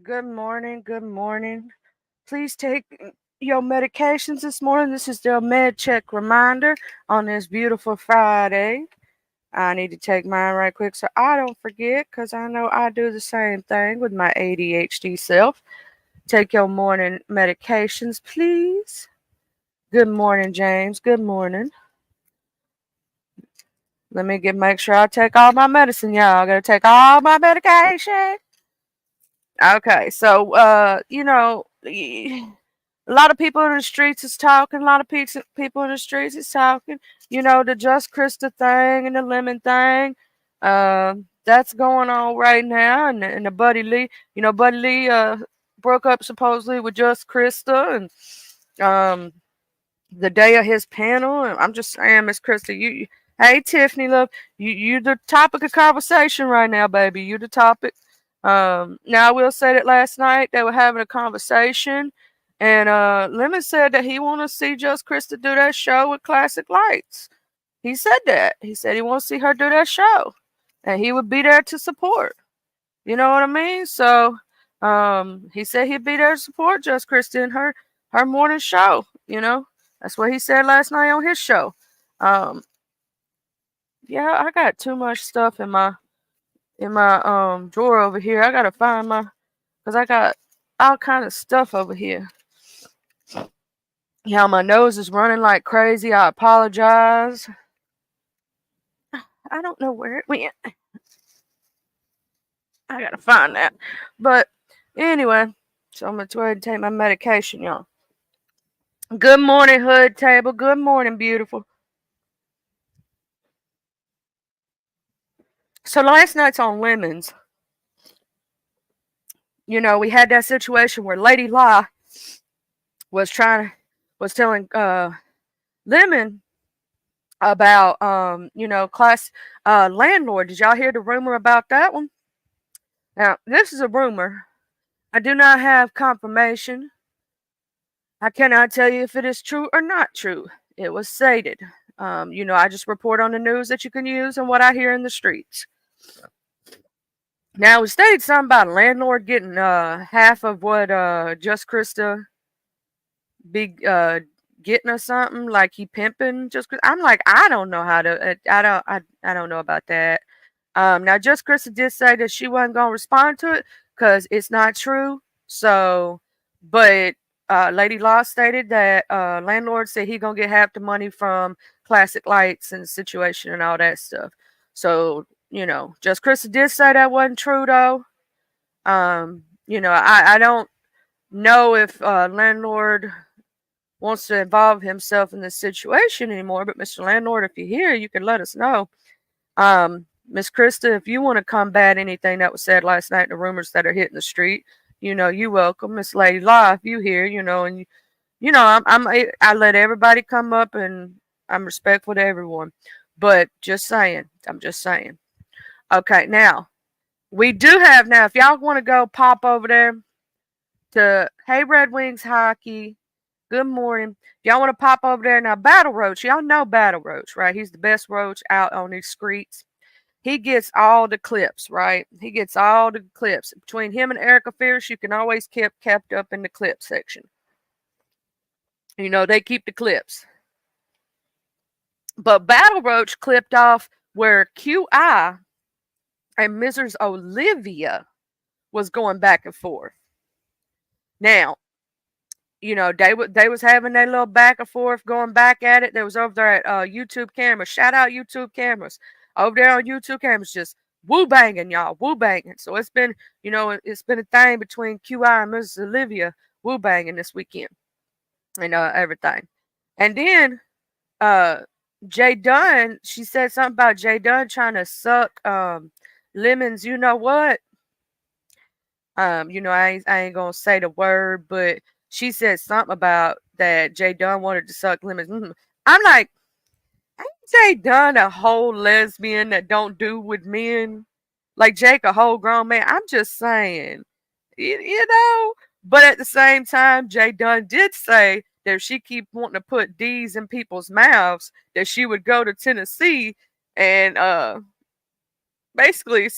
Good morning. Good morning. Please take your medications this morning. This is the med check reminder on this beautiful Friday. I need to take mine right quick so I don't forget because I know I do the same thing with my ADHD self. Take your morning medications, please. Good morning, James. Good morning. Let me make sure I take all my medicine, y'all. I gotta take all my medication. Okay, so a lot of people in the streets is talking. A lot of people in the streets is talking. The Just Krista thing and the lemon thing. That's going on right now. And the Buddy Lee, Buddy Lee broke up supposedly with Just Krista, and um, the day of his panel. And I'm just saying, Miss Krista, hey Tiffany, love, you the topic of conversation right now, baby. You the topic. Now I will say that last night they were having a conversation, and Lemon said that he want to see Just Krista do that show with Classic Lights. He said that. He said he want to see her do that show, and he would be there to support. You know what I mean? So, he said he'd be there to support Just Krista in her morning show. That's what he said last night on his show. Um, yeah, I got too much stuff in my drawer over here. I gotta find cause I got all kind of stuff over here. Yeah, my nose is running like crazy. I apologize. I don't know where it went. I gotta find that. But anyway, so I'm gonna go ahead and take my medication, y'all. Good morning, hood table. Good morning, beautiful. So last night's on lemons. We had that situation where Lady La was telling Lemon about class landlord. Did y'all hear the rumor about that one? Now, this is a rumor. I do not have confirmation. I cannot tell you if it is true or not true. It was stated. I just report on the news that you can use and what I hear in the streets. Now, it was stated something about a landlord getting half of what Just Krista be getting or something, like he pimping just. I'm like, I don't know how to. I don't know about that. Now, Just Krista did say that she wasn't gonna respond to it because it's not true. So, but Lady Law stated that landlord said he gonna get half the money from Classic Lights and the situation and all that stuff. So, Just Krista did say that wasn't true though. I don't know if landlord wants to involve himself in this situation anymore. But Mr. Landlord, if you're here, you can let us know. Miss Krista, if you want to combat anything that was said last night, the rumors that are hitting the street, you welcome. Miss Lady Law, if you here, and I let everybody come up, and I'm respectful to everyone. But just saying, I'm just saying. Okay, now we do have now. If y'all want to go pop over there to Hey Red Wings Hockey. Good morning. Y'all want to pop over there now? Battle Roach, y'all know Battle Roach, right? He's the best roach out on these streets. He gets all the clips, right? He gets all the clips. Between him and Erica Fierce, you can always kept up in the clip section. They keep the clips. But Battle Roach clipped off where QI and Mrs. Olivia was going back and forth. Now, they was having that little back and forth going back at it. They was over there at YouTube cameras. Shout out YouTube cameras. Over there on YouTube cameras, just woo banging, y'all, woo banging. So it's been a thing between QI and Mrs. Olivia woo banging this weekend and everything. And then Jay Dunn, she said something about Jay Dunn trying to suck Lemon's. You know what? I ain't gonna say the word, but she said something about that Jay Dunn wanted to suck Lemons. I'm like, ain't Jay Dunn a whole lesbian that don't do with men? Like Jake, a whole grown man. I'm just saying, But at the same time, Jay Dunn did say that if she keep wanting to put D's in people's mouths, that she would go to Tennessee and basically,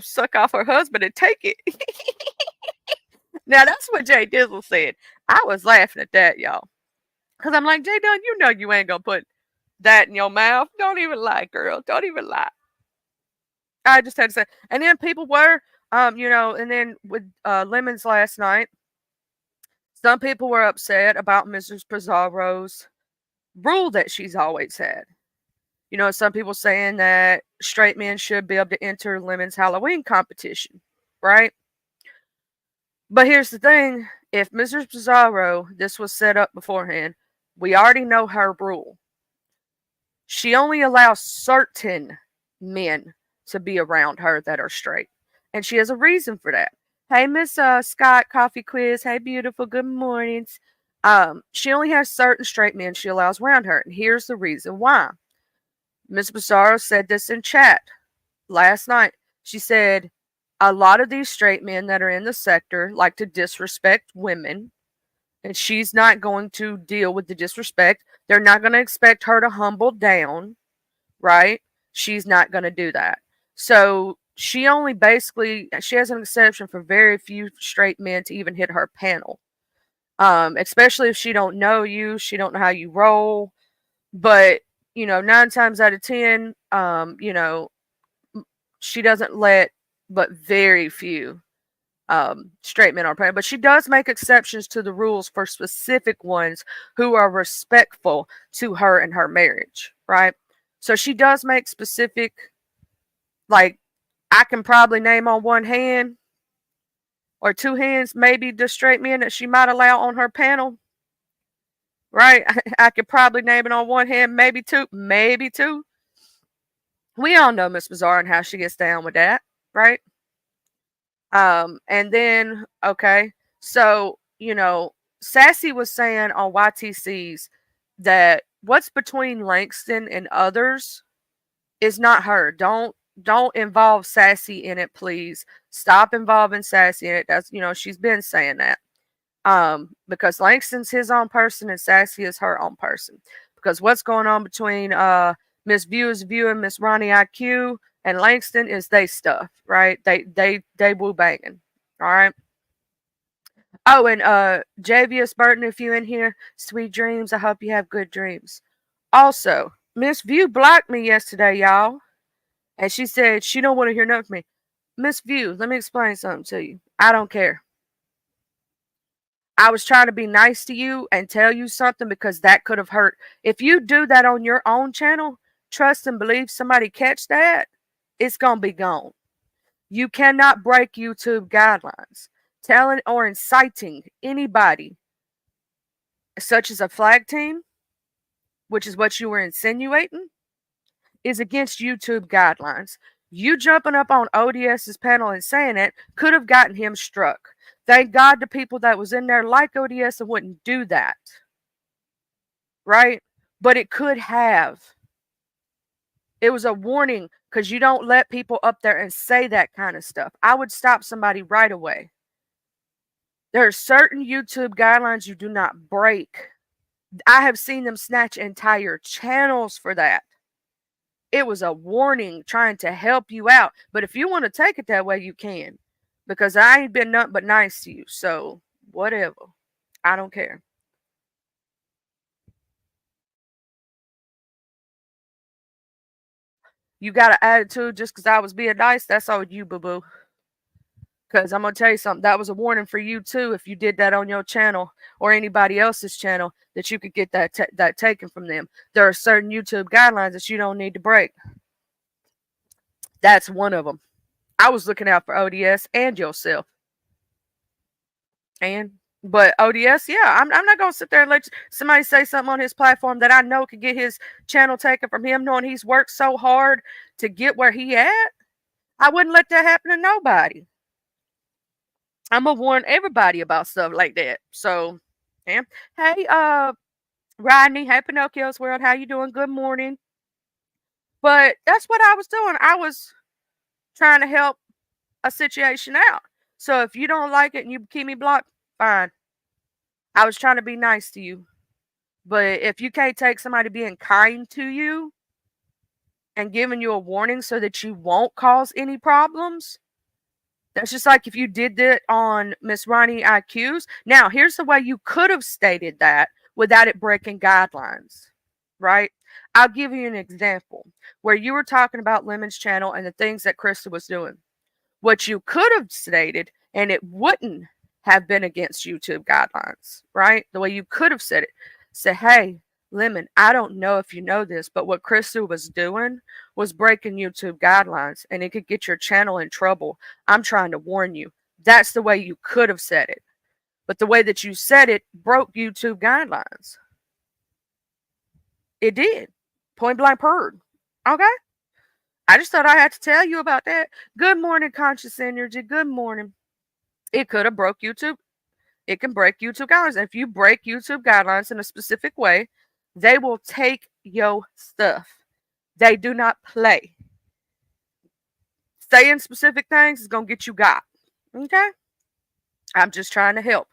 suck off her husband and take it. Now that's what Jay Dizzle said. I was laughing at that, y'all. Cause I'm like, Jay Dunn, you know you ain't gonna put that in your mouth. Don't even lie, girl. Don't even lie. I just had to say. And then people were, and then with Lemons last night, some people were upset about Mrs. Pizarro's rule that she's always had. Some people saying that straight men should be able to enter Lemon's Halloween competition, right? But here's the thing: if Mrs. Pizarro, this was set up beforehand, we already know her rule. She only allows certain men to be around her that are straight, and she has a reason for that. Hey, Miss Scott, Coffee Quiz. Hey, beautiful. Good mornings. She only has certain straight men she allows around her, and here's the reason why. Miss Pizarro said this in chat last night. She said a lot of these straight men that are in the sector like to disrespect women, and she's not going to deal with the disrespect. They're not going to expect her to humble down, right? She's not going to do that. So she has an exception for very few straight men to even hit her panel. Especially if she don't know you, she don't know how you roll. But 9 times out of 10, she doesn't let but very few straight men on panel. But she does make exceptions to the rules for specific ones who are respectful to her and her marriage, right? So she does make specific, like, I can probably name on one hand or two hands maybe the straight men that she might allow on her panel, right? I could probably name it on one hand, maybe two, maybe two. We all know Miss Bizarre and how she gets down with that, right? And then, okay, so, Sassy was saying on YTC's that what's between Langston and others is not her. Don't involve Sassy in it, please. Stop involving Sassy in it. That's she's been saying that. Because Langston's his own person and Sassy is her own person. Because what's going on between Miss View is View and Miss Ronnie IQ and Langston is they stuff, right? They woo banging. All right. Oh, and Javius Burton, if you in here, sweet dreams. I hope you have good dreams. Also, Miss View blocked me yesterday, y'all. And she said she don't want to hear nothing from me. Miss View, let me explain something to you. I don't care. I was trying to be nice to you and tell you something because that could have hurt. If you do that on your own channel, trust and believe somebody catch that, it's going to be gone. You cannot break YouTube guidelines. Telling or inciting anybody, such as a flag team, which is what you were insinuating, is against YouTube guidelines. You jumping up on ODS's panel and saying it could have gotten him struck. Thank God the people that was in there like ODS and wouldn't do that. Right? But it could have. It was a warning because you don't let people up there and say that kind of stuff. I would stop somebody right away. There are certain YouTube guidelines you do not break. I have seen them snatch entire channels for that. It was a warning trying to help you out. But if you want to take it that way, you can. Because I ain't been nothing but nice to you. So, whatever. I don't care. You got an attitude just because I was being nice? That's all you, boo-boo. Because I'm going to tell you something. That was a warning for you, too, if you did that on your channel or anybody else's channel, that you could get that taken from them. There are certain YouTube guidelines that you don't need to break. That's one of them. I was looking out for ODS and yourself. But ODS, yeah, I'm not going to sit there and let somebody say something on his platform that I know could get his channel taken from him, knowing he's worked so hard to get where he at. I wouldn't let that happen to nobody. I'm going to warn everybody about stuff like that. So, yeah. Hey, Rodney, hey, Pinocchio's World, how you doing? Good morning. But that's what I was doing. I was trying to help a situation out. So if you don't like it and you keep me blocked, fine. I was trying to be nice to you. But if you can't take somebody being kind to you and giving you a warning so that you won't cause any problems, That's just like if you did that on Miss Ronnie IQs. Now, here's the way you could have stated that without it breaking guidelines, right? I'll give you an example where you were talking about Lemon's channel and the things that Krista was doing. What you could have stated, and it wouldn't have been against YouTube guidelines, right? The way you could have said it. Say, hey, Lemon, I don't know if you know this, but what Krista was doing was breaking YouTube guidelines and it could get your channel in trouble. I'm trying to warn you. That's the way you could have said it. But the way that you said it broke YouTube guidelines. It did. Point blank purred. Okay? I just thought I had to tell you about that. Good morning, Conscious Energy. Good morning. It could have broke YouTube. It can break YouTube guidelines. And if you break YouTube guidelines in a specific way, they will take your stuff. They do not play. Saying specific things is going to get you got. Okay? I'm just trying to help.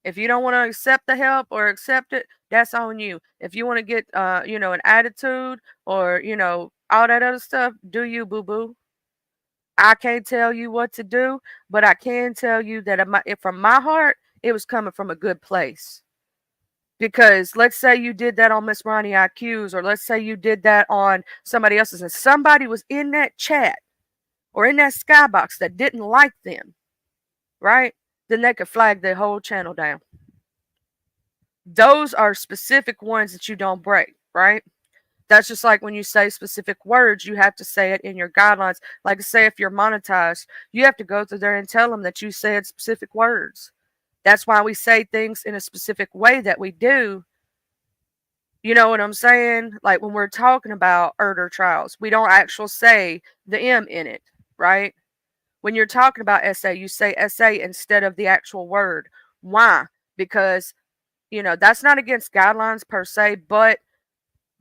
If you don't want to accept the help or accept it, that's on you. If you want to get, an attitude or, all that other stuff, do you, boo-boo. I can't tell you what to do, but I can tell you that from my heart, it was coming from a good place. Because let's say you did that on Miss Ronnie IQs, or let's say you did that on somebody else's, and somebody was in that chat or in that skybox that didn't like them, right? Then they could flag their whole channel down. Those are specific ones that you don't break, right? That's just like when you say specific words, you have to say it in your guidelines. Like say if you're monetized, you have to go through there and tell them that you said specific words. That's why we say things in a specific way that we do. You know what I'm saying? Like when we're talking about Erder trials, we don't actually say the M in it, right? When you're talking about SA, you say SA instead of the actual word. Why? Because, that's not against guidelines per se, but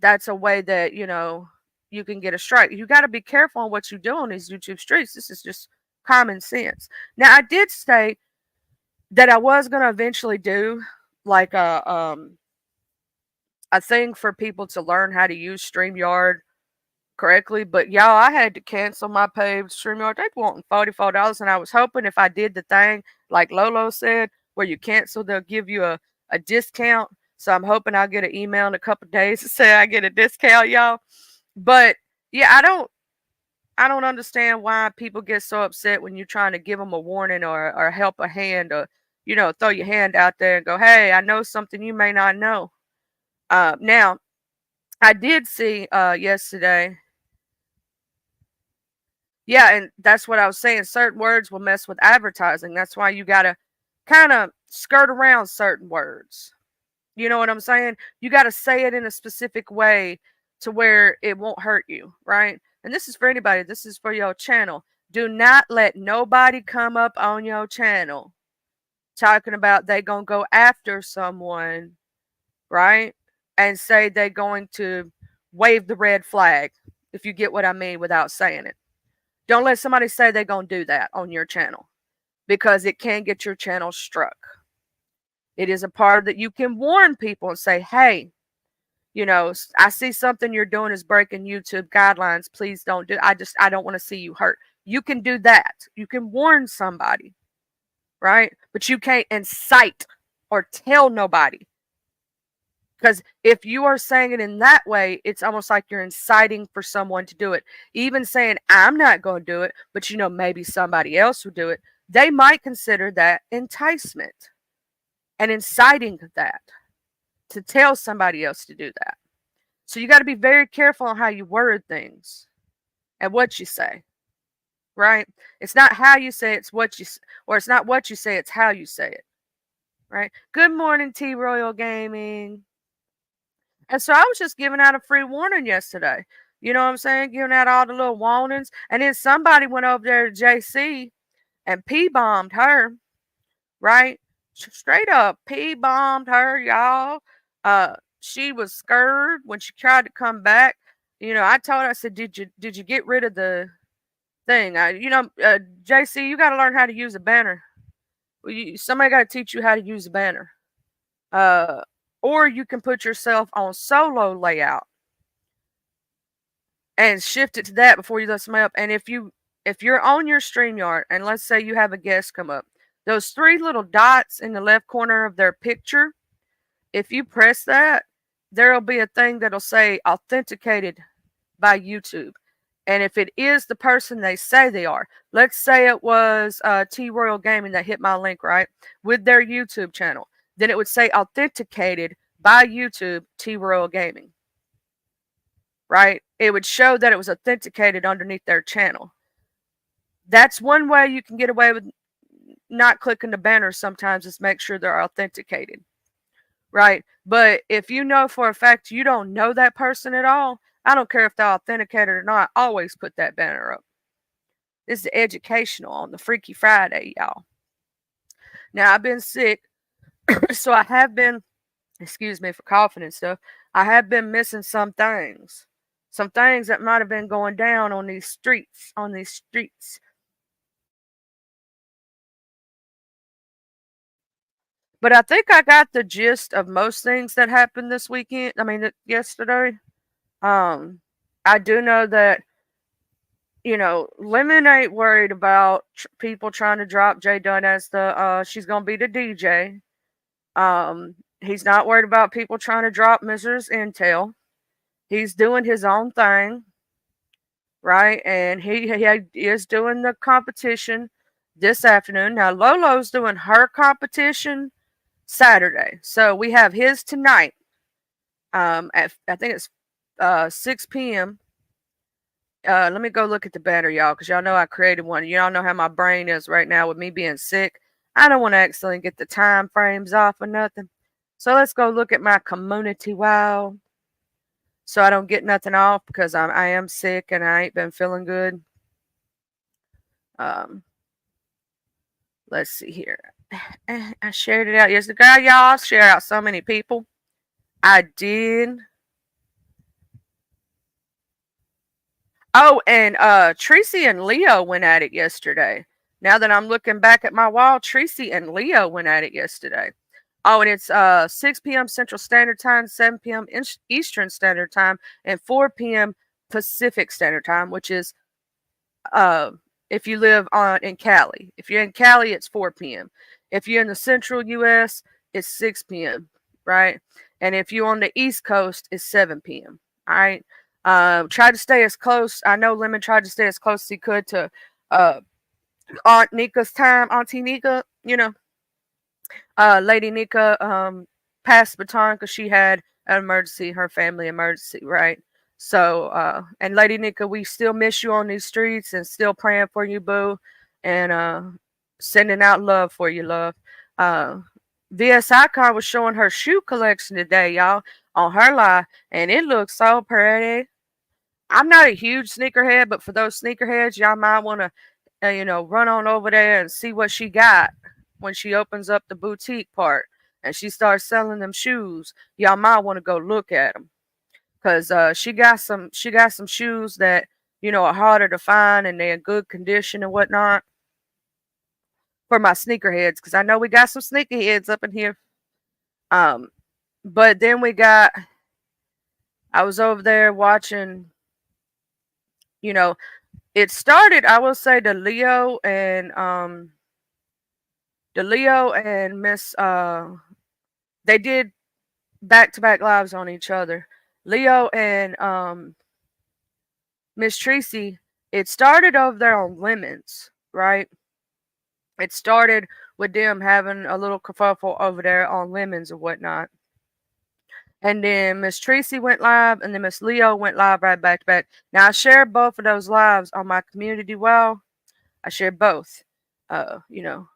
that's a way that, you can get a strike. You got to be careful on what you do on these YouTube streets. This is just common sense. Now, I did say that I was going to eventually do like a thing for people to learn how to use StreamYard correctly, but y'all, I had to cancel my page StreamYard. They wanting $44, and I was hoping if I did the thing like Lolo said, where you cancel, they'll give you a discount. So I'm hoping I'll get an email in a couple days to say I get a discount, y'all. But yeah, I don't understand why people get so upset when you're trying to give them a warning or help a hand or throw your hand out there and go, hey, I know something you may not know. Now, I did see yesterday. Yeah, and that's what I was saying. Certain words will mess with advertising. That's why you got to kind of skirt around certain words. You know what I'm saying? You got to say it in a specific way to where it won't hurt you, right? And this is for anybody. This is for your channel. Do not let nobody come up on your channel talking about they going to go after someone, right? And say they're going to wave the red flag, if you get what I mean without saying it. Don't let somebody say they're going to do that on your channel because it can get your channel struck. It is a part that you can warn people and say, hey, I see something you're doing is breaking YouTube guidelines. Please don't do it. I don't want to see you hurt. You can do that. You can warn somebody, right? But you can't incite or tell nobody. Because if you are saying it in that way, it's almost like you're inciting for someone to do it. Even saying, I'm not going to do it, but maybe somebody else will do it. They might consider that enticement and inciting that to tell somebody else to do that. So you got to be very careful on how you word things and what you say, right? It's not how you say it, it's what you, or it's not what you say, it's how you say it, right? Good morning, T Royal Gaming. And so I was just giving out a free warning yesterday. You know what I'm saying? Giving out all the little warnings. And then somebody went over there to JC and P-bombed her, right? Straight up P-bombed her, y'all. She was scared when she tried to come back. I told her, I said, did you get rid of the thing? JC, you got to learn how to use a banner. Somebody got to teach you how to use a banner. Or you can put yourself on solo layout and shift it to that before you let somebody up. And if you if you're on your StreamYard and let's say you have a guest come up, those three little dots in the left corner of their picture, if you press that, there'll be a thing that'll say authenticated by YouTube. And if it is the person they say they are, let's say it was T Royal Gaming that hit my link, right, with their YouTube channel, then it would say authenticated by YouTube T Royal Gaming, right? It would show that it was authenticated underneath their channel. That's one way you can get away with not clicking the banner sometimes, is make sure they're authenticated, right? But if you know for a fact you don't know that person at all, I don't care if they're authenticated or not, always put that banner up. This is educational on the Freaky Friday, y'all. Now, I've been sick, so I have been, excuse me for coughing and stuff, I have been missing some things. Some things that might have been going down on these streets, But I think I got the gist of most things that happened this weekend. I mean, yesterday. I do know that, Lemon ain't worried about people trying to drop Jay Dunn as she's gonna be the DJ. He's not worried about people trying to drop Mrs. Intel. He's doing his own thing, right? And he is doing the competition this afternoon. Now Lolo's doing her competition Saturday, so we have his tonight. At I think it's 6 p.m. Let me go look at the banner, y'all, because y'all know I created one. Y'all know how my brain is right now with me being sick. I don't want to accidentally get the time frames off or nothing. So let's go look at my community wow. So I don't get nothing off because I am sick and I ain't been feeling good. Let's see here. I shared it out yesterday. Y'all, I've shared out so many people. I did. Oh, and Tracy and Leo went at it yesterday. Now that I'm looking back at my wall, Tracy and Leo went at it yesterday. Oh, and it's 6 p.m. Central Standard Time, 7 p.m. Eastern Standard Time, and 4 p.m. Pacific Standard Time, which is if you live in Cali. If you're in Cali, it's 4 p.m. If you're in the Central U.S., it's 6 p.m., right? And if you're on the East Coast, it's 7 p.m., all right? Try to stay as close. I know Lemon tried to stay as close as he could to Aunt Nika's time. Auntie Nika, Lady Nika passed the baton because she had an emergency, her family emergency, right? So, and Lady Nika, we still miss you on these streets and still praying for you, boo, and sending out love for you, love. VS Icon was showing her shoe collection today, y'all, on her live, and it looks so pretty. I'm not a huge sneakerhead, but for those sneakerheads, y'all might want to, run on over there and see what she got when she opens up the boutique part and she starts selling them shoes. Y'all might want to go look at them because she got some shoes that are harder to find and they're in good condition and whatnot for my sneakerheads, because I know we got some sneakerheads up in here. But then I was over there watching. It started, I will say, the Leo and Miss they did back-to-back lives on each other. Leo and Miss Tracy, it started over there on Lemons, right? It started with them having a little kerfuffle over there on Lemons and whatnot. And then Miss Tracy went live, and then Miss Leo went live right back to back. Now I shared both of those lives on my community well. I shared both, and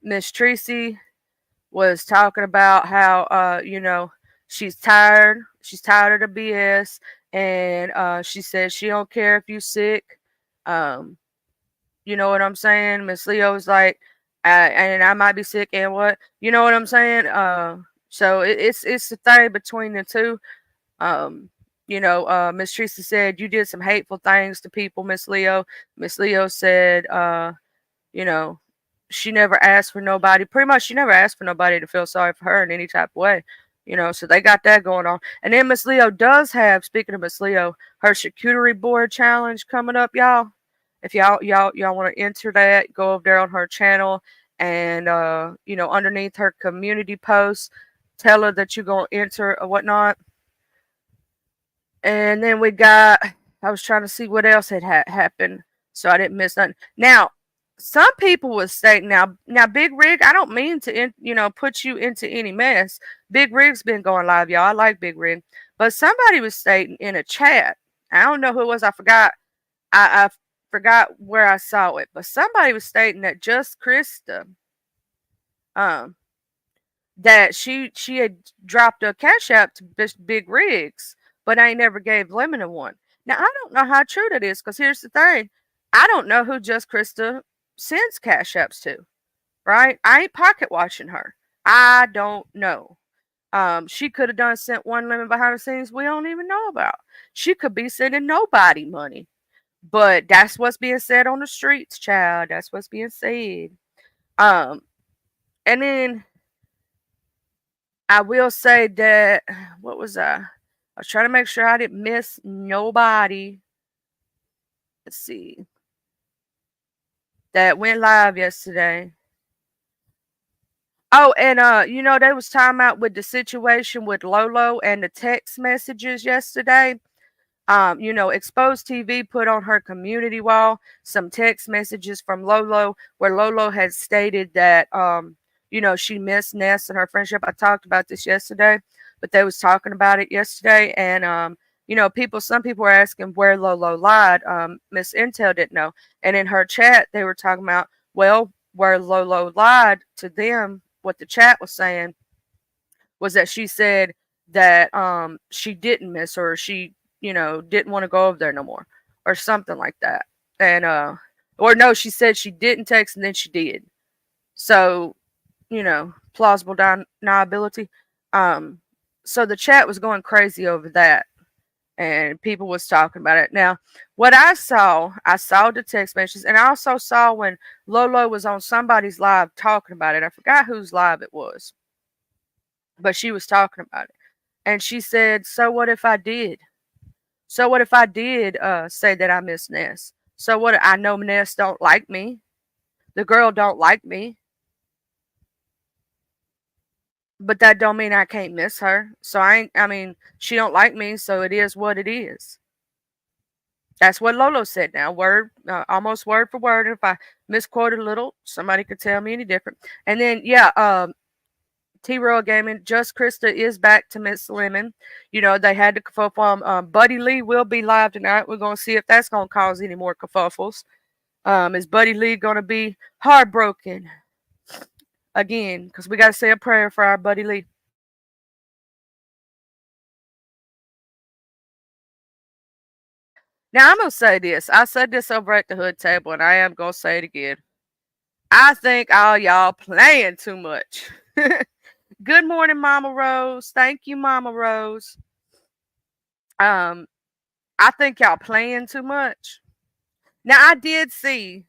Miss Tracy was talking about how she's tired. She's tired of the BS, and she said she don't care if you sick. You know what I'm saying? Miss Leo was like, and I might be sick, and what? You know what I'm saying? So it's the thing between the two. Miss Tracy said you did some hateful things to people, Miss Leo. Miss Leo said, she never asked for nobody. Pretty much, she never asked for nobody to feel sorry for her in any type of way. So they got that going on. And then Miss Leo does have, speaking of Miss Leo, her charcuterie board challenge coming up, y'all. If y'all want to enter that, go over there on her channel and underneath her community post, tell her that you're gonna enter or whatnot. And then we got. I was trying to see what else had happened, so I didn't miss nothing. Now, some people was stating now Big Rig. I don't mean to put you into any mess. Big Rig's been going live, y'all. I like Big Rig, but somebody was stating in a chat. I don't know who it was. I forgot. I forgot where I saw it, but somebody was stating that Just Krista, um, that she had dropped a cash app to Big Rigs, but I ain't never gave Lemon a one. Now I don't know how true that is, because here's the thing: I don't know who Just Krista sends cash apps to. Right? I ain't pocket watching her. I don't know. She could have done sent one Lemon behind the scenes we don't even know about. She could be sending nobody money. But that's what's being said on the streets, child. That's what's being said. Um, and then I will say that what was I? I was trying to make sure I didn't miss nobody. Let's see. That went live yesterday. Oh, and they was talking about with the situation with Lolo and the text messages yesterday. Exposed TV put on her community wall some text messages from Lolo, where Lolo had stated that she missed Ness and her friendship. I talked about this yesterday, but they was talking about it yesterday, and some people were asking where Lolo lied. Miss Intel didn't know, and in her chat they were talking about, well, where Lolo lied to them. What the chat was saying was that she said that she didn't miss her, or she didn't want to go over there no more, or something like that. And or no, she said she didn't text and then she did. So, plausible deniability. Um so the chat was going crazy over that, and people was talking about it. Now, what I saw the text messages, and I also saw when Lolo was on somebody's live talking about it. I forgot whose live it was, but she was talking about it. And she said, so what if I did? So what if I did say that I miss Ness? So what? I know Ness don't like me. The girl don't like me. But that don't mean I can't miss her. So I mean, she don't like me, so it is what it is. That's what Lolo said now, almost word for word. If I misquoted a little, somebody could tell me any different. And then, yeah, T-Royal Gaming, Just Krista is back to Miss Lemon. They had to kerfuffle. Buddy Lee will be live tonight. We're going to see if that's going to cause any more kerfuffles. Is Buddy Lee going to be heartbroken again? Because we got to say a prayer for our Buddy Lee. Now, I'm going to say this. I said this over at the hood table, and I am going to say it again. I think all y'all playing too much. Good morning, Mama Rose. Thank you, Mama Rose. I think y'all playing too much. Now, I did see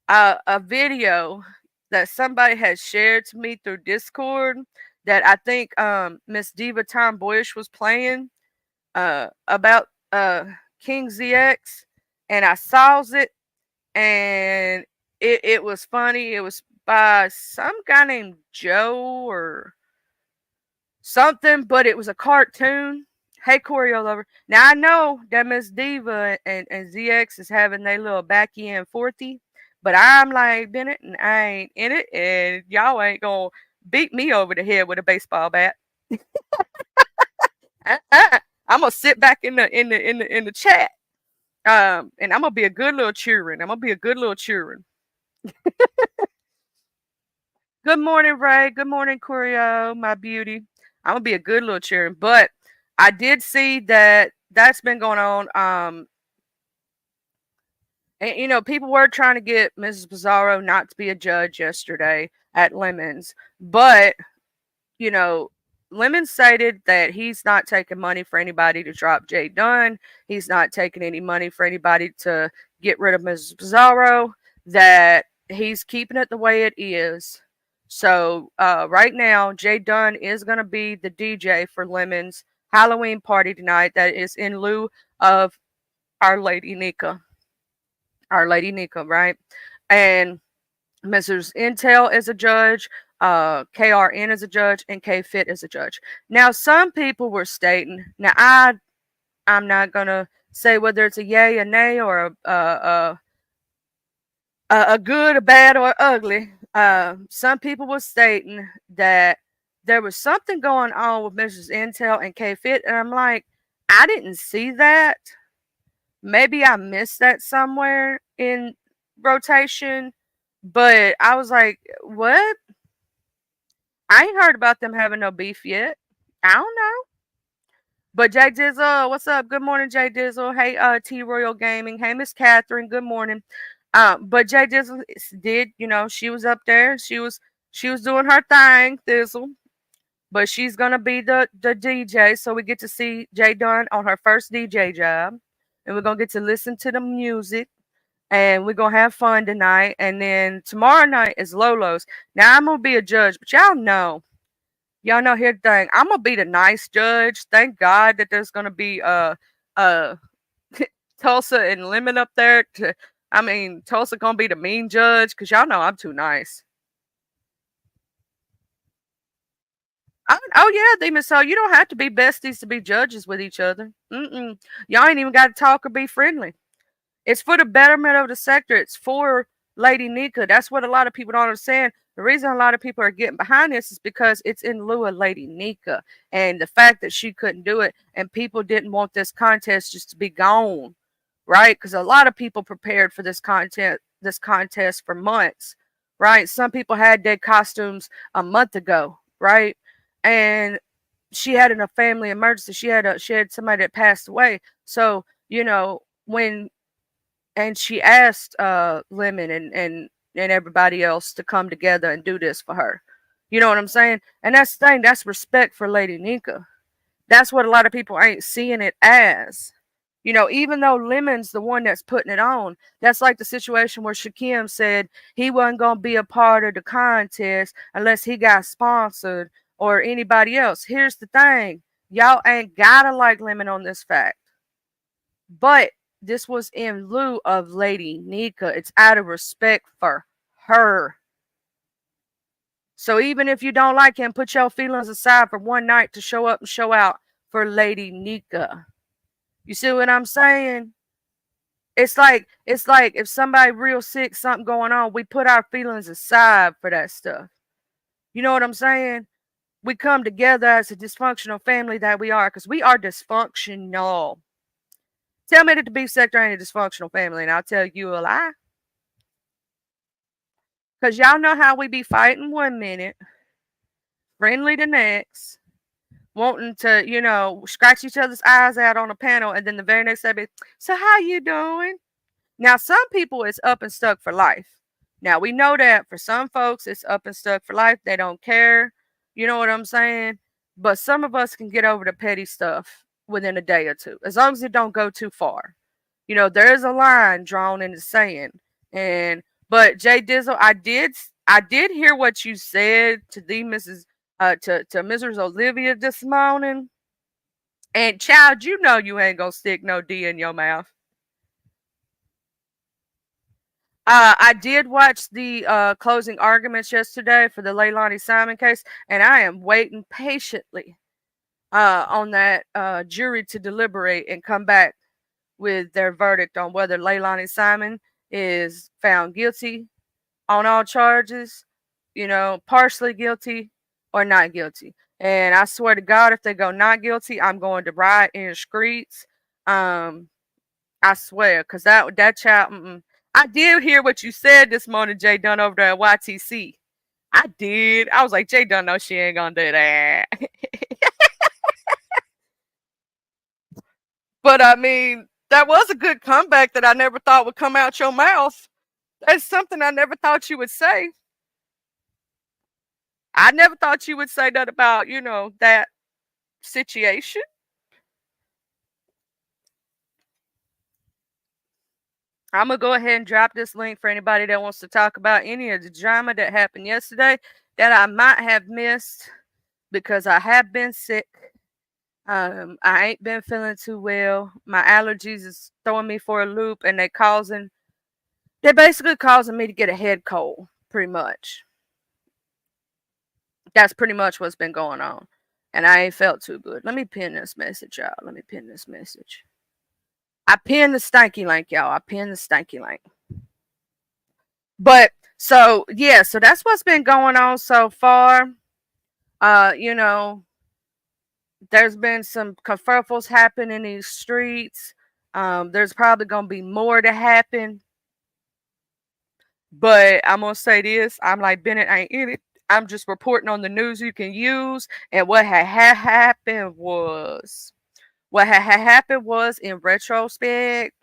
a video that somebody had shared to me through Discord that I think Miss Diva Tomboyish was playing about King ZX, and I saw it, and it was funny. It was by some guy named Joe or something, but it was a cartoon. Hey, Choreo Lover. Now, I know that Miss Diva and ZX is having their little backy and forthy, but I'm like Bennett, and I ain't in it, and y'all ain't gonna beat me over the head with a baseball bat. I'm gonna sit back in the chat, and I'm gonna be a good little cheering. I'm gonna be a good little cheering. Good morning, Ray. Good morning, Curio, my beauty. I'm gonna be a good little cheering, but I did see that that's been going on. And people were trying to get Mrs. Pizarro not to be a judge yesterday at Lemons, but you know, Lemon stated that he's not taking money for anybody to drop Jay Dunn. He's not taking any money for anybody to get rid of Mrs. Pizarro. That he's keeping it the way it is. So right now, Jay Dunn is going to be the DJ for Lemon's Halloween party tonight. That is in lieu of Our Lady Nika. Our Lady Nika, right? And Mrs. Intel is a judge, KRN is a judge, and K Fit is a judge. Now, some people were stating, now I'm not gonna say whether it's a yay, a nay, or a good, a bad, or ugly. Some people were stating that there was something going on with Mrs. Intel and K Fit, and I'm like, I didn't see that. Maybe I missed that somewhere in rotation, but I was like, what? I ain't heard about them having no beef yet. I don't know. But Jay Dizzle, what's up? Good morning, Jay Dizzle. Hey, T Royal Gaming. Hey, Miss Catherine. Good morning. But Jay Dizzle did, she was up there. She was doing her thing, Dizzle. But she's gonna be the DJ, so we get to see Jay Dunn on her first DJ job, and we're gonna get to listen to the music, and we're gonna have fun tonight. And then tomorrow night is Lolo's. Now I'm gonna be a judge, but y'all know here the thing. I'm gonna be the nice judge. Thank God that there's gonna be uh Tulsa and Lemon up there. Tulsa gonna be the mean judge because y'all know I'm too nice. Oh yeah, Demon Soul. You don't have to be besties to be judges with each other. Y'all ain't even got to talk or be friendly. It's for the betterment of the sector. It's for Lady Nika. That's what a lot of people don't understand. The reason a lot of people are getting behind this is because it's in lieu of Lady Nika and the fact that she couldn't do it, and people didn't want this contest just to be gone, right? Because a lot of people prepared for this contest for months, right? Some people had their costumes a month ago, right? And she had a family emergency. She had somebody that passed away. So when and she asked Lemon and everybody else to come together and do this for her. You know what I'm saying? And that's the thing. That's respect for Lady Nika. That's what a lot of people ain't seeing it as. Even though Lemon's the one that's putting it on, that's like the situation where Shakim said he wasn't going to be a part of the contest unless he got sponsored or anybody else. Here's the thing. Y'all ain't got to like Lemon on this fact. But this was in lieu of Lady Nika. It's out of respect for her. So even if you don't like him, put your feelings aside for one night to show up and show out for Lady Nika. You see what I'm saying? It's like if somebody real sick, something going on, we put our feelings aside for that stuff. You know what I'm saying? We come together as a dysfunctional family that we are, because we are dysfunctional. Tell me that the beef sector ain't a dysfunctional family, and I'll tell you a lie. Because y'all know how we be fighting one minute, friendly the next, wanting to, scratch each other's eyes out on a panel, and then the very next day be, so how you doing? Now, some people it's up and stuck for life. Now, we know that for some folks, it's up and stuck for life. They don't care. You know what I'm saying? But some of us can get over the petty stuff within a day or two, as long as it don't go too far. There is a line drawn in the sand. But Jay Dizzle, I did hear what you said to the Mrs. To Mrs. Olivia this morning. And child, you ain't gonna stick no D in your mouth. I did watch the closing arguments yesterday for the Leilani Simon case, and I am waiting patiently on that jury to deliberate and come back with their verdict on whether Leilani Simon is found guilty on all charges, partially guilty or not guilty. And I swear to God, if they go not guilty, I'm going to riot in the streets. I swear, because that child. I did hear what you said this morning, Jay Dunn, over there at YTC. I did. I was like, Jay Dunn, no, she ain't gonna do that. But that was a good comeback that I never thought would come out your mouth. That's something I never thought you would say. I never thought you would say that about, that situation. I'm going to go ahead and drop this link for anybody that wants to talk about any of the drama that happened yesterday that I might have missed because I have been sick. I ain't been feeling too well. My allergies is throwing me for a loop, and they causing They're basically causing me to get a head cold, pretty much. That's pretty much what's been going on. And I ain't felt too good. Let me pin this message, y'all. Let me pin this message. I pinned the stanky link, y'all. I pinned the stanky link. But so yeah, so that's what's been going on so far. You know, there's been some kerfuffles happen in these streets. There's probably gonna be more to happen. But I'm gonna say this: I'm like Bennett ain't in it. I'm just reporting on the news you can use. And what had happened was in retrospect.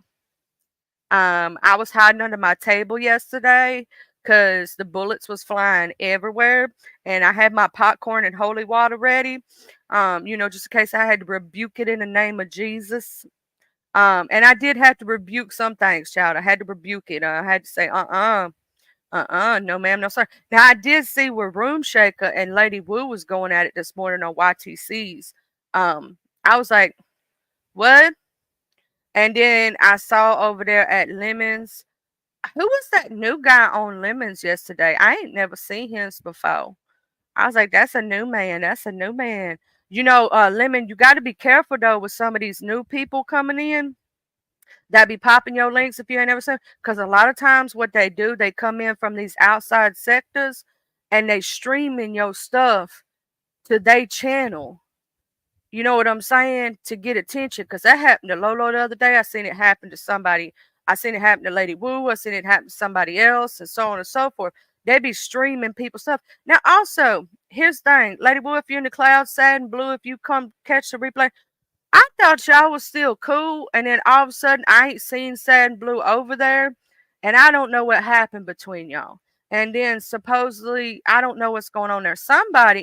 I was hiding under my table yesterday because the bullets was flying everywhere, and I had my popcorn and holy water ready. Just in case I had to rebuke it in the name of Jesus. And I did have to rebuke some things, child. I had to rebuke it. I had to say, no, ma'am, no, sir. Now I did see where Room Shaker and Lady Wu was going at it this morning on YTC's. I was like, what? And then I saw over there at Lemons. Who was that new guy on Lemons yesterday? I ain't never seen him before. I was like, that's a new man. That's a new man. Lemon, you got to be careful though with some of these new people coming in that be popping your links if you ain't never seen. Because a lot of times what they do, they come in from these outside sectors and they streaming your stuff to their channel. You know what I'm saying? To get attention. Because that happened to Lolo the other day. I seen it happen to somebody. I seen it happen to Lady Wu. I seen it happen to somebody else, and so on and so forth. They be streaming people's stuff. Now, also, here's the thing. Lady Wu, if you're in the cloud, sad and blue, if you come catch the replay, I thought y'all was still cool, and then all of a sudden I ain't seen Sad and Blue over there, and I don't know what happened between y'all. And then supposedly I don't know what's going on there.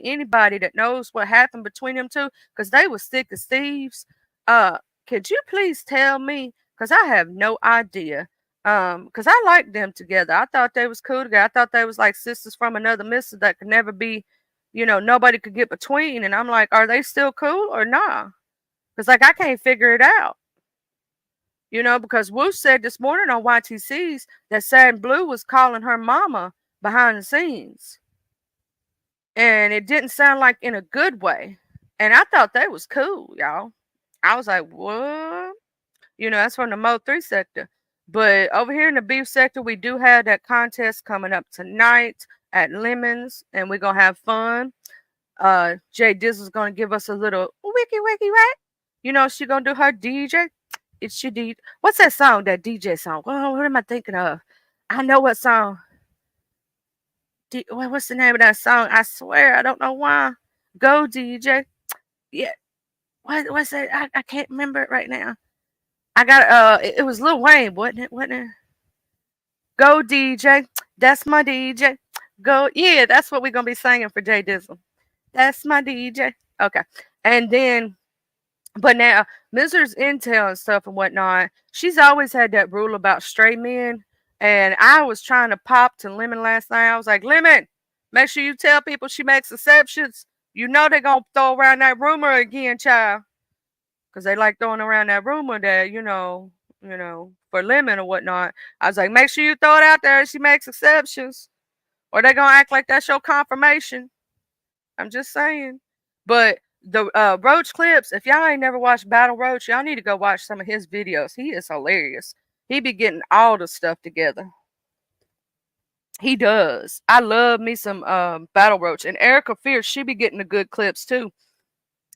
Anybody that knows what happened between them two, because they was thick as thieves. Uh, could you please tell me? Because I have no idea. Because I liked them together. I thought they was cool together. I thought they was like sisters from another mister that could never be, nobody could get between. And I'm like, are they still cool or not? Because, like, I can't figure it out. Because Wu said this morning on YTC's that Sad and Blue was calling her mama behind the scenes. And it didn't sound like in a good way. And I thought that was cool, y'all. I was like, what? That's from the Mo 3 sector. But over here in the beef sector, we do have that contest coming up tonight at Lemons, and we're going to have fun. Jay Dizzle's gonna give us a little wiki wiki right. She gonna do her DJ. It's your DJ. What's that song? That DJ song? What am I thinking of? I know what song. What's the name of that song? I swear I don't know why. Go DJ. Yeah. What's that? I can't remember it right now. I got it was Lil Wayne, wasn't it? Wasn't it? Go DJ. That's my DJ. Go. Yeah, that's what we're gonna be singing for Jay Dizzle. That's my DJ. Okay. And then, but now, Mrs. Intel and stuff and whatnot, she's always had that rule about straight men. And I was trying to pop to Lemon last night. I was like, Lemon, make sure you tell people she makes exceptions. You know they're going to throw around that rumor again, child. Because they like throwing around that rumor that, for Lemon or whatnot. I was like, make sure you throw it out there. She makes exceptions. Or they're going to act like that's your confirmation. I'm just saying. But the Roach clips, if y'all ain't never watched Battle Roach, y'all need to go watch some of his videos. He is hilarious. He be getting all the stuff together. He does. I love me some Battle Roach. And Erica Fierce, she be getting the good clips too.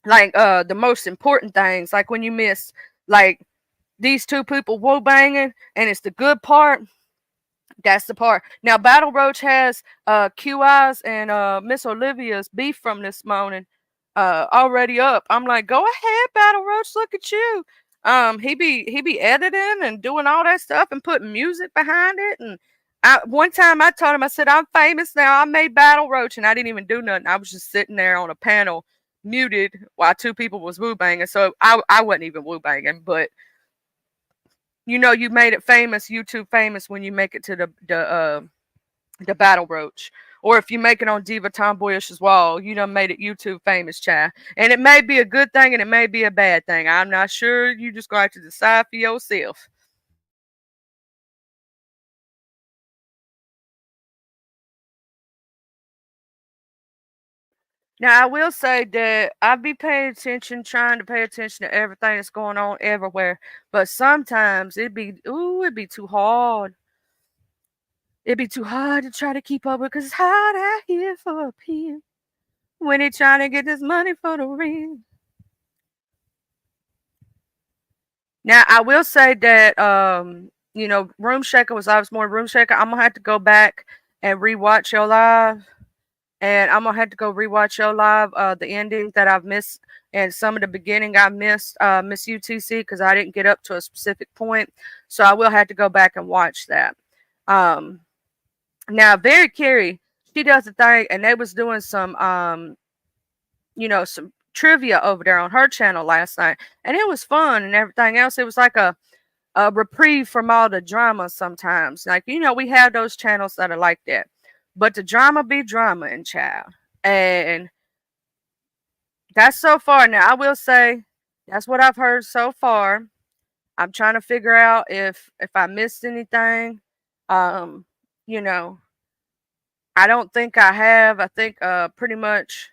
Like the most important things. Like when you miss like these two people woo banging and it's the good part. That's the part. Now, Battle Roach has QI's and Miss Olivia's beef from this morning already up. I'm like, go ahead, Battle Roach, look at you. He be editing and doing all that stuff and putting music behind it. And one time I told him, I said, I'm famous now. I made Battle Roach, and I didn't even do nothing. I was just sitting there on a panel, muted, while two people was woo banging. So I wasn't even woo banging, but you made it famous, YouTube famous, when you make it to the Battle Roach. Or if you make it on Diva Tomboyish's wall, you done made it YouTube famous, child. And it may be a good thing and it may be a bad thing. I'm not sure. You just going to have to decide for yourself. Now, I will say that I be paying attention, trying to pay attention to everything that's going on everywhere. But sometimes it'd be too hard. It'd be too hard to try to keep up with, 'cause it's hard out here for a pimp when he trying to get this money for the rent. Now, I will say that, Room Shaker was always more Room Shaker. I'm gonna have to go back and rewatch your live, and I'm gonna have to go rewatch your live. The ending that I've missed, and some of the beginning I missed, Miss UTC, because I didn't get up to a specific point. So I will have to go back and watch that. Um, Now, Very Carey, she does a thing, and they was doing some trivia over there on her channel last night, and it was fun and everything else. It was like a reprieve from all the drama sometimes. Like, we have those channels that are like that. But the drama be drama in child. And that's so far. Now, I will say that's what I've heard so far. I'm trying to figure out if I missed anything. Um, you know, I don't think I have. I think pretty much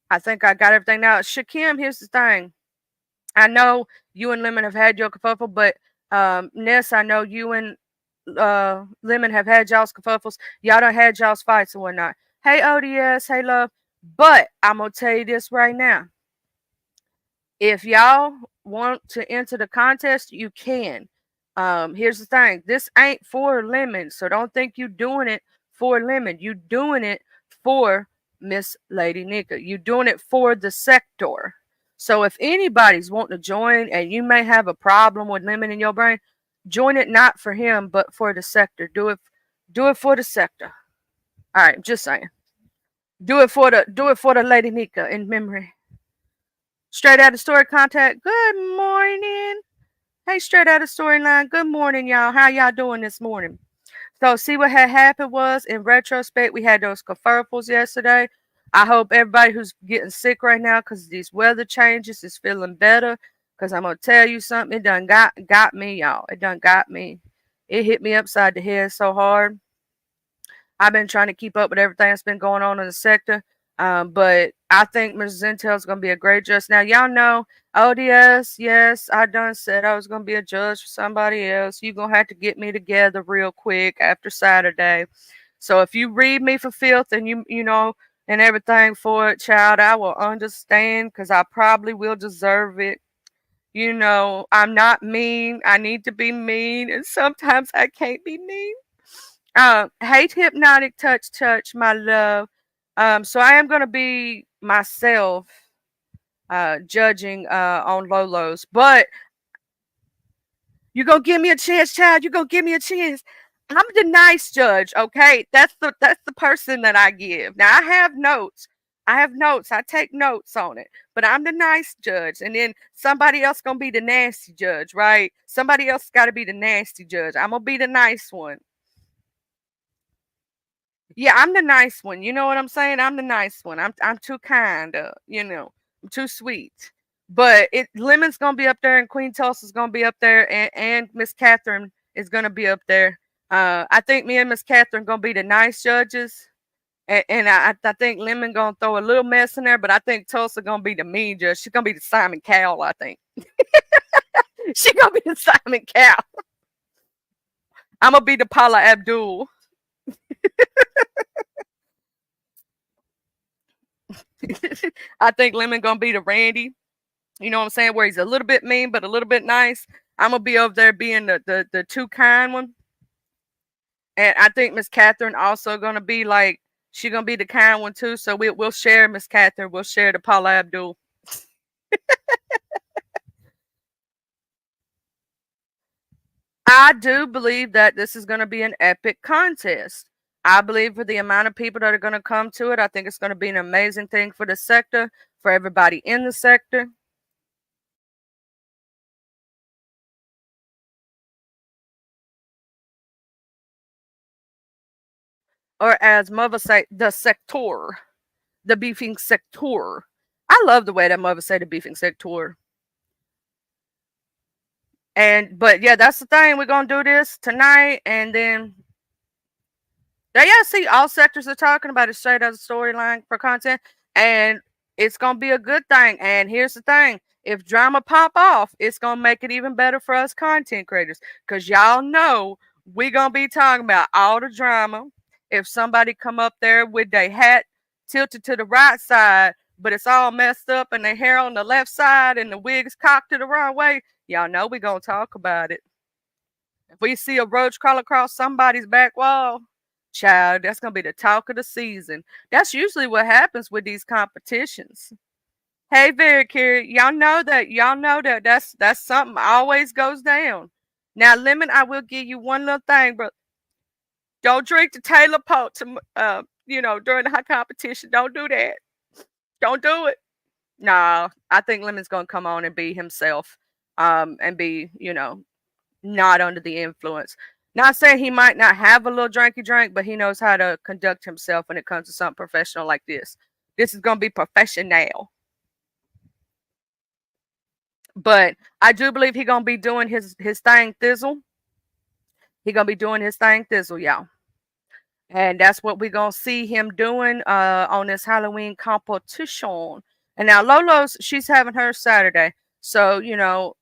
I think I got everything now. Shakim, here's the thing. I know you and Lemon have had your kerfuffle, but Ness, I know you and Lemon have had y'all's kerfuffles. Y'all done had y'all's fights and whatnot. Hey ODS, hey love. But I'm gonna tell you this right now. If y'all want to enter the contest, you can. Here's the thing. This ain't for Lemon, so don't think you doing it for Lemon. You doing it for Miss Lady Nika. You doing it for the sector. So if anybody's wanting to join and you may have a problem with Lemon in your brain, join it not for him, but for the sector. Do it for the sector. All right, just saying. Do it for the Lady Nika in memory. Straight out of story contact. Good morning. Hey, straight out of storyline. Good morning, y'all. How y'all doing this morning? So, see what had happened was, in retrospect, we had those convertibles yesterday. I hope everybody who's getting sick right now because these weather changes is feeling better. Because I'm gonna tell you something. It done got me, y'all. It done got me. It hit me upside the head so hard. I've been trying to keep up with everything that's been going on in the sector. But I think Ms. Zintel is going to be a great judge. Now, y'all know ODS, yes, I done said I was going to be a judge for somebody else. You're going to have to get me together real quick after Saturday. So if you read me for filth and and everything for it, child, I will understand because I probably will deserve it. I'm not mean. I need to be mean, and sometimes I can't be mean. Hate hypnotic touch, my love. So I am gonna be myself, judging on Lolo's, but you gonna give me a chance, child. You gonna give me a chance. I'm the nice judge, okay? That's the person that I give. Now I have notes. I take notes on it, but I'm the nice judge, and then somebody else gonna be the nasty judge, right? Somebody else got to be the nasty judge. I'm gonna be the nice one. Yeah, I'm the nice one. You know what I'm saying? I'm the nice one. I'm too kind. I'm too sweet. But Lemon's gonna be up there, and Queen Tulsa's gonna be up there, and Miss Catherine is gonna be up there. I think me and Miss Catherine gonna be the nice judges, and I think Lemon gonna throw a little mess in there, but I think Tulsa gonna be the mean judge. She's gonna be the Simon Cowell. I think she gonna be the Simon Cowell. I'm gonna be the Paula Abdul. I think Lemon gonna be the Randy. You know what I'm saying? Where he's a little bit mean, but a little bit nice. I'm gonna be over there being the too kind one. And I think Miss Catherine also gonna be like she gonna be the kind one too. So we'll share Miss Catherine. We'll share the Paula Abdul. I do believe that this is gonna be an epic contest. I believe for the amount of people that are gonna come to it, I think it's gonna be an amazing thing for the sector, for everybody in the sector. Or as mother say, the sector. The beefing sector. I love the way that mother say the beefing sector. But yeah, that's the thing. We're gonna do this tonight, and then there. Yeah, see, all sectors are talking about it straight as a storyline for content. And it's gonna be a good thing. And here's the thing: if drama pop off, it's gonna make it even better for us content creators. Cause y'all know we gonna be talking about all the drama. If somebody come up there with their hat tilted to the right side, but it's all messed up and their hair on the left side and the wig is cocked to the wrong way, y'all know we gonna talk about it. If we see a roach crawl across somebody's back wall, child, that's gonna be the talk of the season. That's usually what happens with these competitions. Hey, very curious. Y'all know that that's something always goes down. Now, Lemon, I will give you one little thing, but don't drink the Taylor Pope during the high competition. Don't do that. Don't do it. No, I think Lemon's gonna come on and be himself, and be not under the influence. Not saying he might not have a little drinky drink, but he knows how to conduct himself when it comes to something professional like this. This is gonna be professional. But I do believe he gonna be doing his thing thizzle. He gonna be doing his thing thizzle, y'all. And that's what we're gonna see him doing on this Halloween competition. And now Lolo's, she's having her Saturday. So,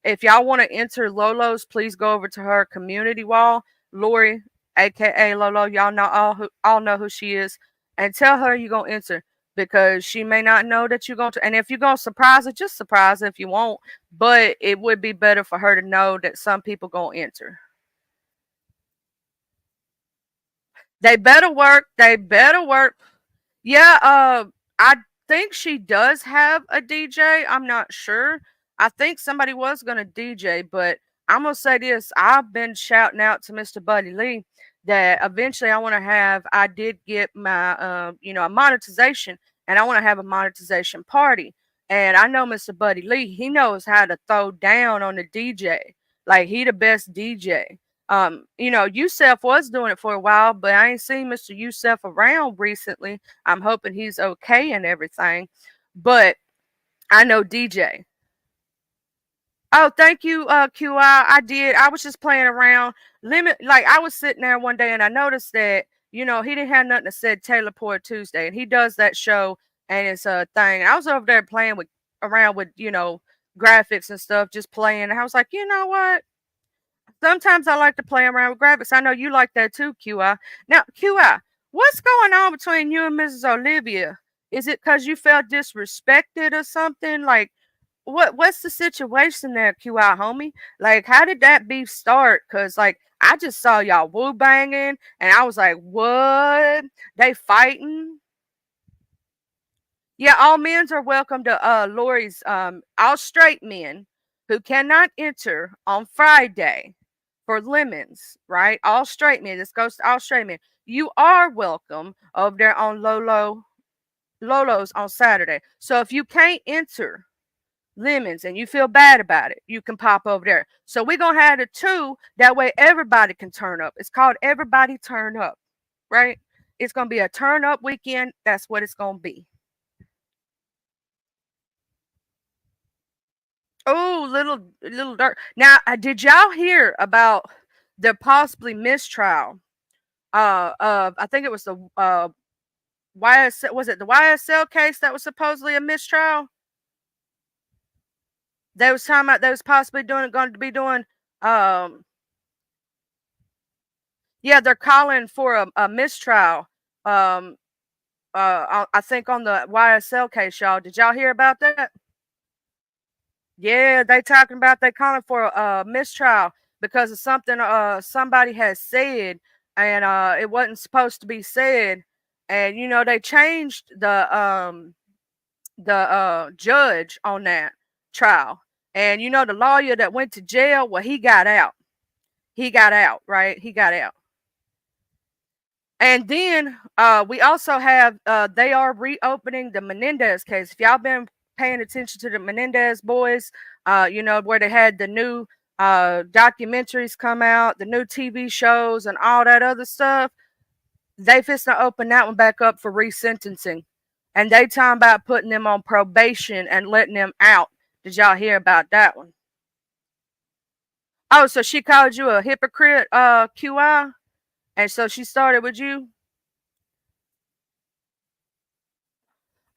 if y'all want to enter Lolo's, please go over to her community wall. Lori, aka Lolo, y'all know all know who she is, and tell her you're gonna enter because she may not know that you're going to. And if you're gonna surprise her, just surprise her if you won't. But it would be better for her to know that some people gonna enter. They better work. They better work. Yeah, I think she does have a DJ. I'm not sure. I think somebody was gonna DJ, but I'm gonna say this. I've been shouting out to Mr. Buddy Lee that eventually I want to have. I did get my, a monetization, and I want to have a monetization party. And I know Mr. Buddy Lee. He knows how to throw down on the DJ. Like he the best DJ. Yusef was doing it for a while, but I ain't seen Mr. Yusef around recently. I'm hoping he's okay and everything. But I know DJ. Oh, thank you, QI. I did. I was just playing around. Like I was sitting there one day and I noticed that, he didn't have nothing to say Taylor Port Tuesday. And he does that show and it's a thing. I was over there playing around with, graphics and stuff, just playing. And I was like, you know what? Sometimes I like to play around with graphics. I know you like that too, QI. Now, QI, what's going on between you and Mrs. Olivia? Is it because you felt disrespected or something? Like, what's the situation there, QI, homie? Like, how did that beef start? Because, like, I just saw y'all woo banging, and I was like, what? They fighting? Yeah, all men are welcome to Lori's. All straight men who cannot enter on Friday for lemons, right? All straight men. This goes to all straight men. You are welcome over there on Lolo's on Saturday. So if you can't enter lemons and you feel bad about it, you can pop over there. So we're gonna have the two. That way everybody can turn up. It's called Everybody Turn Up, right? It's gonna be a turn up weekend. That's what it's gonna be. Oh, little dark. Now, did y'all hear about the possibly mistrial? I think it was the YSL. Was it the YSL case that was supposedly a mistrial? They was talking about they was possibly going to be doing. Um, yeah, they're calling for a mistrial. Um, I think on the YSL case, y'all. Did y'all hear about that? Yeah, they talking about they calling for a mistrial because of something somebody has said and it wasn't supposed to be said. And they changed the judge on that trial. And the lawyer that went to jail, well, he got out. He got out, right? He got out. And then we also have they are reopening the Menendez case. If y'all been paying attention to the Menendez boys, where they had the new documentaries come out, the new TV shows, and all that other stuff, they fixing to open that one back up for resentencing. And they talking about putting them on probation and letting them out. Did y'all hear about that one? Oh, so she called you a hypocrite, QI? And so she started with you?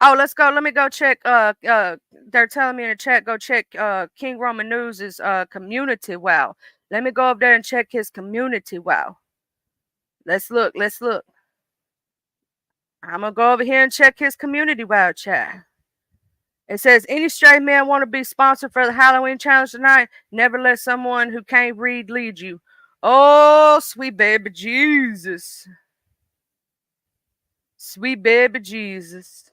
Oh, let's go. Let me go check. They're telling me in the chat, go check King Roman News's community wow. Let me go up there and check his community wow. Let's look. Let's look. I'm gonna go over here and check his community wow chat. It says any straight man want to be sponsored for the Halloween challenge tonight. Never let someone who can't read lead you. Oh, sweet baby Jesus. Sweet baby Jesus.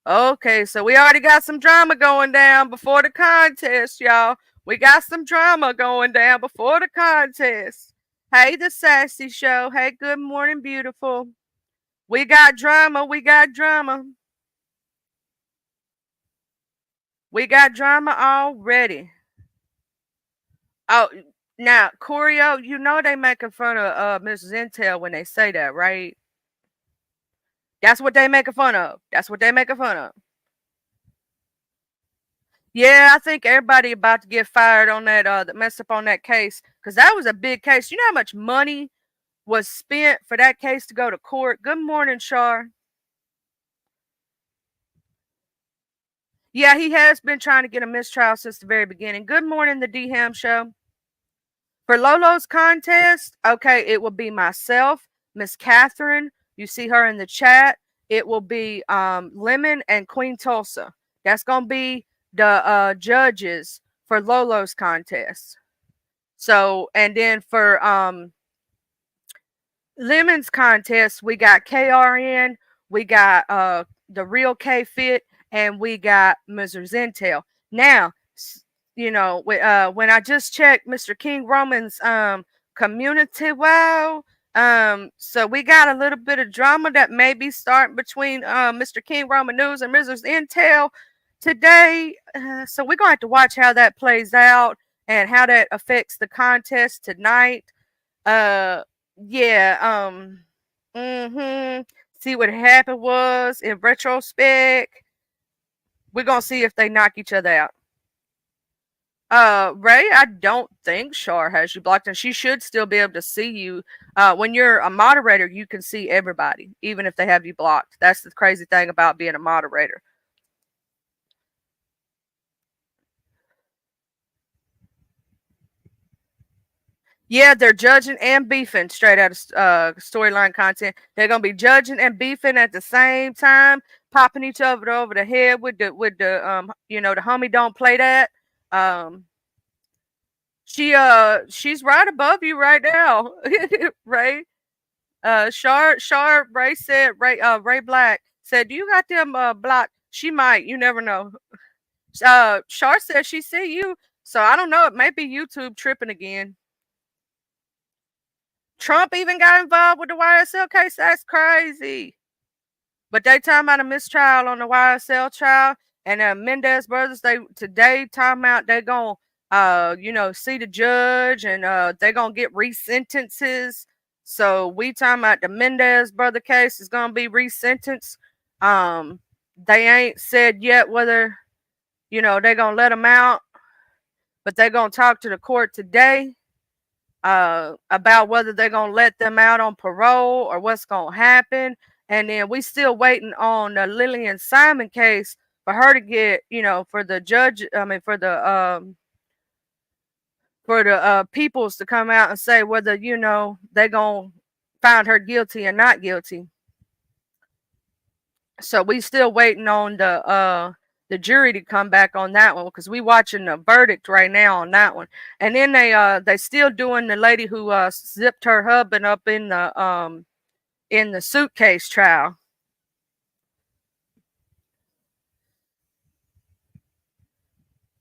Okay, so we already got some drama going down before the contest, y'all. We got some drama going down before the contest. Hey, the Sassy Show. Hey, good morning, beautiful. We got drama. We got drama. We got drama already. Oh, now, Corio, you know they making fun of Mrs. Intel when they say that, right? That's what they making fun of. That's what they making fun of. Yeah, I think everybody about to get fired on that messed up on that case because that was a big case. You know how much money was spent for that case to go to court? Good morning, Shar. Yeah, he has been trying to get a mistrial since the very beginning. Good morning, the D Ham Show. For Lolo's contest, okay, it will be myself, Miss Catherine. You see her in the chat. It will be Lemon and Queen Tulsa. That's gonna be the judges for Lolo's contest. So, and then for Lemon's contest, we got KRN, we got the real K Fit, and we got Mrs. Intel. Now, you know, when I just checked Mr. King Roman's community wow, so we got a little bit of drama that may be starting between Mr. King Roman News and Mrs. Intel today. So we're gonna have to watch how that plays out and how that affects the contest tonight. Uh, yeah. See what happened was in retrospect. We're gonna see if they knock each other out. Ray, I don't think Shar has you blocked, and she should still be able to see you. When you're a moderator, you can see everybody, even if they have you blocked. That's the crazy thing about being a moderator. Yeah, they're judging and beefing straight out of storyline content. They're gonna be judging and beefing at the same time, popping each other over the head with the the homie don't play that. Um, she's right above you right now, Ray. Shar Ray said Ray Black said, "Do you got them blocked?" She might. You never know. Shar said she see you, so I don't know. It may be YouTube tripping again. Trump even got involved with the YSL case. That's crazy. But they talking about a mistrial on the YSL trial, and Mendez brothers. They today talking about they gonna see the judge, and they gonna get resentences. So we talking about the Mendez brother case is gonna be resentenced. They ain't said yet whether they gonna let them out, but they gonna talk to the court today about whether they're gonna let them out on parole or what's gonna happen. And then we still waiting on the Lillian Simon case for her to get, for the judge. I mean, for the peoples to come out and say whether they gonna find her guilty or not guilty. So we still waiting on the jury to come back on that one because we watching the verdict right now on that one. And then they still doing the lady who zipped her husband up in the suitcase trial.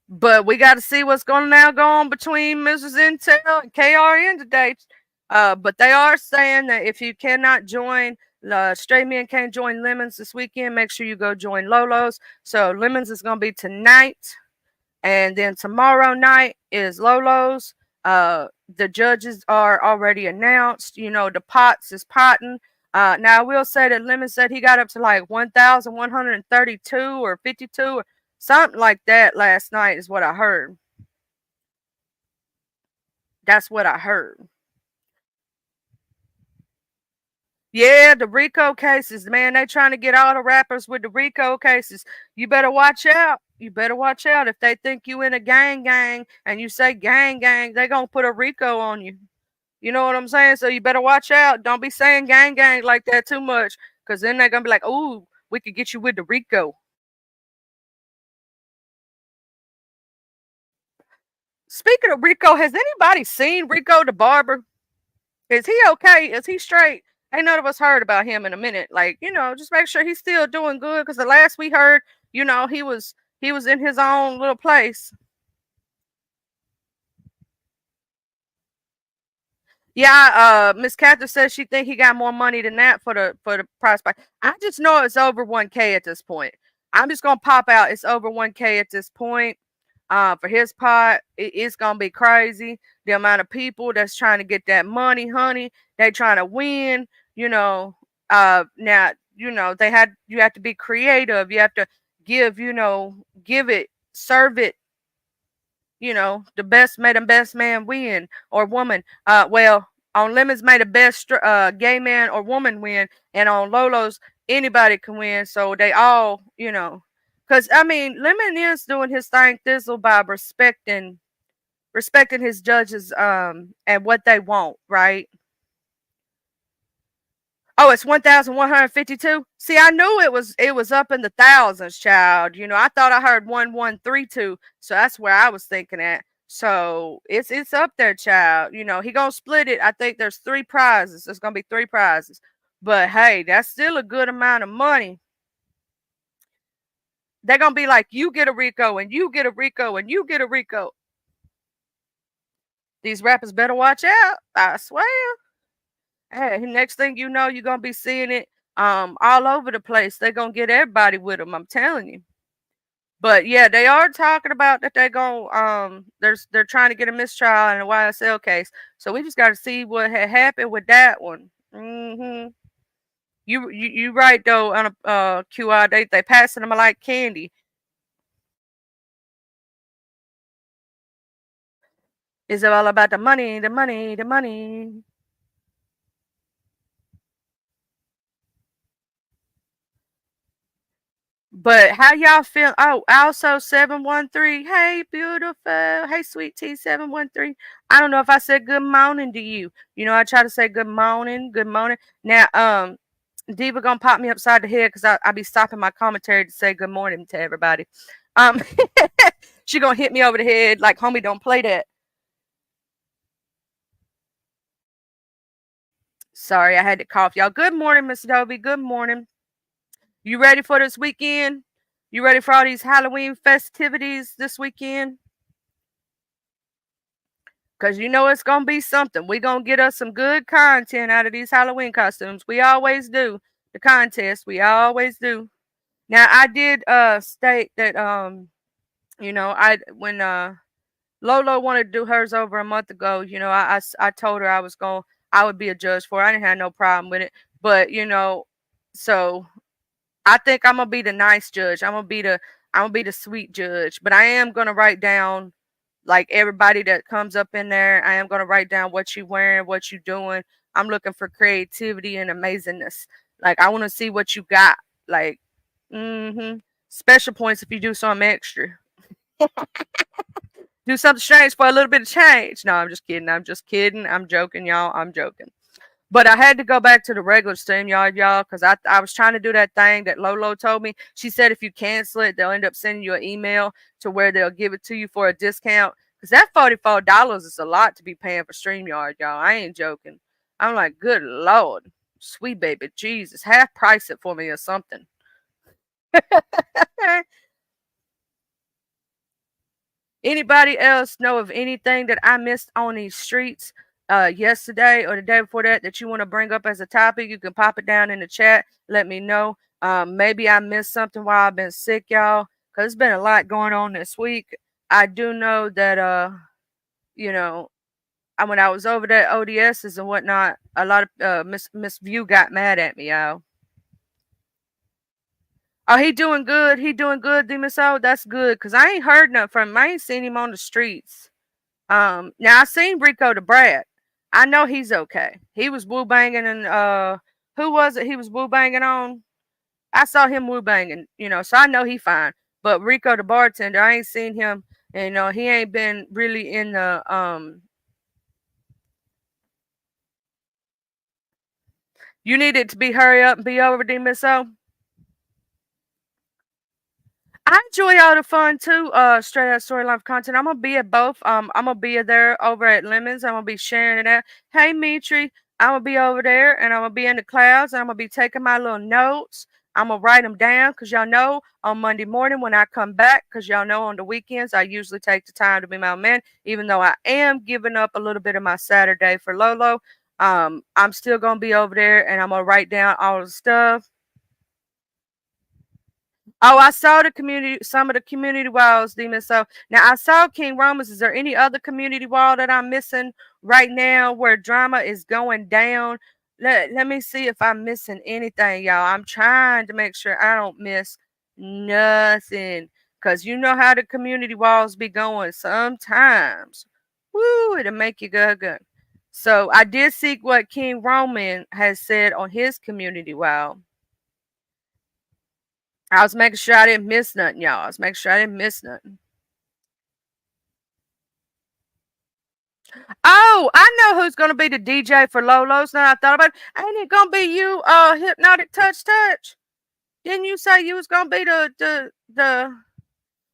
But we got to see what's going to now go on between Mrs. Intel and KRN today. But they are saying that if you cannot join, straight men can't join Lemons this weekend, make sure you go join Lolo's. So Lemons is going to be tonight. And then tomorrow night is Lolo's. The judges are already announced. The pots is potting. Now I will say that Lemon said he got up to like 1,132 or 52 or something like that last night is what I heard. That's what I heard. Yeah, the Rico cases, man. They trying to get all the rappers with the Rico cases. You better watch out. You better watch out. If they think you in a gang and you say gang, they gonna put a Rico on you. You know what I'm saying? So you better watch out. Don't be saying gang like that too much, cause then they're gonna be like, "Ooh, we could get you with the Rico." Speaking of Rico, has anybody seen Rico the barber? Is he okay? Is he straight? Ain't none of us heard about him in a minute. Like, just make sure he's still doing good. Cause the last we heard, he was in his own little place. Yeah, Miss Catherine says she think he got more money than that for the prize fight. I just know it's over 1K at this point. I'm just gonna pop out. It's over 1K at this point. For his part, it's gonna be crazy. The amount of people that's trying to get that money, honey. They trying to win. You know. Now they had you have to be creative. You have to give. Give it, serve it. The best made the best man win or woman. Well, on lemons made the best gay man or woman win, and on Lolo's anybody can win. So they all, because I mean, Lemon is doing his thing thizzle by respecting his judges and what they want, right? Oh, it's 1,152. See, I knew it was up in the thousands, child. I thought I heard 1132, so that's where I was thinking at. So it's up there, child. He gonna split it. I think there's three prizes. There's gonna be three prizes, but hey, that's still a good amount of money. They're gonna be like, you get a Rico, and you get a Rico, and you get a Rico. These rappers better watch out. I swear. Hey, next thing you know, you're gonna be seeing it all over the place. They're gonna get everybody with them. I'm telling you. But yeah, they are talking about that they're going they're trying to get a mistrial in a YSL case. So we just got to see what had happened with that one. You right though on a QI they passing them like candy. Is it all about the money, the money, the money? But how y'all feel? Oh, also 713. Hey, beautiful. Hey, sweet tea 713. I don't know if I said good morning to you. I try to say good morning, good morning. Now, Diva gonna pop me upside the head because I be stopping my commentary to say good morning to everybody. Um, she gonna hit me over the head like, homie, don't play that. Sorry, I had to cough, y'all. Good morning, Miss Adobe. Good morning. You ready for this weekend? You ready for all these Halloween festivities this weekend? Because it's going to be something. We're going to get us some good content out of these Halloween costumes. We always do. The contest, we always do. Now, I did state that, I when Lolo wanted to do hers over a month ago, I told her I would be a judge for her. I didn't have no problem with it. But, so I think I'm gonna be the nice judge. I'm gonna be the sweet judge. But I am gonna write down like everybody that comes up in there. I am gonna write down what you wearing, what you doing. I'm looking for creativity and amazingness. Like I want to see what you got. Like, special points if you do something extra. Do something strange for a little bit of change. No, I'm just kidding. I'm just kidding. I'm joking, y'all. I'm joking. But I had to go back to the regular StreamYard, y'all, because I was trying to do that thing that Lolo told me. She said if you cancel it, they'll end up sending you an email to where they'll give it to you for a discount. Because that $44 is a lot to be paying for StreamYard, y'all. I ain't joking. I'm like, good Lord. Sweet baby Jesus. Half price it for me or something. Anybody else know of anything that I missed on these streets yesterday or the day before that you want to bring up as a topic? You can pop it down in the chat. Let me know. Maybe I missed something while I've been sick, y'all, because it's been a lot going on this week. I do know that you know, when I was over there at ODS's and whatnot, a lot of Miss View got mad at me, y'all. Oh, he doing good. He doing good, Demon Soul. That's good, cause I ain't heard nothing from him. I ain't seen him on the streets. Now I seen Rico the Brat. I know he's okay. He was woo banging and Who was it he was woo banging on? I saw him woo banging, so I know he fine. But Rico the bartender, I ain't seen him. And he ain't been really in the. You need it to be hurry up and be over, D Miss O. I enjoy all the fun too. Straight out story life content. I'm gonna be at both. I'm gonna be there over at Lemons. I'm gonna be sharing it out. Hey, Mitri, I'm gonna be over there, and I'm gonna be in the clouds. And I'm gonna be taking my little notes. I'm gonna write them down because y'all know on Monday morning when I come back, because y'all know on the weekends I usually take the time to be my man. Even though I am giving up a little bit of my Saturday for Lolo, I'm still gonna be over there, and I'm gonna write down all the stuff. Oh, I saw some of the community walls, Demon. So now I saw King Romans. Is there any other community wall that I'm missing right now where drama is going down? Let me see if I'm missing anything, y'all. I'm trying to make sure I don't miss nothing. Cause you know how the community walls be going sometimes. Woo, it'll make you go good. So I did see what King Roman has said on his community wall. I was making sure I didn't miss nothing, y'all. I was making sure I didn't miss nothing. Oh, I know who's gonna be the DJ for Lolo's. Now I thought about it. Ain't it gonna be you, Hypnotic Touch? Didn't you say you was gonna be the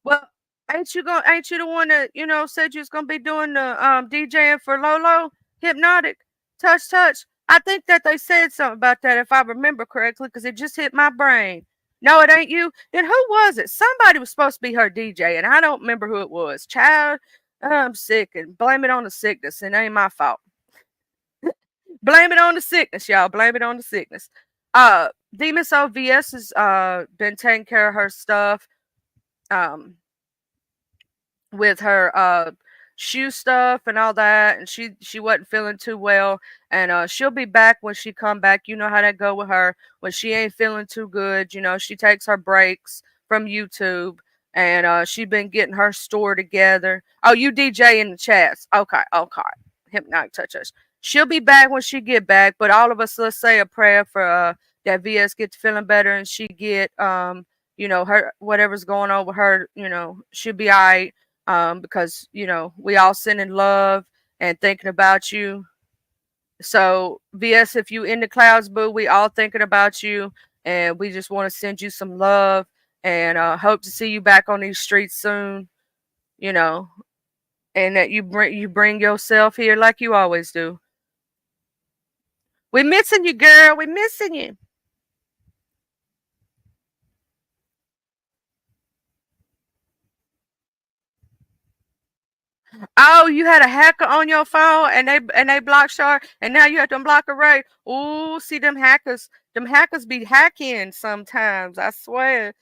well, ain't you the one that, said you was gonna be doing the DJing for Lolo? Hypnotic Touch. I think that they said something about that if I remember correctly, because it just hit my brain. No, it ain't you. Then who was it? Somebody was supposed to be her DJ, and I don't remember who it was. Child, I'm sick and blame it on the sickness. It ain't my fault. Blame it on the sickness, y'all. Blame it on the sickness. Demon Soul VS has been taking care of her stuff. With her shoe stuff and all that, and she wasn't feeling too well, and she'll be back when she come back. You know how that go with her when she ain't feeling too good. She takes her breaks from YouTube, and she been getting her store together. Oh, you DJ in the chats. Okay, Hypnotic Touch us. She'll be back when she get back, but all of us, let's say a prayer for that VS get to feeling better, and she get her whatever's going on with her, she'll be all right, because we all sending love and thinking about you. So VS, if you in the clouds, boo, we all thinking about you, and we just want to send you some love, and hope to see you back on these streets soon. You know, and that you bring yourself here like you always do. We missing you, girl. We missing you. Oh, you had a hacker on your phone and they blocked Shar, and now you have to unblock her, right? Ooh, see them hackers be hacking sometimes, I swear.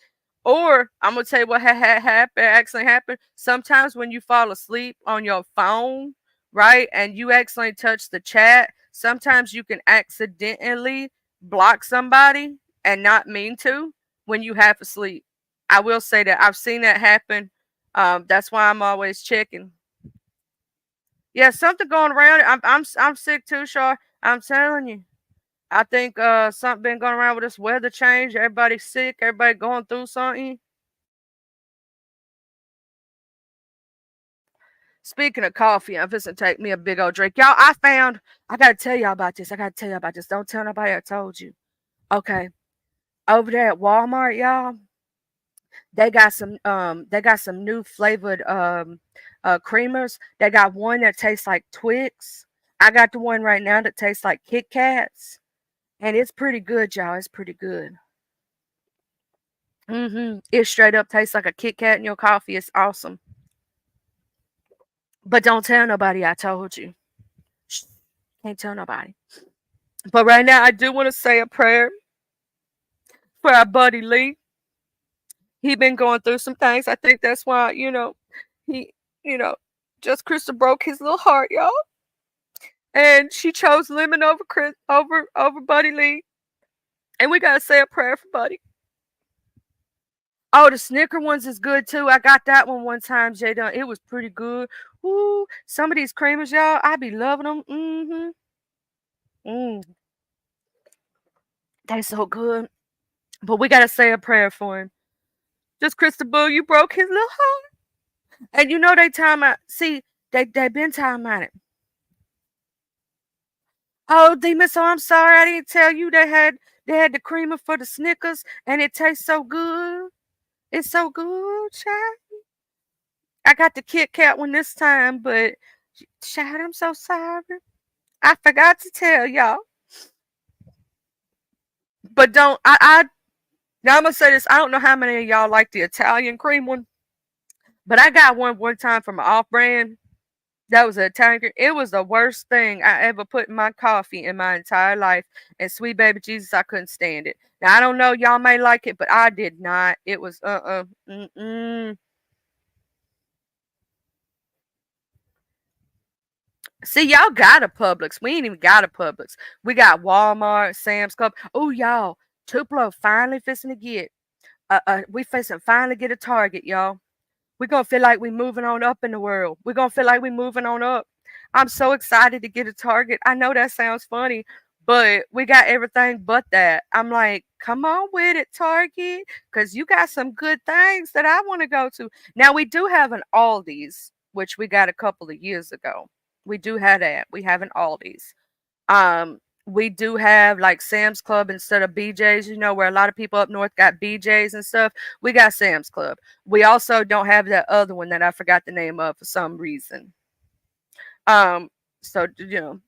Or I'm gonna tell you what happened actually happened. Sometimes when you fall asleep on your phone, right, and you accidentally touch the chat, sometimes you can accidentally block somebody and not mean to when you half asleep. I will say that I've seen that happen. That's why I'm always checking. Yeah, something going around. I'm sick too, Shar. I'm telling you. I think something been going around with this weather change. Everybody's sick. Everybody going through something. Speaking of coffee, I'm just to take me a big old drink. Y'all, I gotta tell y'all about this. I gotta tell y'all about this. Don't tell nobody I told you. Okay. Over there at Walmart, y'all, they got some new flavored creamers. They got one that tastes like Twix. I got the one right now that tastes like Kit Kats. And it's pretty good, y'all. It's pretty good. It straight up tastes like a Kit Kat in your coffee. It's awesome. But don't tell nobody I told you. Shh, can't tell nobody. But right now, I do want to say a prayer for our buddy Lee. He been going through some things. I think that's why, he, you know, just Krista broke his little heart, y'all. And she chose Lemon over over Buddy Lee. And we gotta say a prayer for Buddy. Oh, the Snicker ones is good too. I got that one time, Jay Dunn. It was pretty good. Ooh, some of these creamers, y'all, I be loving them. Mm-hmm. Mm. They so good. But we gotta say a prayer for him. Just Christopher, you broke his little heart. And you know they time out. See, they been time out it. Oh, Demon, so I'm sorry I didn't tell you they had the creamer for the Snickers and it tastes so good. It's so good, child. I got the Kit Kat one this time, but child, I'm so sorry. I forgot to tell y'all. But don't I now I'm gonna say this. I don't know how many of y'all like the Italian cream one, but I got one time from an off brand. That was a Italian cream. It was the worst thing I ever put in my coffee in my entire life. And sweet baby Jesus, I couldn't stand it. Now I don't know, y'all may like it, but I did not. It was mm-mm. See, y'all got a Publix. We ain't even got a Publix. We got Walmart, Sam's Club. Oh, y'all, Tupelo finally fixing to get. We fixing finally get a Target, y'all. We're gonna feel like we moving on up in the world. We're gonna feel like we moving on up. I'm so excited to get a Target. I know that sounds funny, but we got everything but that. I'm like, come on with it, Target, because you got some good things that I want to go to. Now we do have an Aldi's, which we got a couple of years ago. We do have that. We have an Aldi's. We do have like Sam's Club instead of BJ's, where a lot of people up north got BJ's and stuff. We got Sam's Club. We also don't have that other one that I forgot the name of for some reason. Um, so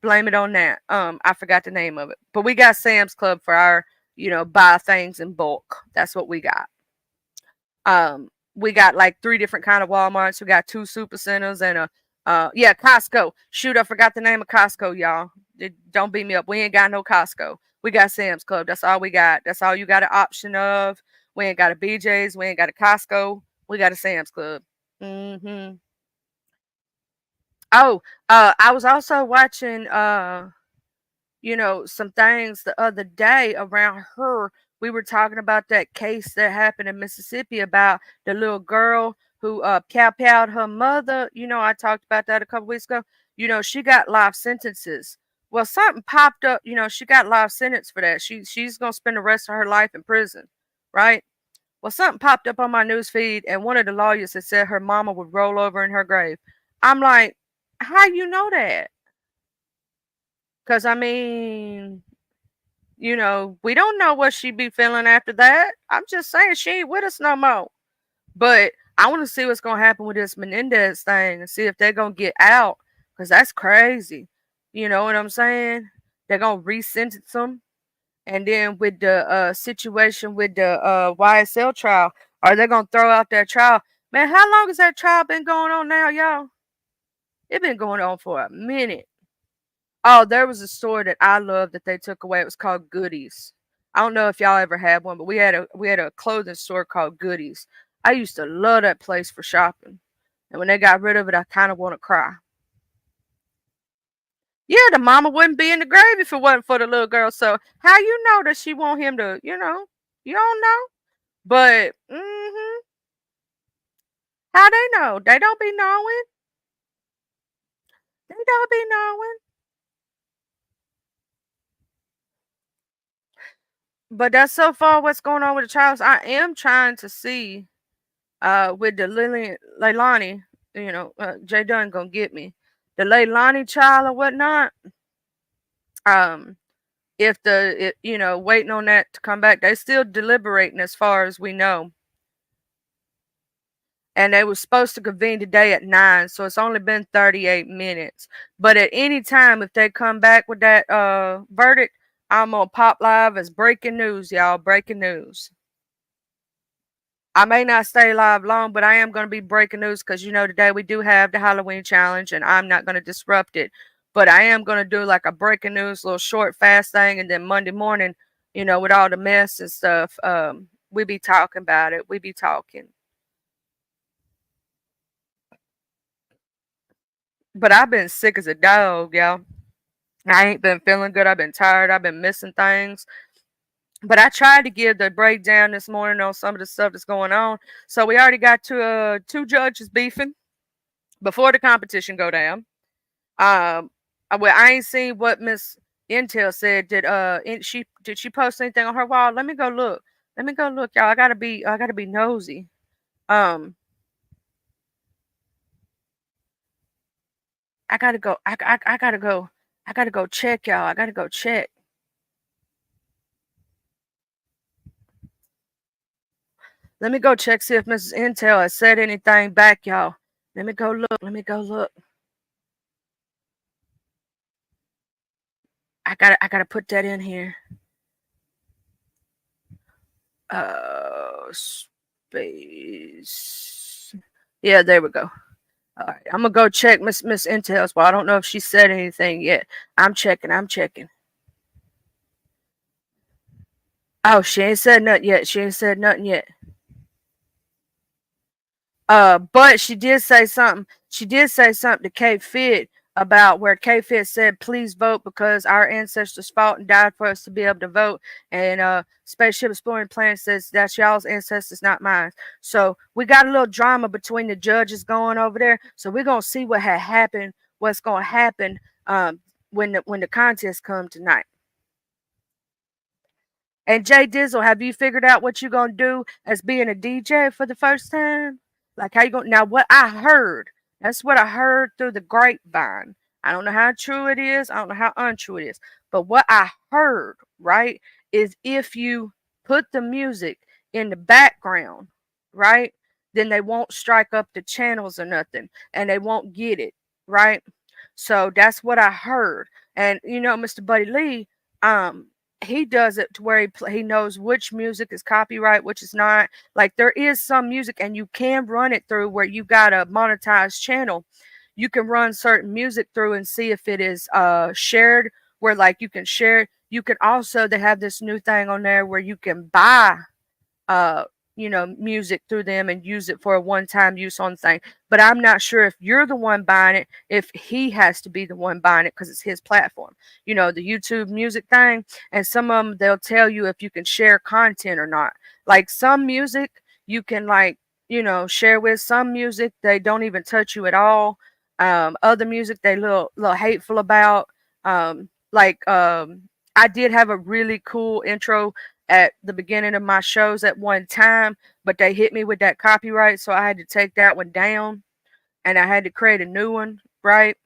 blame it on that. I forgot the name of it. But we got Sam's Club for our, buy things in bulk. That's what we got. We got like three different kind of Walmarts. We got two super centers and yeah, Costco. Shoot, I forgot the name of Costco, y'all. Don't beat me up. We ain't got no Costco. We got Sam's Club. That's all we got. That's all you got an option of. We ain't got a BJ's. We ain't got a Costco. We got a Sam's Club. Mm-hmm. Oh, I was also watching some things the other day around her. We were talking about that case that happened in Mississippi about the little girl who cow-powed her mother. I talked about that a couple weeks ago. She got life sentences. Well, something popped up. She got life sentence for that. She's gonna spend the rest of her life in prison, right? Well, something popped up on my news feed, and one of the lawyers had said her mama would roll over in her grave. I'm like, how you know that? Because I mean, we don't know what she be feeling after that. I'm just saying she ain't with us no more. But I want to see what's gonna happen with this Menendez thing and see if they're gonna get out. Cause that's crazy. You know what I'm saying? They're gonna resentence them. And then with the situation with the YSL trial, are they gonna throw out that trial? Man, how long has that trial been going on now, y'all? It been going on for a minute. Oh, there was a store that I loved that they took away. It was called Goodies. I don't know if y'all ever had one, but we had a clothing store called Goodies. I used to love that place for shopping. And when they got rid of it, I kind of want to cry. Yeah, the mama wouldn't be in the grave if it wasn't for the little girl. So how you know that she want him to, you don't know. But how they know? They don't be knowing. They don't be knowing. But that's so far what's going on with the trials. I am trying to see with the Leilani, Jay Dunn gonna get me. The Leilani child or whatnot. Um, if waiting on that to come back, they still deliberating as far as we know. And they were supposed to convene today at 9, so it's only been 38 minutes. But at any time, if they come back with that verdict, I'm gonna pop live as breaking news, y'all. Breaking news. I may not stay live long, but I am going to be breaking news because today we do have the Halloween challenge, and I'm not going to disrupt it. But I am going to do like a breaking news, little short, fast thing, and then Monday morning, with all the mess and stuff, we be talking about it. We be talking. But I've been sick as a dog, y'all. I ain't been feeling good. I've been tired. I've been missing things. But I tried to give the breakdown this morning on some of the stuff that's going on. So we already got two judges beefing before the competition go down. Well, I ain't seen what Miss Intel said, did she post anything on her wall? Let me go look. Let me go look, y'all. I gotta be nosy. Um, I gotta go. I gotta go. I gotta go check, y'all. I gotta go check. Let me go check see if Mrs. Intel has said anything back, y'all. Let me go look. Let me go look. I gotta put that in here. Space. Yeah, there we go. All right, I'm gonna go check Miss Intel's. Well, I don't know if she said anything yet. I'm checking. I'm checking. Oh, she ain't said nothing yet. She ain't said nothing yet. But she did say something. She did say something to K Fit about where K Fit said, "Please vote because our ancestors fought and died for us to be able to vote." And Spaceship Exploring Planet says that's y'all's ancestors, not mine. So we got a little drama between the judges going over there. So we're gonna see what had happened. What's gonna happen when the contest come tonight. And Jay Dizzle, have you figured out what you're gonna do as being a DJ for the first time? Like how you going now what I heard, that's what I heard through the grapevine. I don't know how true it is, I don't know how untrue it is. But what I heard, right, is if you put the music in the background, right, then they won't strike up the channels or nothing and they won't get it, right? So that's what I heard. And Mr. Buddy Lee, um, he does it to where he knows which music is copyright, which is not. Like there is some music, and you can run it through where you got a monetized channel. You can run certain music through and see if it is shared. Where like you can share it. You can also they have this new thing on there where you can buy uh music through them and use it for a one-time use on thing. But I'm not sure if you're the one buying it, if he has to be the one buying it because it's his platform, the YouTube music thing. And some of them they'll tell you if you can share content or not. Like some music you can like share with, some music they don't even touch you at all. Other music they little hateful about. I did have a really cool intro at the beginning of my shows at one time, but they hit me with that copyright, so I had to take that one down and I had to create a new one, right?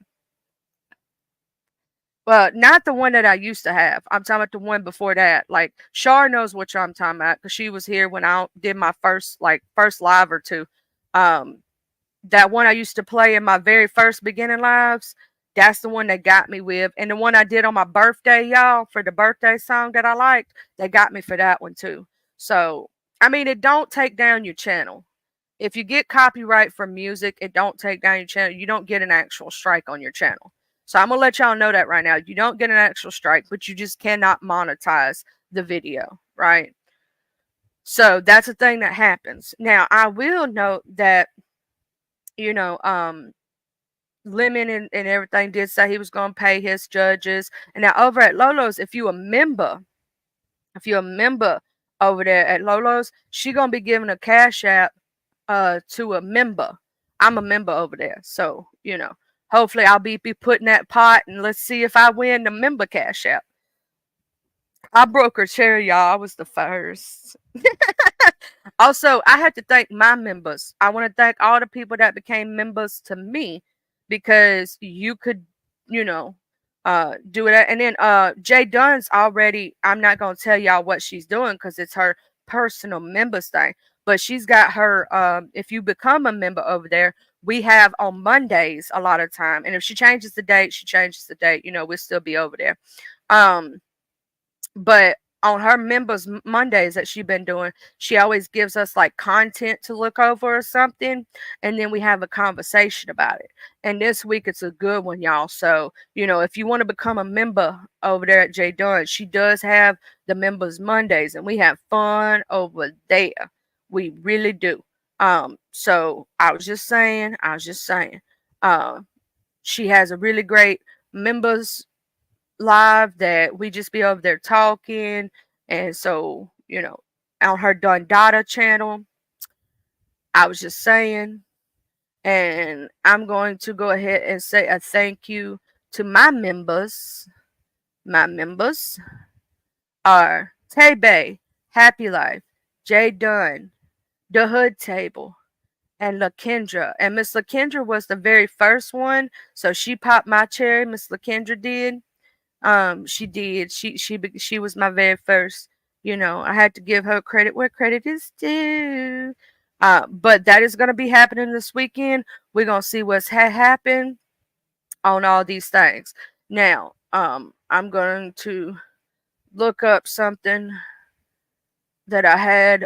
But not the one that I used to have. I'm talking about the one before that. Like Shar knows what I'm talking about because she was here when I did my first live or two. Um, that one I used to play in my very first beginning lives, that's the one they got me with. And the one I did on my birthday, y'all, for the birthday song that I liked, they got me for that one too. So, I mean, it don't take down your channel. If you get copyright for music, it don't take down your channel. You don't get an actual strike on your channel. So I'm gonna let y'all know that right now. You don't get an actual strike, but you just cannot monetize the video, right? So that's a thing that happens. Now I will note that, you know, um, Lemon and everything did say he was going to pay his judges. And now over at Lolo's, if you're a member over there at Lolo's, she gonna be giving a cash app to a member. I'm a member over there, so hopefully I'll be putting that pot, and let's see if I win the member cash app. I broke her chair, y'all. I was the first. Also, I had to thank my members. I want to thank all the people that became members to me because you could, you know, do it. And then Jay Dunn's already, I'm not going to tell y'all what she's doing because it's her personal members thing. But she's got her, if you become a member over there, we have on Mondays a lot of time. And if she changes the date, she changes the date. We'll still be over there. Um, but on her members Mondays that she's been doing, she always gives us like content to look over or something, and then we have a conversation about it. And this week it's a good one, y'all. So if you want to become a member over there at J Dunn, she does have the members Mondays, and we have fun over there. We really do. So I was just saying, uh, she has a really great members live that we just be over there talking. And so, on her Dundada channel, I was just saying, and I'm going to go ahead and say a thank you to my members My members are Tay Bay, Happy Life, Jay Dunn, The Hood Table, and LaKendra. And Miss LaKendra was the very first one, so she popped my cherry. Miss LaKendra did. She did. She was my very first. You know, I had to give her credit where credit is due. But that is gonna be happening this weekend. We're gonna see what's happened on all these things. Now, I'm going to look up something that I had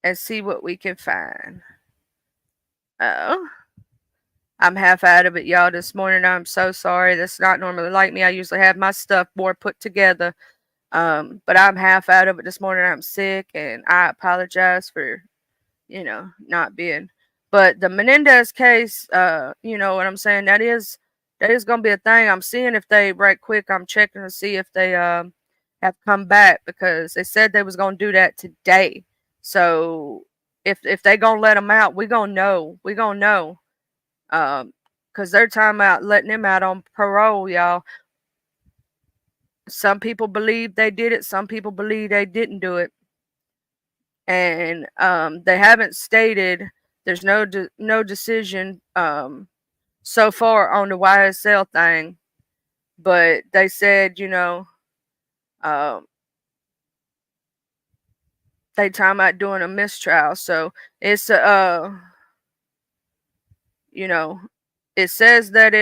and see what we can find. Oh, I'm half out of it, y'all, this morning. I'm so sorry. That's not normally like me. I usually have my stuff more put together. But I'm half out of it this morning. I'm sick, and I apologize for, not being. But the Menendez case, you know what I'm saying? That is gonna be a thing. I'm seeing if they right quick. I'm checking to see if they have come back because they said they was gonna do that today. So if they gonna let them out, we gonna know. We gonna know. Because they're talking about letting him out on parole, y'all. Some people believe they did it. Some people believe they didn't do it, and they haven't stated. There's no decision so far on the YSL thing, but they said um, they talking about doing a mistrial. So it's you know it says that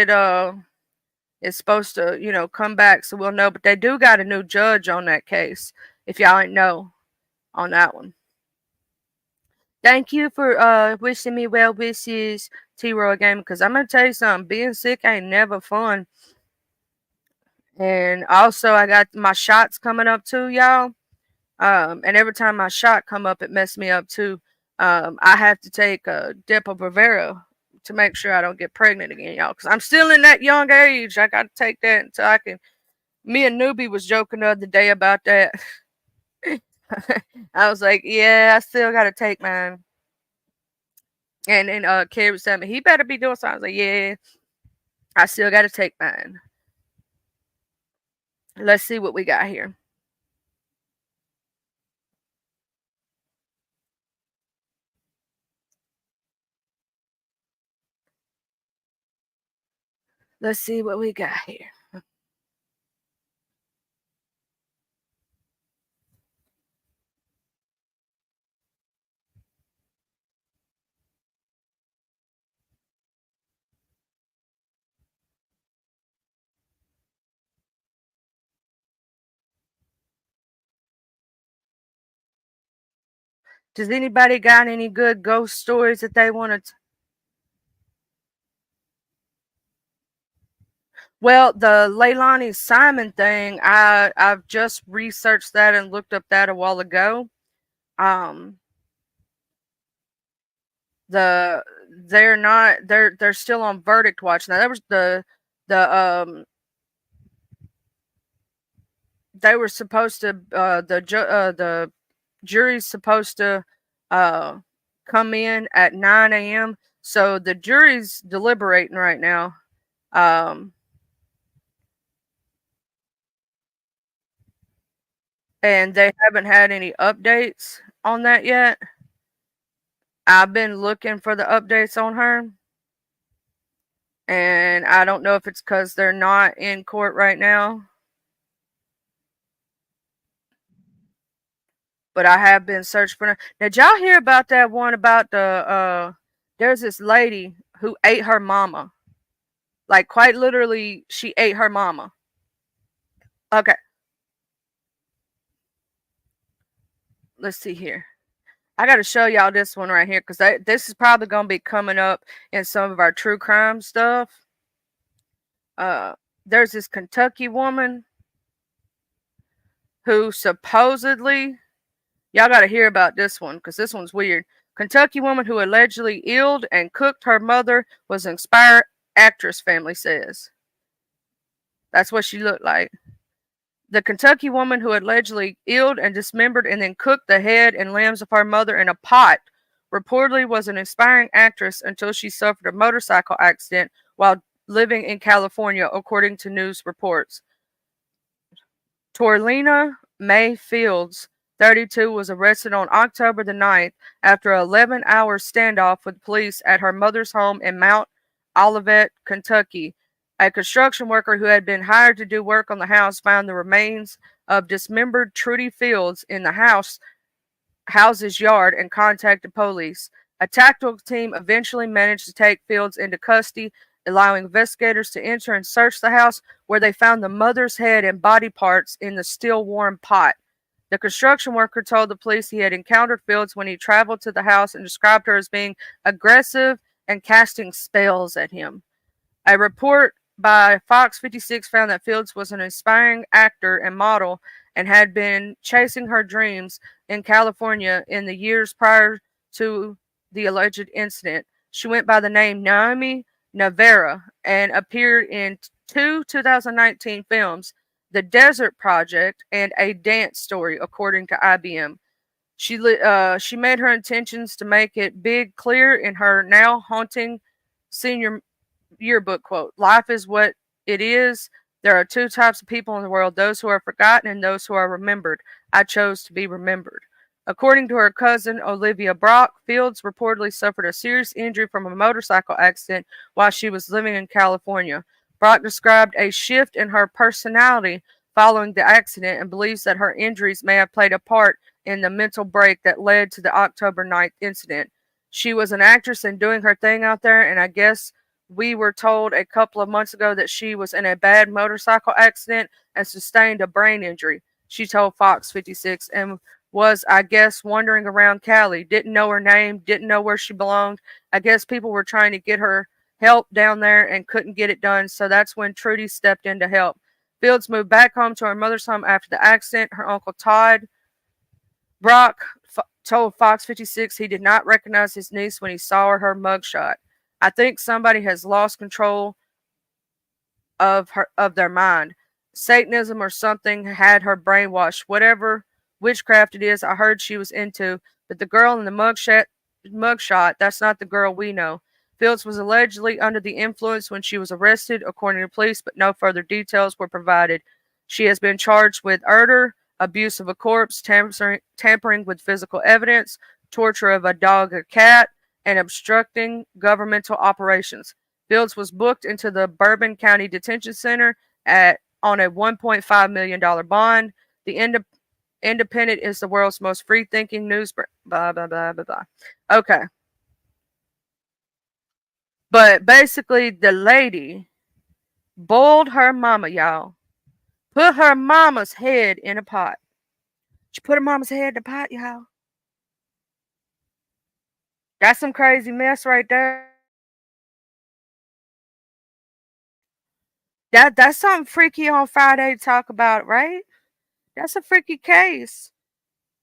it's supposed to come back, so we'll know. But they do got a new judge on that case. If y'all ain't know on that one. Thank you for wishing me well wishes, T Roy Game, because I'm gonna tell you something, being sick ain't never fun. And also I got my shots coming up too, y'all. And every time my shot come up it messed me up too. I have to take a Depo Provera to make sure I don't get pregnant again, y'all. Because I'm still in that young age. I gotta take that until I can. Me and Newbie was joking the other day about that. I was like, yeah, I still gotta take mine. And then Carrie was telling me he better be doing something. I was like, yeah, I still got to take mine. Let's see what we got here. Let's see what we got here. Does anybody got any good ghost stories that they want to? Well, the Leilani Simon thing, I've just researched that and looked up that a while ago. Um, the they're still on verdict watch now. That was the they were supposed to the jury's supposed to uh come in at 9 a.m. So the jury's deliberating right now. Um, and they haven't had any updates on that yet. I've been looking for the updates on her, and I don't know if it's because they're not in court right now, but I have been searching for her. Now, did y'all hear about that one about the there's this lady who ate her mama. Like quite literally, she ate her mama. Okay, let's see here. I got to show y'all this one right here because this is probably going to be coming up in some of our true crime stuff. Uh, there's this Kentucky woman who supposedly, y'all got to hear about this one because this one's weird. Kentucky woman who allegedly illed and cooked her mother was an inspired actress, family says. That's what she looked like. The Kentucky woman who allegedly killed and dismembered and then cooked the head and limbs of her mother in a pot reportedly was an aspiring actress until she suffered a motorcycle accident while living in California, according to news reports. Torlina May Fields, 32, was arrested on October the 9th after an 11-hour standoff with police at her mother's home in Mount Olivet, Kentucky. A construction worker who had been hired to do work on the house found the remains of dismembered Trudy Fields in the house's yard and contacted police. A tactical team eventually managed to take Fields into custody, allowing investigators to enter and search the house, where they found the mother's head and body parts in the still warm pot. The construction worker told the police he had encountered Fields when he traveled to the house and described her as being aggressive and casting spells at him. A report by Fox 56 found that Fields was an aspiring actor and model and had been chasing her dreams in California in the years prior to the alleged incident. She went by the name Naomi Navarra and appeared in two 2019 films, The Desert Project and A Dance Story, according to IBM. She made her intentions to make it big clear in her now haunting senior yearbook quote. Life is what it is. There are two types of people in the world, those who are forgotten and those who are remembered. I chose to be remembered. According to her cousin, Olivia Brock, Fields reportedly suffered a serious injury from a motorcycle accident while she was living in California. Brock described a shift in her personality following the accident and believes that her injuries may have played a part in the mental break that led to the October 9th incident. She was an actress and doing her thing out there, and I guess we were told a couple of months ago that she was in a bad motorcycle accident and sustained a brain injury, she told Fox 56, and was, I guess, wandering around Cali. Didn't know her name, didn't know where she belonged. I guess people were trying to get her help down there and couldn't get it done, so that's when Trudy stepped in to help. Fields moved back home to her mother's home after the accident. Her uncle Todd Brock told Fox 56 he did not recognize his niece when he saw her mugshot. I think somebody has lost control of their mind. Satanism or something had her brainwashed. Whatever witchcraft it is, I heard she was into. But the girl in the mugshot, that's not the girl we know. Fields was allegedly under the influence when she was arrested, according to police, but no further details were provided. She has been charged with murder, abuse of a corpse, tampering with physical evidence, torture of a dog or cat, and obstructing governmental operations. Fields was booked into the Bourbon County Detention Center on a $1.5 million bond. The Independent is the world's most free-thinking news. Blah, blah, blah, blah, blah. Okay. But basically, the lady boiled her mama, y'all. Put her mama's head in a pot. She put her mama's head in a pot, y'all. That's some crazy mess right there. That's something freaky on Friday to talk about, right? That's a freaky case.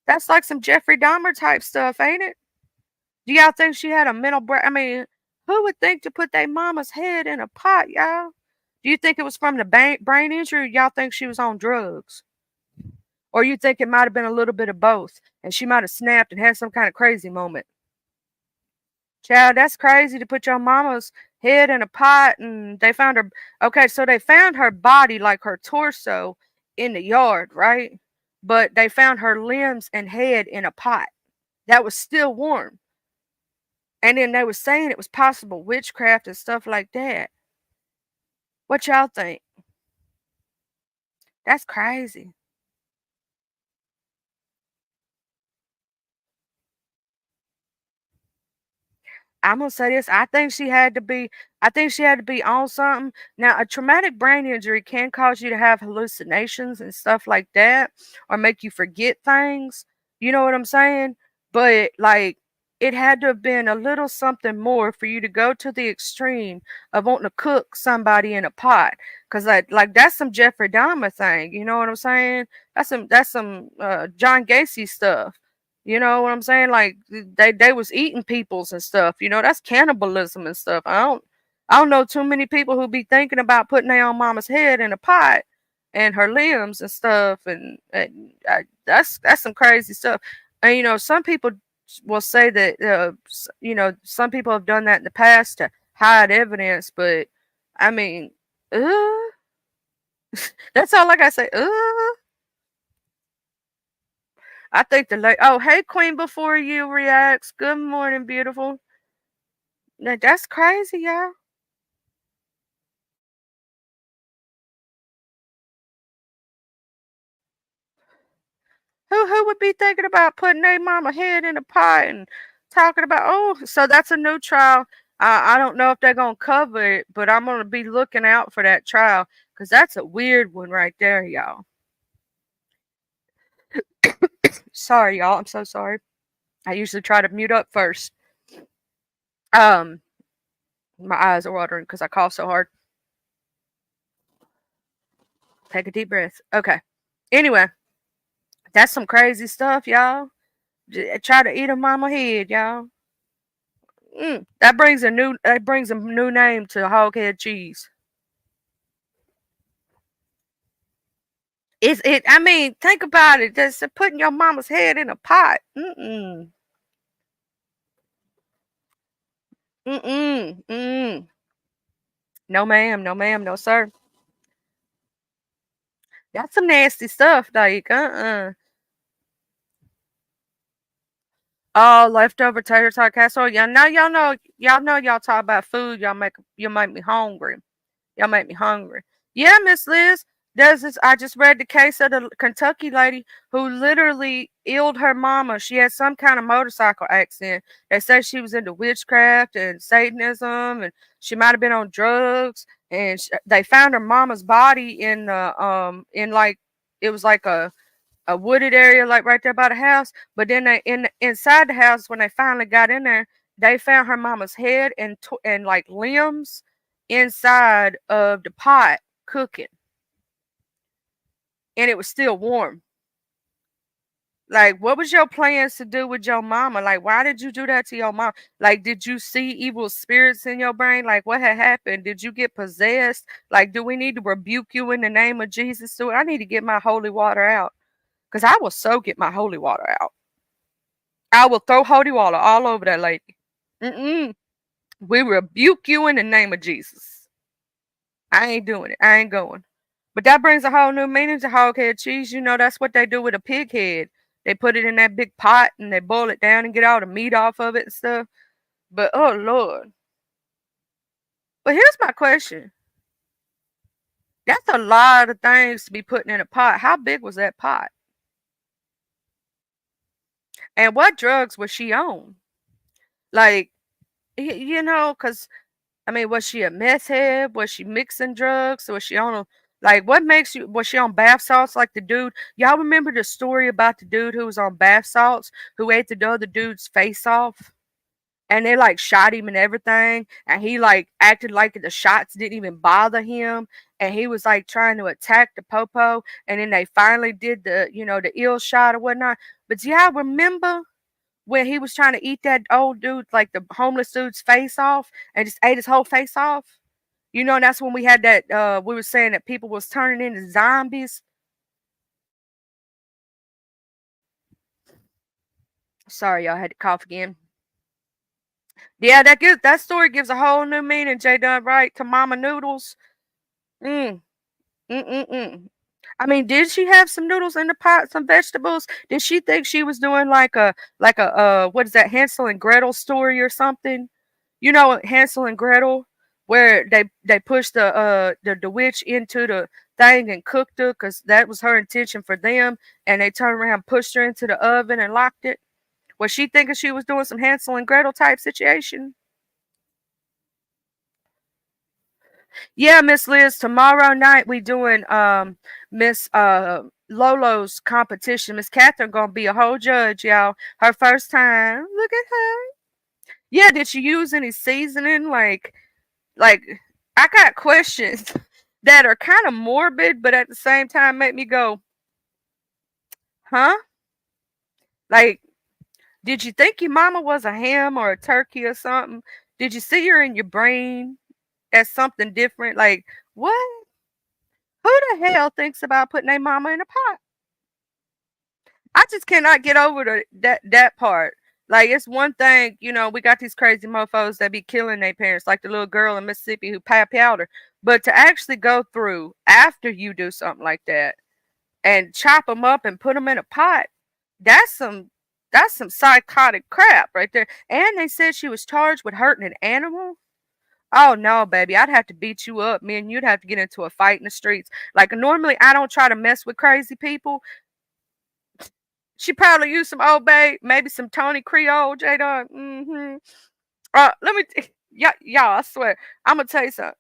That's like some Jeffrey Dahmer type stuff, ain't it? Do y'all think she had a mental break? I mean, who would think to put their mama's head in a pot, y'all? Do you think it was from the brain injury, or y'all think she was on drugs? Or you think it might have been a little bit of both, and she might have snapped and had some kind of crazy moment? Child, that's crazy to put your mama's head in a pot, and they found her. Okay, so they found her body, like her torso, in the yard, right? But they found her limbs and head in a pot that was still warm. And then they were saying it was possible witchcraft and stuff like that. What y'all think? That's crazy. I'm gonna say this. I think she had to be on something. Now, a traumatic brain injury can cause you to have hallucinations and stuff like that, or make you forget things. You know what I'm saying? But like, it had to have been a little something more for you to go to the extreme of wanting to cook somebody in a pot. Cause like that's some Jeffrey Dahmer thing. You know what I'm saying? That's some John Gacy stuff. You know what I'm saying? Like they was eating peoples and stuff. You know, that's cannibalism and stuff. I don't. I don't know too many people who be thinking about putting their own mama's head in a pot and her limbs and stuff, and that's some crazy stuff. And some people will say that some people have done that in the past to hide evidence, but I mean, uh, that's all I gotta say. I think oh, hey, Queen, before you reacts. Good morning, beautiful. Now, that's crazy, y'all. Who would be thinking about putting their mama head in a pot and talking about, oh, so that's a new trial. I don't know if they're gonna cover it, but I'm gonna be looking out for that trial because that's a weird one right there, y'all. Sorry, y'all. I'm so sorry. I usually try to mute up first. Um, my eyes are watering because I cough so hard. Take a deep breath. Okay. Anyway, that's some crazy stuff, y'all. Try to eat a mama head, y'all. That brings a new name to hoghead cheese. Is it? I mean, think about it. Just putting your mama's head in a pot. Mm-mm. Mm-mm. Mm. No, ma'am. No, ma'am. No, sir. That's some nasty stuff. Like, Oh, leftover tater tot casserole. Y'all talk about food. You make me hungry. Y'all make me hungry. Yeah, Miss Liz. There's this. I just read the case of the Kentucky lady who literally illed her mama. She had some kind of motorcycle accident. They say she was into witchcraft and Satanism, and she might have been on drugs. And they found her mama's body in like it was like a wooded area, like right there by the house. But then inside the house, when they finally got in there, they found her mama's head and like limbs inside of the pot cooking, and it was still warm. Like, what was your plans to do with your mama? Like, why did you do that to your mom? Like, did you see evil spirits in your brain? Like, what had happened? Did you get possessed? Like, do we need to rebuke you in the name of Jesus? So I need to get my holy water out. Because I will so get my holy water out. I will throw holy water all over that lady. Mm-mm. We rebuke you in the name of Jesus. I ain't doing it. I ain't going. But that brings a whole new meaning to hog head cheese. That's what they do with a pig head. They put it in that big pot and they boil it down and get all the meat off of it and stuff. But oh Lord. But here's my question. That's a lot of things to be putting in a pot. How big was that pot? And what drugs was she on? Like, because I mean, was she a meth head? Was she mixing drugs? Was she on what makes you, was she on bath salts like the dude? Y'all remember the story about the dude who was on bath salts who ate the other dude's face off? And they like shot him and everything. And he like acted like the shots didn't even bother him. And he was like trying to attack the popo. And then they finally did the ill shot or whatnot. But do y'all remember when he was trying to eat that old dude, like the homeless dude's face off, and just ate his whole face off? And that's when we had that we were saying that people was turning into zombies. Sorry, y'all, I had to cough again. Yeah, that story gives a whole new meaning, Jay done right, to Mama Noodles. Mm. Mm-mm-mm. I mean, did she have some noodles in the pot, some vegetables? Did she think she was doing like a what is that, Hansel and Gretel story or something? Hansel and Gretel, where they pushed the witch into the thing and cooked her because that was her intention for them, and they turned around, pushed her into the oven and locked it. Was she thinking she was doing some Hansel and Gretel type situation? Yeah, Miss Liz, tomorrow night we doing Miss Lolo's competition. Miss Catherine gonna be a whole judge, y'all. Her first time. Look at her. Yeah, did she use any seasoning? Like I got questions that are kind of morbid, but at the same time make me go, huh? Like, did you think your mama was a ham or a turkey or something? Did you see her in your brain? as something different. Like, what? Who the hell thinks about putting their mama in a pot? I just cannot get over that part. Like, it's one thing, we got these crazy mofos that be killing their parents, like the little girl in Mississippi who powder. But to actually go through after you do something like that and chop them up and put them in a pot, that's some that's some psychotic crap right there. And they said she was charged with hurting an animal. Oh no, baby, I'd have to beat you up. Me and you'd have to get into a fight in the streets. Like, normally I don't try to mess with crazy people. She probably used some Old Bay, maybe some Tony Creole, Jada. Let me, y'all, I swear, I'm gonna tell you something.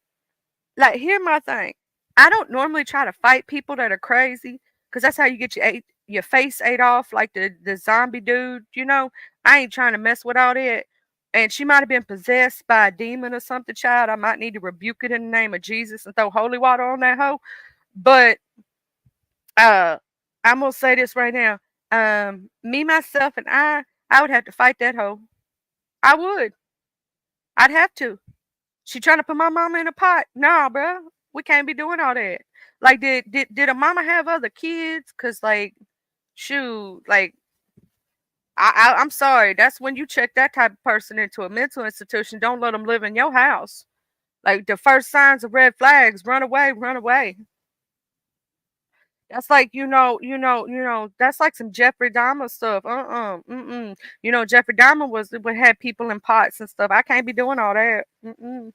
Like, hear my thing. I don't normally try to fight people that are crazy, because that's how you get your face ate off, like the zombie dude. I ain't trying to mess with all that. And she might have been possessed by a demon or something, child. I might need to rebuke it in the name of Jesus and throw holy water on that hoe. But uh, I'm gonna say this right now. Me, myself, and I would have to fight that hoe. I would. I'd have to. She trying to put my mama in a pot. Nah, bro. We can't be doing all that. Like, did a mama have other kids? Cause, like, shoot, like, I'm sorry. That's when you check that type of person into a mental institution. Don't let them live in your house. Like, the first signs of red flags, run away, run away. That's like, that's like some Jeffrey Dahmer stuff. Mm-mm. Jeffrey Dahmer would have people in pots and stuff. I can't be doing all that. Mm-mm.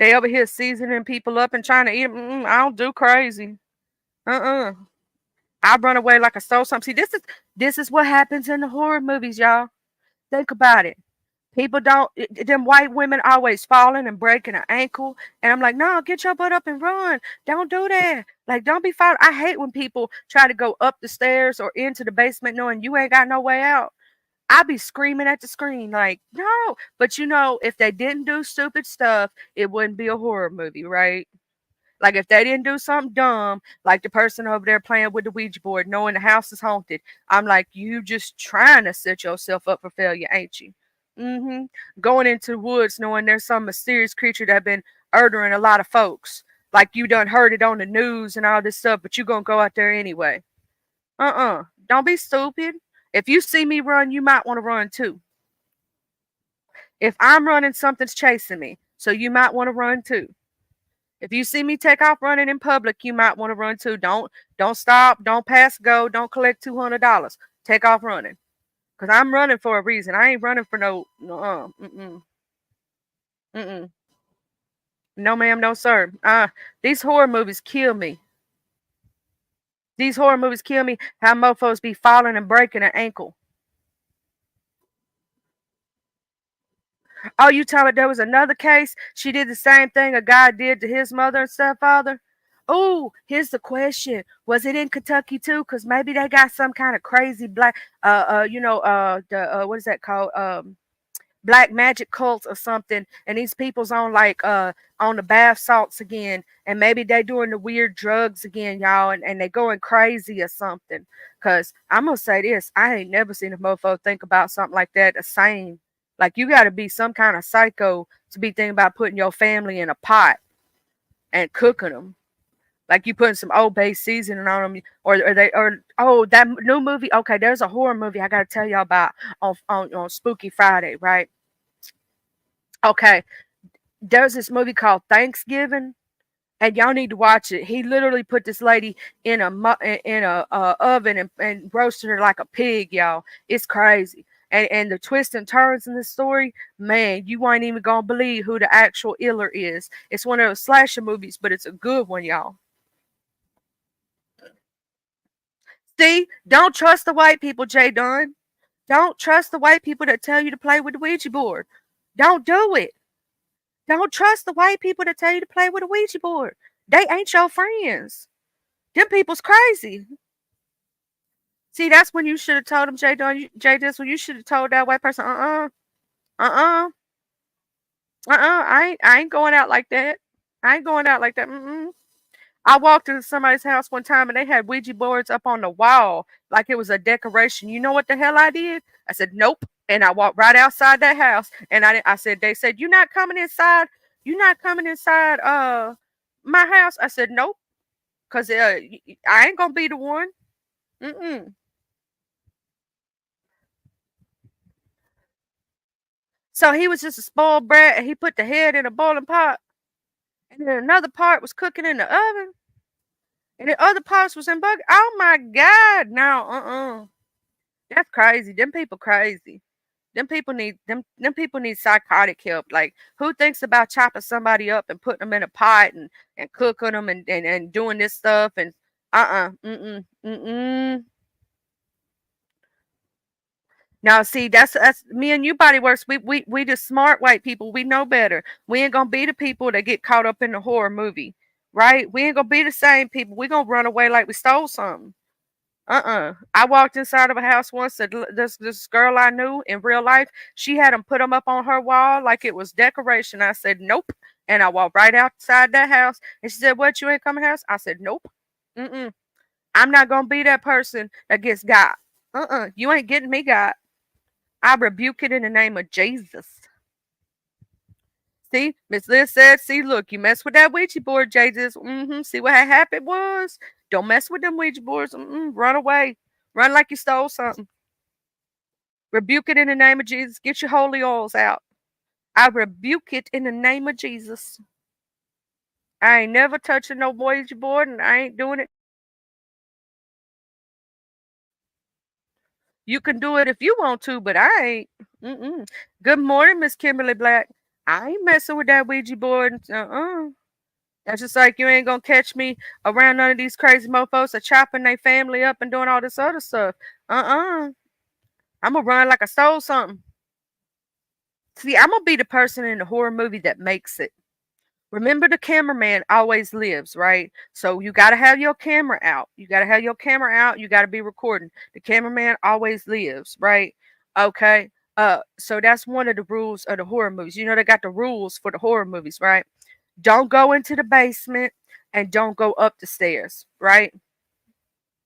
They over here seasoning people up and trying to eat 'em. I don't do crazy. Uh-uh. I run away like I stole something. See, this is what happens in the horror movies, y'all. Think about it. People don't. Them white women always falling and breaking an ankle, and I'm like, no, get your butt up and run. Don't do that. Like, don't be followed. I hate when people try to go up the stairs or into the basement knowing you ain't got no way out. I be screaming at the screen like, no. But if they didn't do stupid stuff, it wouldn't be a horror movie, right? Like, if they didn't do something dumb, like the person over there playing with the Ouija board, knowing the house is haunted, I'm like, you just trying to set yourself up for failure, ain't you? Mm-hmm. Going into the woods knowing there's some mysterious creature that been murdering a lot of folks. Like, you done heard it on the news and all this stuff, but you gonna go out there anyway. Don't be stupid. If you see me run, you might want to run too. If I'm running, something's chasing me. So you might want to run too. If you see me take off running in public, you might want to run too. Don't stop. Don't pass go. Don't collect $200. Take off running. Cause I'm running for a reason. I ain't running for no. Mm-mm. Mm-mm. No, ma'am. No, sir. These horror movies kill me. These horror movies kill me. How mofos be falling and breaking an ankle. Oh, you tell me there was another case? She did the same thing a guy did to his mother and stepfather? Oh, here's the question. Was it in Kentucky too? Because maybe they got some kind of crazy black what is that called? Black magic cult or something, and these people's on like on the bath salts again, and maybe they doing the weird drugs again, y'all, and they going crazy or something. Cause I'm gonna say this, I ain't never seen a mofo think about something like that the same. Like, you gotta be some kind of psycho to be thinking about putting your family in a pot and cooking them. Like, you putting some Old Bay seasoning on them, or that new movie. Okay, there's a horror movie I gotta tell y'all about on Spooky Friday, right? Okay, there's this movie called Thanksgiving, and y'all need to watch it. He literally put this lady in a oven and roasted her like a pig, y'all. It's crazy. And the twists and turns in this story, man, you ain't even gonna believe who the actual iller is. It's one of those slasher movies, but it's a good one, y'all. See, don't trust the white people, Jay Dunn. Don't trust the white people that tell you to play with the Ouija board. Don't do it. Don't trust the white people that tell you to play with a Ouija board. They ain't your friends. Them people's crazy. See, that's when you should have told them, Jay Dunn, Jay, this when you should have told that white person, uh-uh, I ain't going out like that. I ain't going out like that. Mm-mm. I walked into somebody's house one time and they had Ouija boards up on the wall like it was a decoration. You know what the hell I did? I said, nope. And I walked right outside that house, and I said, they said, "You not coming inside? You not coming inside my house?" I said, "Nope, cause I ain't gonna be the one." Mm-mm. So he was just a spoiled brat, and he put the head in a boiling pot, and then another part was cooking in the oven, and the other parts was in bucket. Oh my God! No, that's crazy. Them people crazy. Them people need psychotic help. Like, who thinks about chopping somebody up and putting them in a pot and cooking them and doing this stuff and mm-mm. Now see, that's me and you, body works. We the smart white people. We know better. We ain't gonna be the people that get caught up in the horror movie, right? We ain't gonna be the same people. We gonna run away like we stole something. I walked inside of a house once that this girl I knew in real life, she had them put them up on her wall like it was decoration. I said nope, and I walked right outside that house. And she said, "What? You ain't coming house?" I said nope. Mm-mm. I'm not gonna be that person that gets got. You ain't getting me got. I rebuke it in the name of Jesus. See, Miss Liz said, "See, look, you mess with that Ouija board, Jesus. See what had happened was, don't mess with them Ouija boards. Run away, run like you stole something. Rebuke it in the name of Jesus. Get your holy oils out. I rebuke it in the name of Jesus. I ain't never touching no Ouija board, and I ain't doing it. You can do it if you want to, but I ain't. Good morning, Miss Kimberly Black. I ain't messing with that Ouija board. That's just like you ain't gonna catch me around none of these crazy mofos that chopping their family up and doing all this other stuff. I'm gonna run like I stole something. See, I'm gonna be the person in the horror movie that makes it. Remember, the cameraman always lives, right? So you got to have your camera out. You got to have your camera out. You got to be recording. The cameraman always lives, right? Okay. So that's one of the rules of the horror movies. You know, they got the rules for the horror movies, right? Don't go into the basement and don't go up the stairs, right?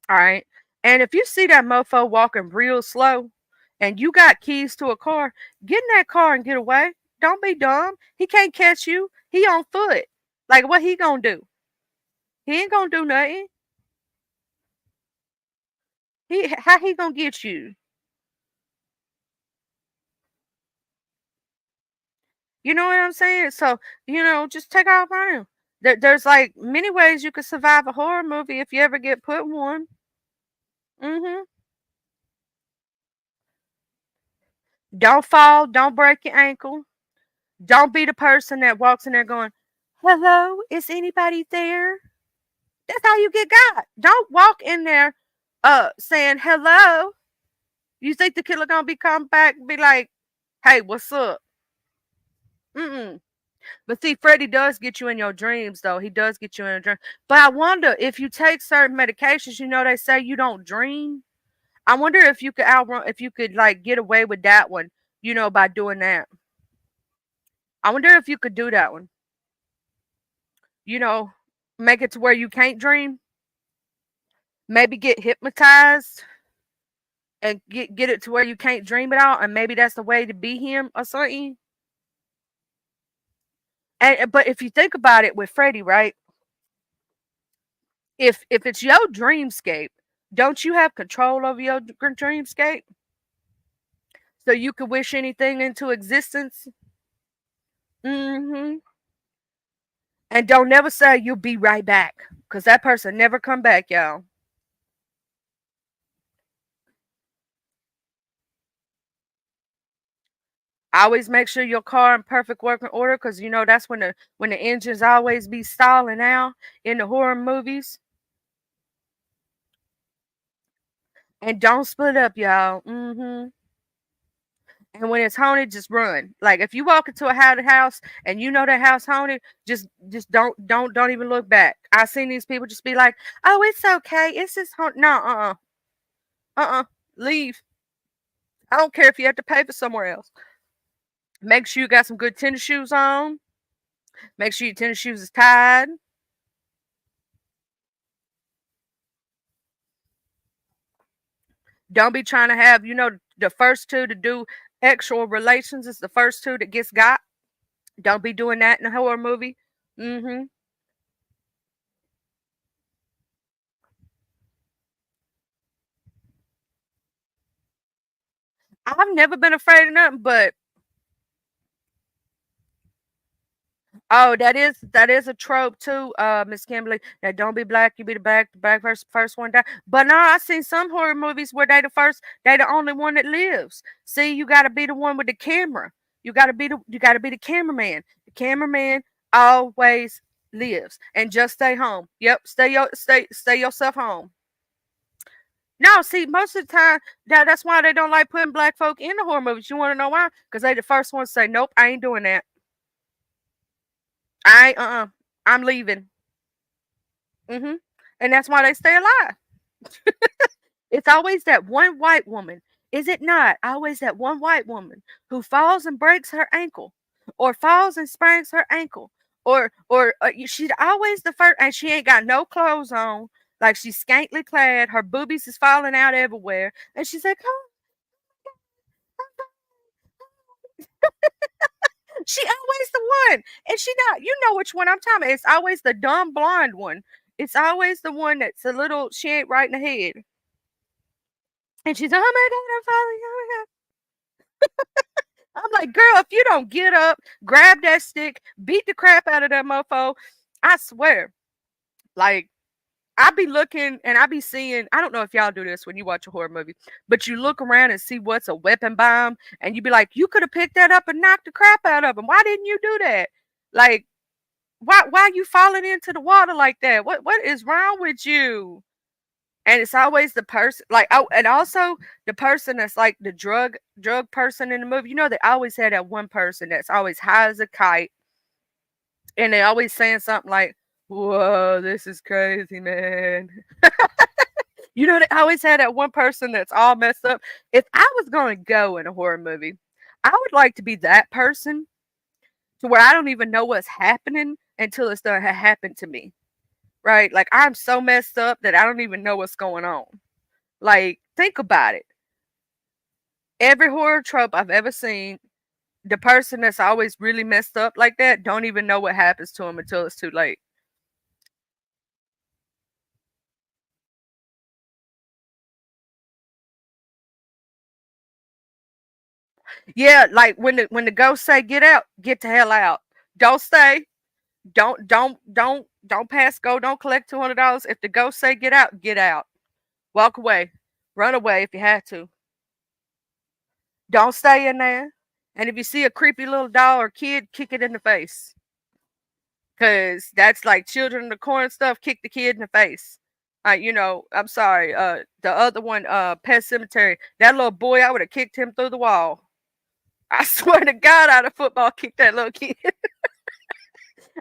All right. And if you see that mofo walking real slow and you got keys to a car, get in that car and get away. Don't be dumb. He can't catch you. He on foot. Like, what he gonna do? He ain't gonna do nothing. How he gonna get you? You know what I'm saying? So, just take off on him. There's like many ways you could survive a horror movie if you ever get put in one. hmm Don't fall. Don't break your ankle. Don't be the person that walks in there going, "Hello, is anybody there?" That's how you get got. Don't walk in there saying hello. You think the killer gonna be come back and be like, "Hey, what's up?" Mm-mm. But see, Freddie does get you in your dreams, though. He does get you in a dream. But I wonder if you take certain medications, they say you don't dream. I wonder if you could outrun, if you could like get away with that one, by doing that. I wonder if you could do that one. You know, make it to where you can't dream. Maybe get hypnotized and get it to where you can't dream it out, and maybe that's the way to be him or something. And but if you think about it with Freddie, right? If it's your dreamscape, don't you have control over your dreamscape? So you could wish anything into existence? hmm And don't never say you'll be right back. Cause that person never come back, y'all. Always make sure your car in perfect working order, cause that's when the engines always be stalling out in the horror movies. And don't split up, y'all. And when it's haunted, just run. Like, if you walk into a haunted house and you know that house haunted, just don't even look back. I've seen these people just be like, "Oh, it's okay. It's just haunted." No, leave. I don't care if you have to pay for somewhere else. Make sure you got some good tennis shoes on. Make sure your tennis shoes is tied. Don't be trying to have, the first two to do Sexual relations is the first two that gets got. Don't be doing that in a horror movie. Hmm. I've never been afraid of nothing, but oh, that is a trope too, Miss Kimberly. That don't be black, you be the black first one die. But no, I seen some horror movies where they the only one that lives. See, you gotta be the one with the camera. You gotta be the cameraman. The cameraman always lives. And just stay home. Yep, stay yourself home. No, see, most of the time, that's why they don't like putting black folk in the horror movies. You want to know why? Because they the first ones to say, nope, I ain't doing that. I ain't, I'm leaving. Hmm. And that's why they stay alive. It's always that one white woman, is it not? Always that one white woman who falls and breaks her ankle, or falls and sprains her ankle, or she's always the first, and she ain't got no clothes on, like she's scantily clad, her boobies is falling out everywhere, and she's like, oh, she always the one, and she not, you know which one I'm talking about. It's always the dumb blonde one. It's always the one that's a little, she ain't right in the head. And she's, oh my God, I'm falling. Oh my God. I'm like, girl, if you don't get up, grab that stick, beat the crap out of that mofo, I swear. Like, I be looking and I be seeing, I don't know if y'all do this when you watch a horror movie, but you look around and see what's a weapon bomb, and you be like, you could have picked that up and knocked the crap out of him. Why didn't you do that? Like, why you falling into the water like that? What is wrong with you? And it's always the person, like, oh, and also the person that's like the drug person in the movie. You know, they always had that one person that's always high as a kite, and they always saying something like, whoa, this is crazy, man. You know, they always had that one person that's all messed up. If I was going to go in a horror movie, I would like to be that person, to where I don't even know what's happening until it's done happened to me. Right? Like, I'm so messed up that I don't even know what's going on. Like, think about it. Every horror trope I've ever seen, the person that's always really messed up like that don't even know what happens to them until it's too late. Yeah, like when the ghosts say get out, get the hell out. Don't stay. Don't pass go. Don't collect $200. If the ghosts say get out, get out. Walk away. Run away if you have to. Don't stay in there. And if you see a creepy little doll or kid, kick it in the face. Cause that's like children in the corn stuff. Kick the kid in the face. I'm sorry. The other one, Pet Cemetery. That little boy, I would have kicked him through the wall. I swear to God, I'd have football kicked that little kid.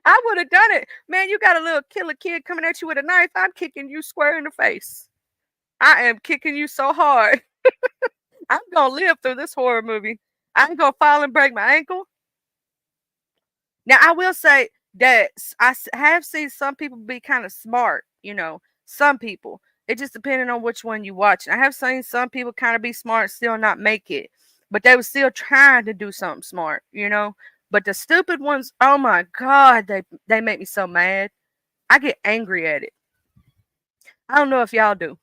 I would have done it, man. You got a little killer kid coming at you with a knife. I'm kicking you square in the face. I am kicking you so hard. I'm gonna live through this horror movie. I'm gonna fall and break my ankle. Now, I will say that have seen some people be kind of smart, some people. It just depending on which one you watch. I have seen some people kind of be smart, still not make it, but they were still trying to do something smart. But the stupid ones, oh my God, they make me so mad. I get angry at it. I don't know if y'all do.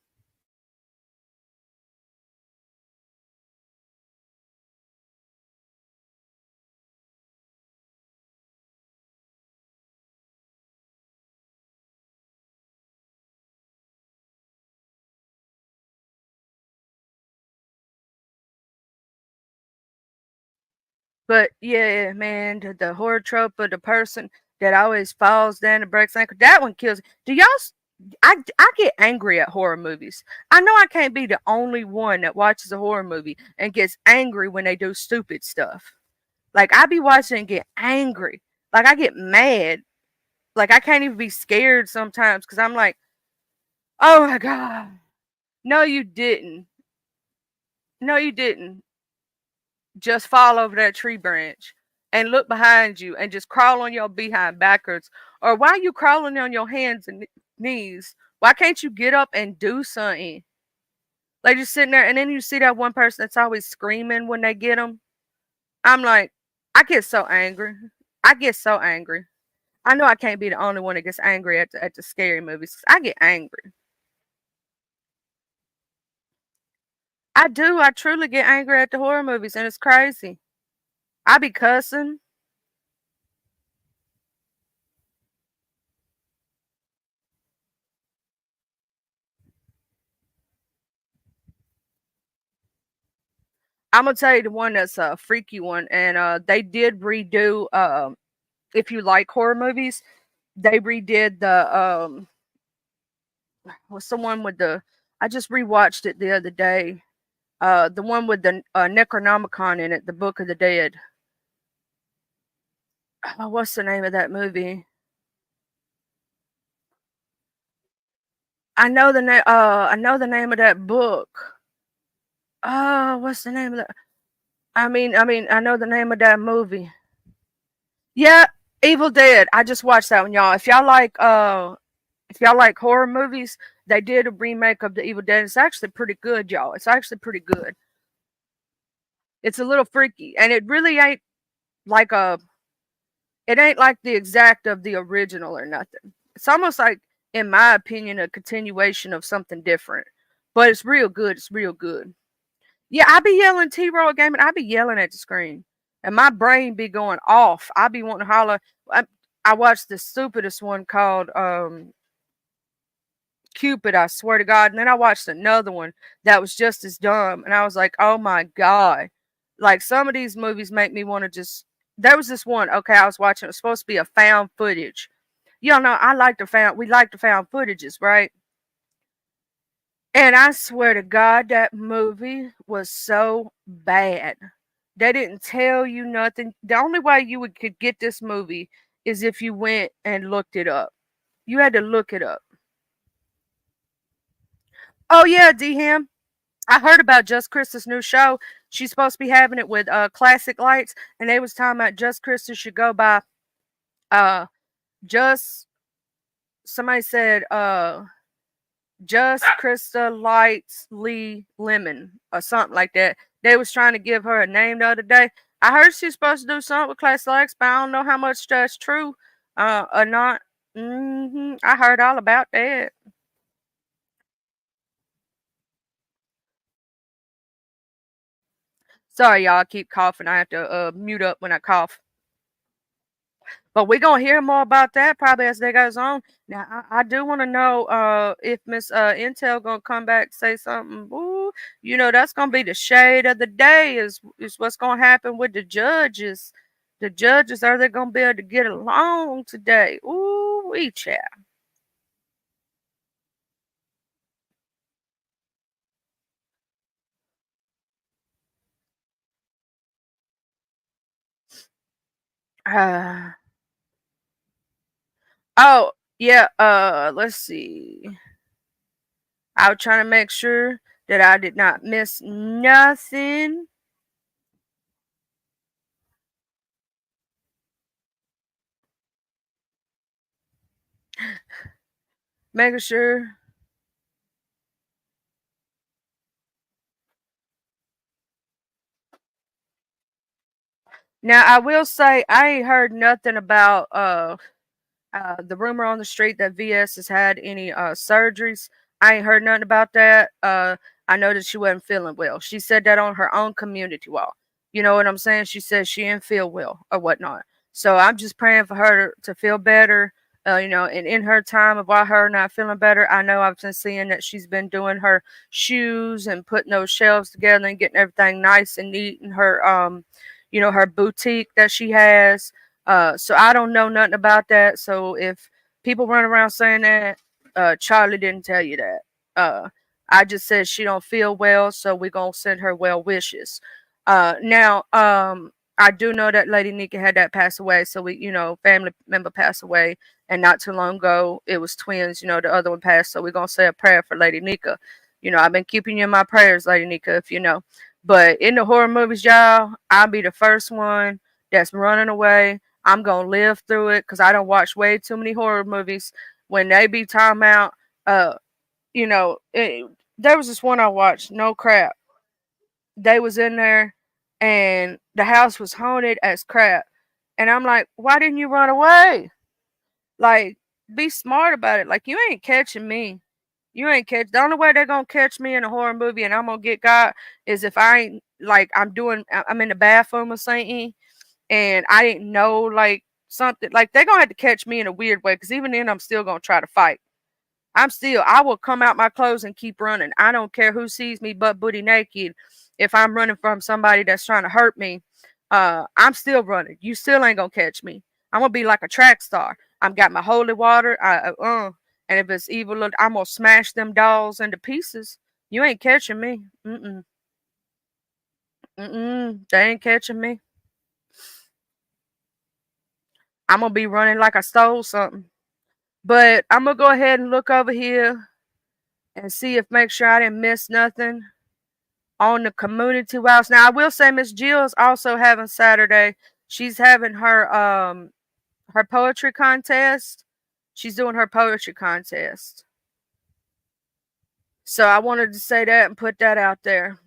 But yeah, man, the horror trope of the person that always falls down and breaks ankle, that one kills. Do y'all? I get angry at horror movies. I know I can't be the only one that watches a horror movie and gets angry when they do stupid stuff. Like, I be watching and get angry. Like, I get mad. Like, I can't even be scared sometimes because I'm like, oh my God. No, you didn't. No, you didn't. Just fall over that tree branch and look behind you and just crawl on your behind backwards. Or why are you crawling on your hands and knees? Why can't you get up and do something? Like, just sitting there, and then you see that one person that's always screaming when they get them. I'm like, I get so angry. I get so angry. I know I can't be the only one that gets angry at the scary movies. I get angry. I do. I truly get angry at the horror movies, and it's crazy. I be cussing. I'm gonna tell you the one that's a freaky one, and they did redo. If you like horror movies, they redid the what's the one with the? I just rewatched it the other day. The one with the Necronomicon in it, the Book of the Dead. What's the name of that movie? I know the name. I know the name of that book. What's the name of that? I know the name of that movie. Yeah, Evil Dead. I just watched that one, y'all. If y'all like horror movies, they did a remake of the Evil Dead. It's actually pretty good, y'all. It's actually pretty good. It's a little freaky, and it really ain't like a. It ain't like the exact of the original or nothing. It's almost like, in my opinion, a continuation of something different. But it's real good. It's real good. Yeah, I be yelling T-Roll gaming. I be yelling at the screen, and my brain be going off. I be wanting to holler. I, I watched the stupidest one called Cupid. I swear to God. And then I watched another one that was just as dumb, and I was like, oh my God. Like, some of these movies make me want to just. There was this one. Okay, I was watching. It was supposed to be a found footage. Y'all know I like the found. We like the found footages, right? And I swear to God, that movie was so bad. They didn't tell you nothing. The only way you could get this movie is if you went and looked it up. You had to look it up. Oh yeah, D Ham. I heard about Just Krista's new show. She's supposed to be having it with Classic Lights, and they was talking about Just Krista should go by uh just somebody said Just Krista Lights Lee Lemon or something like that. They was trying to give her a name the other day. I heard she's supposed to do something with Class Lights, but I don't know how much that's true or not. I heard all about that. Sorry, y'all. I keep coughing. I have to mute up when I cough. But we're gonna hear more about that probably as they goes on. Now, I do want to know if Miss Intel gonna come back say something. Ooh, that's gonna be the shade of the day. Is what's gonna happen with the judges. The judges, are they gonna be able to get along today? Ooh, we chat. Uh, oh yeah. Let's see. I was trying to make sure that I did not miss nothing. Making sure. Now I will say I ain't heard nothing about the rumor on the street that VS has had any surgeries. I ain't heard nothing about that. I know that she wasn't feeling well. She said that on her own community wall. You know what I'm saying? She said she didn't feel well or whatnot. So I'm just praying for her to feel better. And in her time of why her not feeling better, I know I've been seeing that she's been doing her shoes and putting those shelves together and getting everything nice and neat in her her boutique that she has. So I don't know nothing about that. So if people run around saying that, Charlie didn't tell you that. I just said she don't feel well, so we're gonna send her well wishes. Now, I do know that Lady Nika had that pass away. So family member passed away, and not too long ago it was twins. The other one passed. So we're gonna say a prayer for Lady Nika. I've been keeping you in my prayers, Lady Nika, if you know. But in the horror movies, y'all, I'll be the first one that's running away. I'm gonna live through it because I don't watch way too many horror movies. When they be talking about, there was this one I watched. No crap, they was in there. and the house was haunted as crap. And I'm like, why didn't you run away? Like, be smart about it. Like, you ain't catching me. You ain't catch. The only way they're gonna catch me in a horror movie and I'm gonna get got is if I ain't like I'm in the bathroom or something and I didn't know like something. Like they're gonna have to catch me in a weird way because even then I'm still gonna try to fight. I will come out my clothes and keep running. I don't care who sees me butt booty naked. If I'm running from somebody that's trying to hurt me, I'm still running. You still ain't gonna catch me. I'm gonna be like a track star. I've got my holy water. And if it's evil, I'm gonna smash them dolls into pieces. You ain't catching me. Mm-mm. Mm-mm. They ain't catching me. I'm gonna be running like I stole something. But I'm gonna go ahead and look over here and see if make sure I didn't miss nothing on the community house. Now I will say Miss Jill's also having Saturday. She's having her poetry contest. She's doing her poetry contest. So I wanted to say that and put that out there.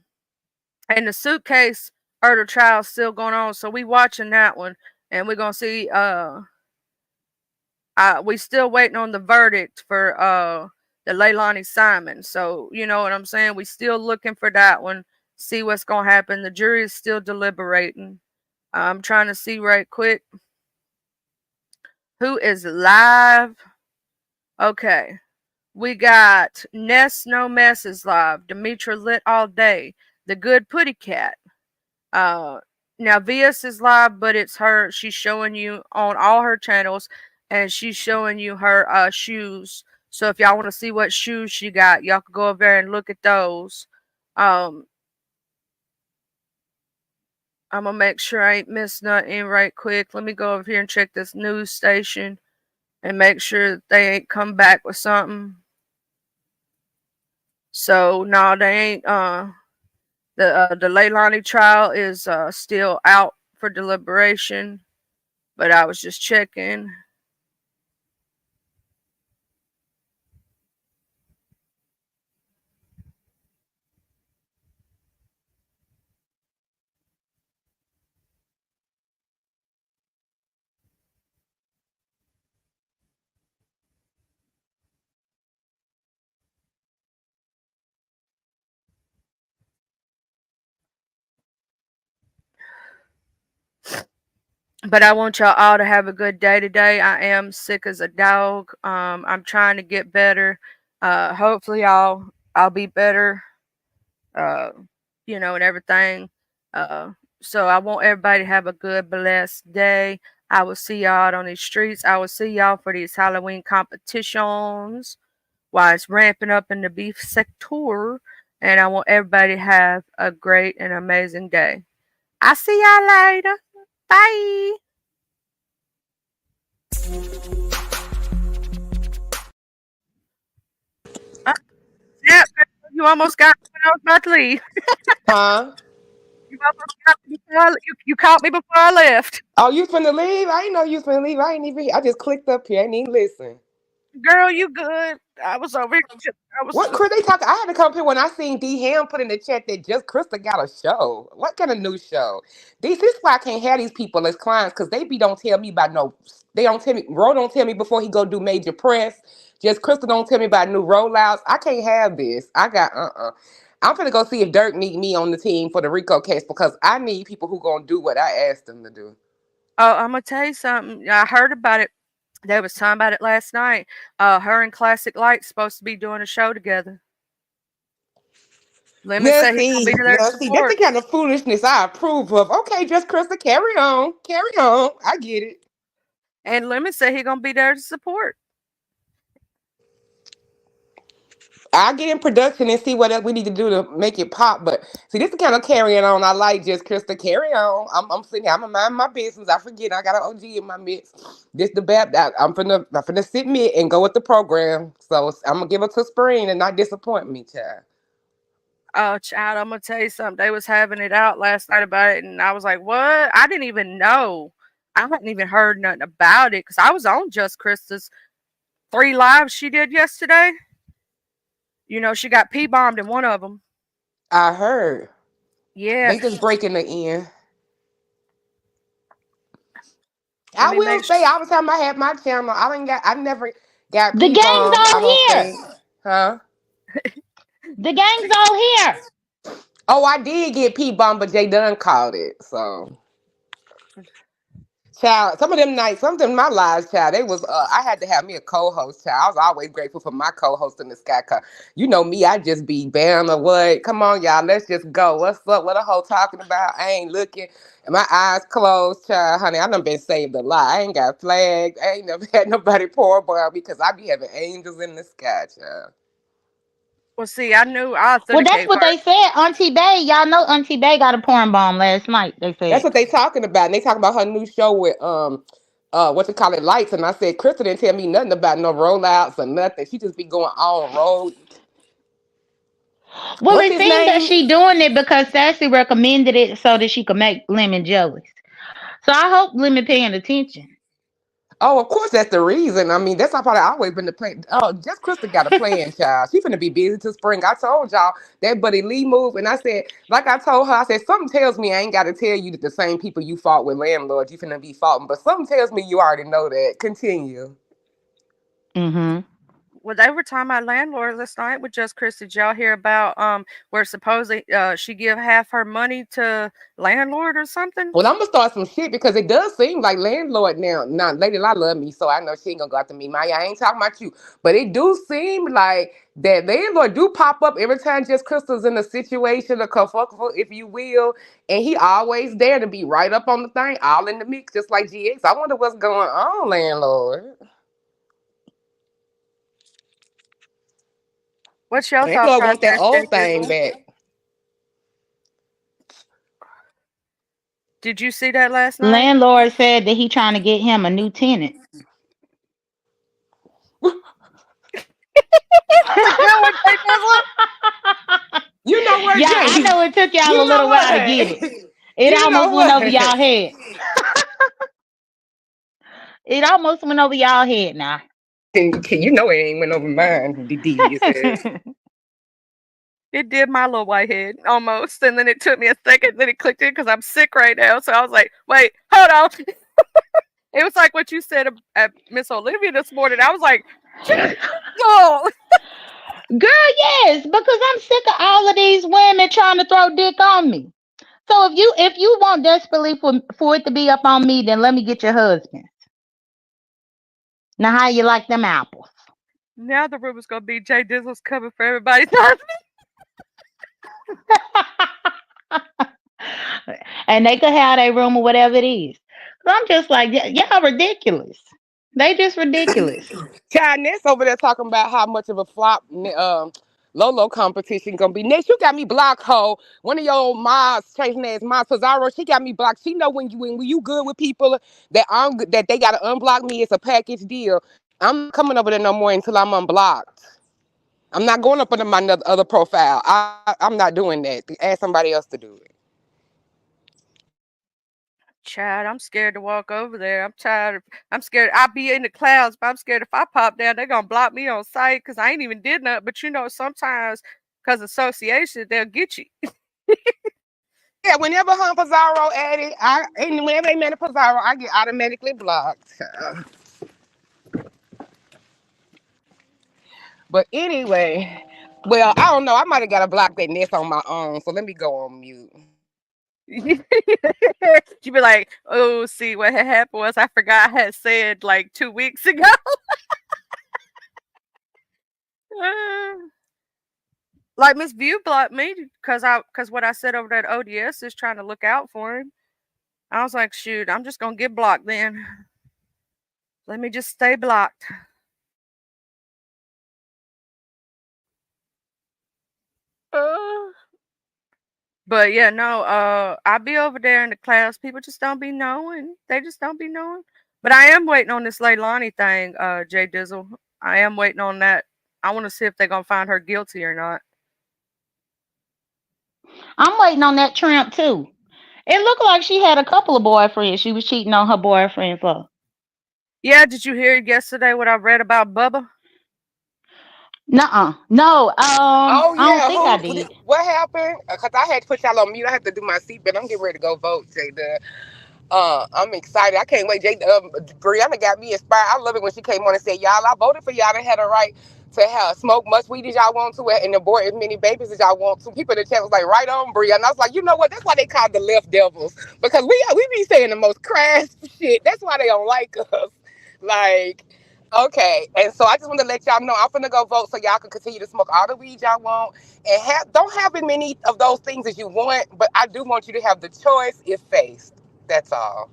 And the suitcase murder trial is still going on, so we watching that one, and we're gonna see. We still waiting on the verdict for the Leilani Simon. So you know what I'm saying. We still looking for that one. See what's gonna happen. The jury is still deliberating. I'm trying to see right quick who is live. Okay. We got Nest No Mess is live. Demetra Lit All Day. The Good Putty Cat. Uh, Now Vias is live, but it's her. She's showing you on all her channels, and she's showing you her shoes. So if y'all want to see what shoes she got, y'all can go over there and look at those. Um, I'm gonna make sure I ain't missed nothing right quick. Let me go over here and check this news station and make sure that they ain't come back with something. So no, they ain't. The Leilani trial is still out for deliberation, but I was just checking. But I want y'all all to have a good day today. I am sick as a dog. I'm trying to get better. Hopefully I'll be better. Uh, and everything. Uh, so I want everybody to have a good, blessed day. I will see y'all out on these streets. I will see y'all for these Halloween competitions while it's ramping up in the beef sector. And I want everybody to have a great and amazing day. I'll see y'all later. Bye. Uh, Snap, you almost got me when I was about to leave. Huh? You almost got me you caught me before I left. Oh, you finna leave? I ain't know you finna leave. I ain't even. I just clicked up here. I ain't even listen. Girl, you good. I was over here. I was What Chris they talking? I had to come here when I seen D Ham put in the chat that just Krista got a show. What kind of new show? This is why I can't have these people as clients because they be don't tell me about no. They don't tell me. Ro don't tell me before he go do major press. Just Krista don't tell me about new rollouts. I can't have this. I got I'm gonna go see if Dirk need me on the team for the Rico case because I need people who gonna do what I asked them to do. Oh, I'm gonna tell you something. I heard about it. They was talking about it last night. Her and Classic Light's supposed to be doing a show together. Lemon said he's gonna be there to Now see, that's the support. kind of foolishness I approve of. Okay, just Krista, carry on. I get it. And Lemon said he's gonna be there to support. I get in production and see what else we need to do to make it pop. But see, this is the kind of carrying on I like. Just Krista, carry on. I'm sitting here. I'm gonna mind my business. I forget. I got an OG in my midst. This the bad. I'm finna sit mid and go with the program. So I'm gonna give it to Spring and not disappoint me, child. Oh, child, I'm gonna tell you something. They was having it out last night about it, and I was like, "What?" I didn't even know. I hadn't even heard nothing about it because I was on Just Krista's 3 lives she did yesterday. She got P bombed in one of them. I heard. Yeah, They just breaking the end. let I me will make say, sure. all the time I had my channel, I never got The P gang's bombed. I all don't here. think, huh? The gang's all here. Oh, I did get P bombed, but Jay Dunn called it. So, child, some of them nights, some of them my lives, child, they was. I had to have me a co-host, child. I was always grateful for my co-host in the sky. Cause you know me, I just be bam or what. Come on, y'all, let's just go. What's up? What a hoe talking about? I ain't looking. And my eyes closed, child, honey. I done been saved a lot. I ain't got flagged. I ain't never had nobody pour bomb because I be having angels in the sky, child. Well, see, I knew I Well, that's authenticate what they first. said. Auntie Bay, y'all know Auntie Bay got a porn bomb last night. They That's said. what they talking about. And they talking about her new show with what you call it, lights. And I said, Krista didn't tell me nothing about no rollouts or nothing. She just be going on road. Well, What's it his seemed that name? she doing it because Sassy recommended it so that she could make Lemon jealous. So I hope Lemon paying attention. Oh, of course that's the reason. I mean, that's not probably always been the plan. Oh, just Krista got a plan, child. She finna be busy till spring. I told y'all that Buddy Lee move, and I said, like I told her, I said, something tells me I ain't gotta tell you that the same people you fought with landlords, you finna be fighting. But something tells me you already know that. Continue. Mm-hmm. Well, they were talking about landlords last night with Just Chris. Did y'all hear about where supposedly she give half her money to landlord or something? Well, I'm gonna start some shit because it does seem like landlord now. Now, Lady La love me, so I know she ain't gonna go after me. Maya, I ain't talking about you, but it do seem like that landlord do pop up every time Just Crystal's in a situation, a kerfuffle, if you will, and he always there to be right up on the thing, all in the mix, just like GX. I wonder what's going on, landlord. What's your thought Landlord want that process, Jay old thing Dizzle? back. Did you see that last night? Landlord said that he trying to get him a new tenant. That's a good one, Jay Dizzle. You know what, Yeah, I Jay? know it took y'all a You know little while to get what? it. It You know almost went over what? y'all head. It almost went over y'all head now. You know it ain't went over mine, the devious ass. It did my little white head almost, and then it took me a second. Then it clicked in because I'm sick right now. So I was like, "Wait, hold on." It was like what you said at Miss Olivia this morning. I was like, "Oh, Girl, yes, because I'm sick of all of these women trying to throw dick on me. So if you want desperately for it to be up on me, then let me get your husband. Now how you like them apples? now the room is gonna be Jay Dizzle's coming for everybody's husband." And they could have their room or whatever it is. So I'm just like, y'all ridiculous. They just ridiculous. Child, Ness over there talking about how much of a flop Lolo competition gonna be. Ness, you got me blocked, ho. One of your moms, chasing ass moms, Pizarro, she got me blocked. She know when you good with people that they gotta unblock me. It's a package deal. I'm not coming over there no more until I'm unblocked. I'm not going up under my other profile. I'm not doing that. Ask somebody else to do it. Chad, I'm scared to walk over there. I'm tired of. I'm scared. I'll be in the clouds, but I'm scared if I pop down, they're gonna block me on sight because I ain't even did nothing. But sometimes because association, they'll get you. Yeah, whenever Pizarro added, and whenever they met a Pizarro, I get automatically blocked. But anyway, well, I don't know. I might have got to block that Ness on my own. So let me go on mute. You be like, oh, see, what had happened was I forgot I had said like 2 weeks ago. Like Miss View blocked me because what I said over that ODS is trying to look out for him. I was like, shoot, I'm just gonna get blocked then. Let me just stay blocked. Uh, but yeah, no, I be over there in the class. People just don't be knowing. They just don't be knowing. But I am waiting on this Leilani thing, Jay Dizzle. I am waiting on that. I want to see if they're gonna find her guilty or not. I'm waiting on that tramp too. It looked like she had a couple of boyfriends she was cheating on her boyfriend for. Yeah, did you hear yesterday what I read about Bubba? Nuh-uh. No, Oh I don't yeah, think I who? did. What happened? Cause I had to put y'all on mute. I had to do my seatbelt. I'm getting ready to go vote, Jada. I'm excited. I can't wait. Brianna got me inspired. I love it when she came on and said, "Y'all, I voted for y'all to have a right to have smoke much weed as y'all want to and abort as many babies as y'all want to." People in the chat was like, "Right on, Brianna." I was like, you know what? That's why they call the left devils because we be saying the most crass shit. That's why they don't like us. Like. Okay, and so I just want to let y'all know I'm finna go vote so y'all can continue to smoke all the weed y'all want and don't have as many of those things as you want, but I do want you to have the choice if faced. That's all.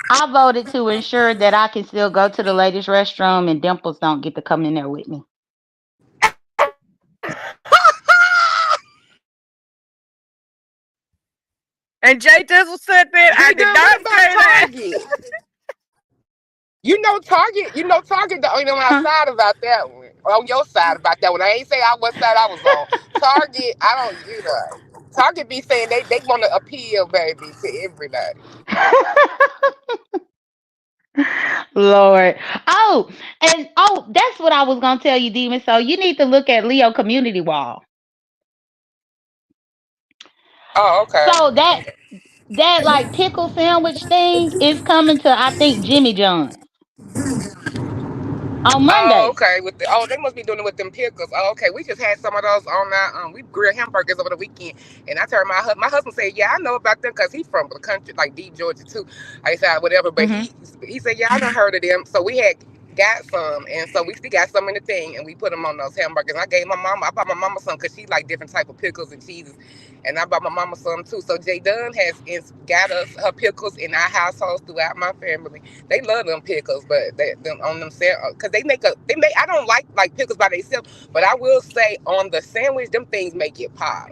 I voted to ensure that I can still go to the ladies' restroom and Dimples don't get to come in there with me. And Jay Dizzle said that. I Jay did Dunn, what not about say that. Target? You know Target don't on our Huh? side about that one. On your side about that one. I ain't say I what side I was on. Target, I don't Target be saying they want to appeal, baby, to everybody. Lord. Oh, and that's what I was gonna tell you, Demon. So you need to look at Leo Community Wall. Oh, okay. So that like pickle sandwich thing is coming to I think Jimmy John's on Oh, Monday. okay. They must be doing it with them pickles. Oh, okay. We just had some of those on our we grilled hamburgers over the weekend, and I told my husband said, yeah, I know about them because he's from the country like deep Georgia too. I said whatever, but Hmm. he said, yeah, I done heard of them. So we had got some, and so we still got some in the thing, and we put them on those hamburgers. I bought my mama some because she like different type of pickles and cheeses, and I bought my mama some too. So Jay Dunn got us her pickles in our households throughout my family. They love them pickles, but them on them because they make. I don't like pickles by themselves, but I will say on the sandwich, them things make it pop.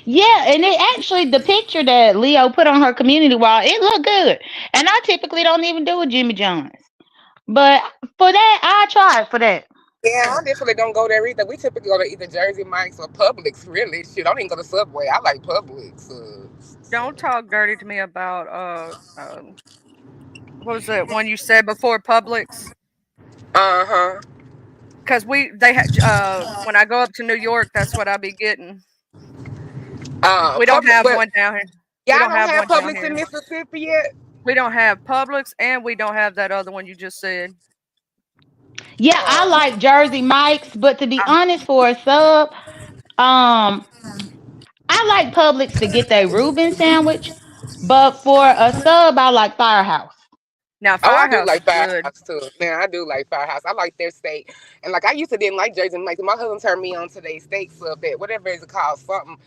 Yeah, and it actually the picture that Leo put on her community wall, it looked good. And I typically don't even do a Jimmy John's. But for that, I tried for that. Yeah, I definitely don't go there either. We typically go to either Jersey Mike's or Publix. Really, shit, I don't even go to Subway. I like Publix. Don't talk dirty to me about what was that one you said before Publix? Uh huh. Because when I go up to New York, that's what I be getting. We don't Public, have but one down here. We y'all don't don't have have one down Publix in here. Mississippi yet. We don't have Publix, and we don't have that other one you just said. Yeah, I Uh, like Jersey Mike's, but to be I, honest, for a sub, um, I like Publix to get their Reuben sandwich, but for a sub, I like Firehouse. now Oh, I do Firehouse like is good. Firehouse too. Man, I do like Firehouse. I like their steak. And like I used to didn't like Jersey Mike's. My husband turned me on to their steak sub that whatever it's called, something.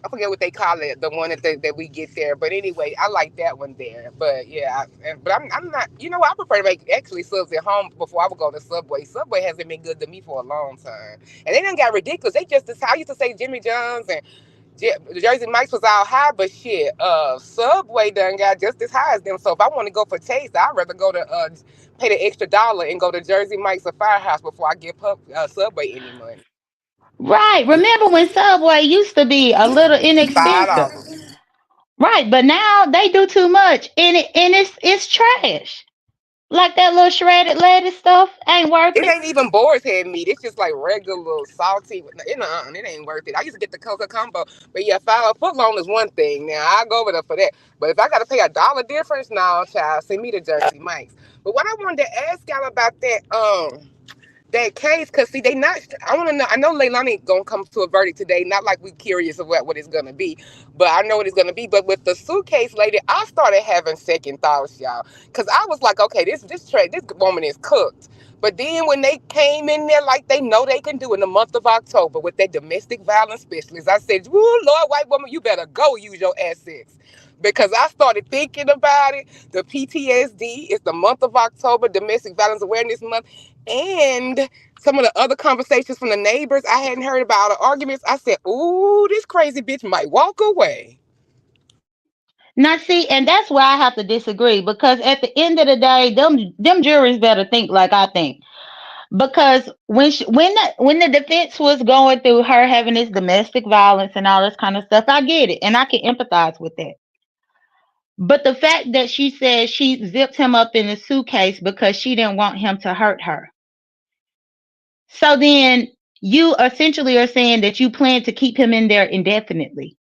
I forget what they call it, the one that we get there. But anyway, I like that one there. But yeah, but I'm not. You know what? I prefer to make actually subs at home before I would go to Subway. Subway hasn't been good to me for a long time, and they done got ridiculous. They just I used to say Jimmy John's and Jersey Mike's was all high, but shit, Subway done got just as high as them. So if I want to go for taste, I'd rather go to pay the extra dollar and go to Jersey Mike's or Firehouse before I give Subway any money. Right. Remember when Subway used to be a little inexpensive? $5. Right, but now they do too much, and it's trash. Like that little shredded lettuce stuff ain't worth It it. ain't even boar's head meat. It's just like regular salty. It ain't worth it. I used to get the Coca combo, but yeah, 5 foot long is one thing. Now I go over there for that. But if I gotta pay a dollar difference, no, child, send me to Jersey Mike's. But what I wanted to ask y'all about that case, cause see, they not. I want to know. I know Leilani gonna come to a verdict today. Not like we curious of what it's gonna be, but I know what it's gonna be. But with the suitcase lady, I started having second thoughts, y'all, cause I was like, okay, this woman is cooked. But then when they came in there like they know they can do in the month of October with their domestic violence specialist, I said, "Woo, Lord, white woman, you better go use your assets." Because I started thinking about it. The PTSD is the month of October, Domestic Violence Awareness Month, and some of the other conversations from the neighbors I hadn't heard about or arguments. I said, "Ooh, this crazy bitch might walk away." Now, see, and that's where I have to disagree because at the end of the day, them juries better think like I think. Because when the defense was going through her having this domestic violence and all this kind of stuff, I get it, and I can empathize with that. But the fact that she said she zipped him up in a suitcase because she didn't want him to hurt her. So then you essentially are saying that you plan to keep him in there indefinitely.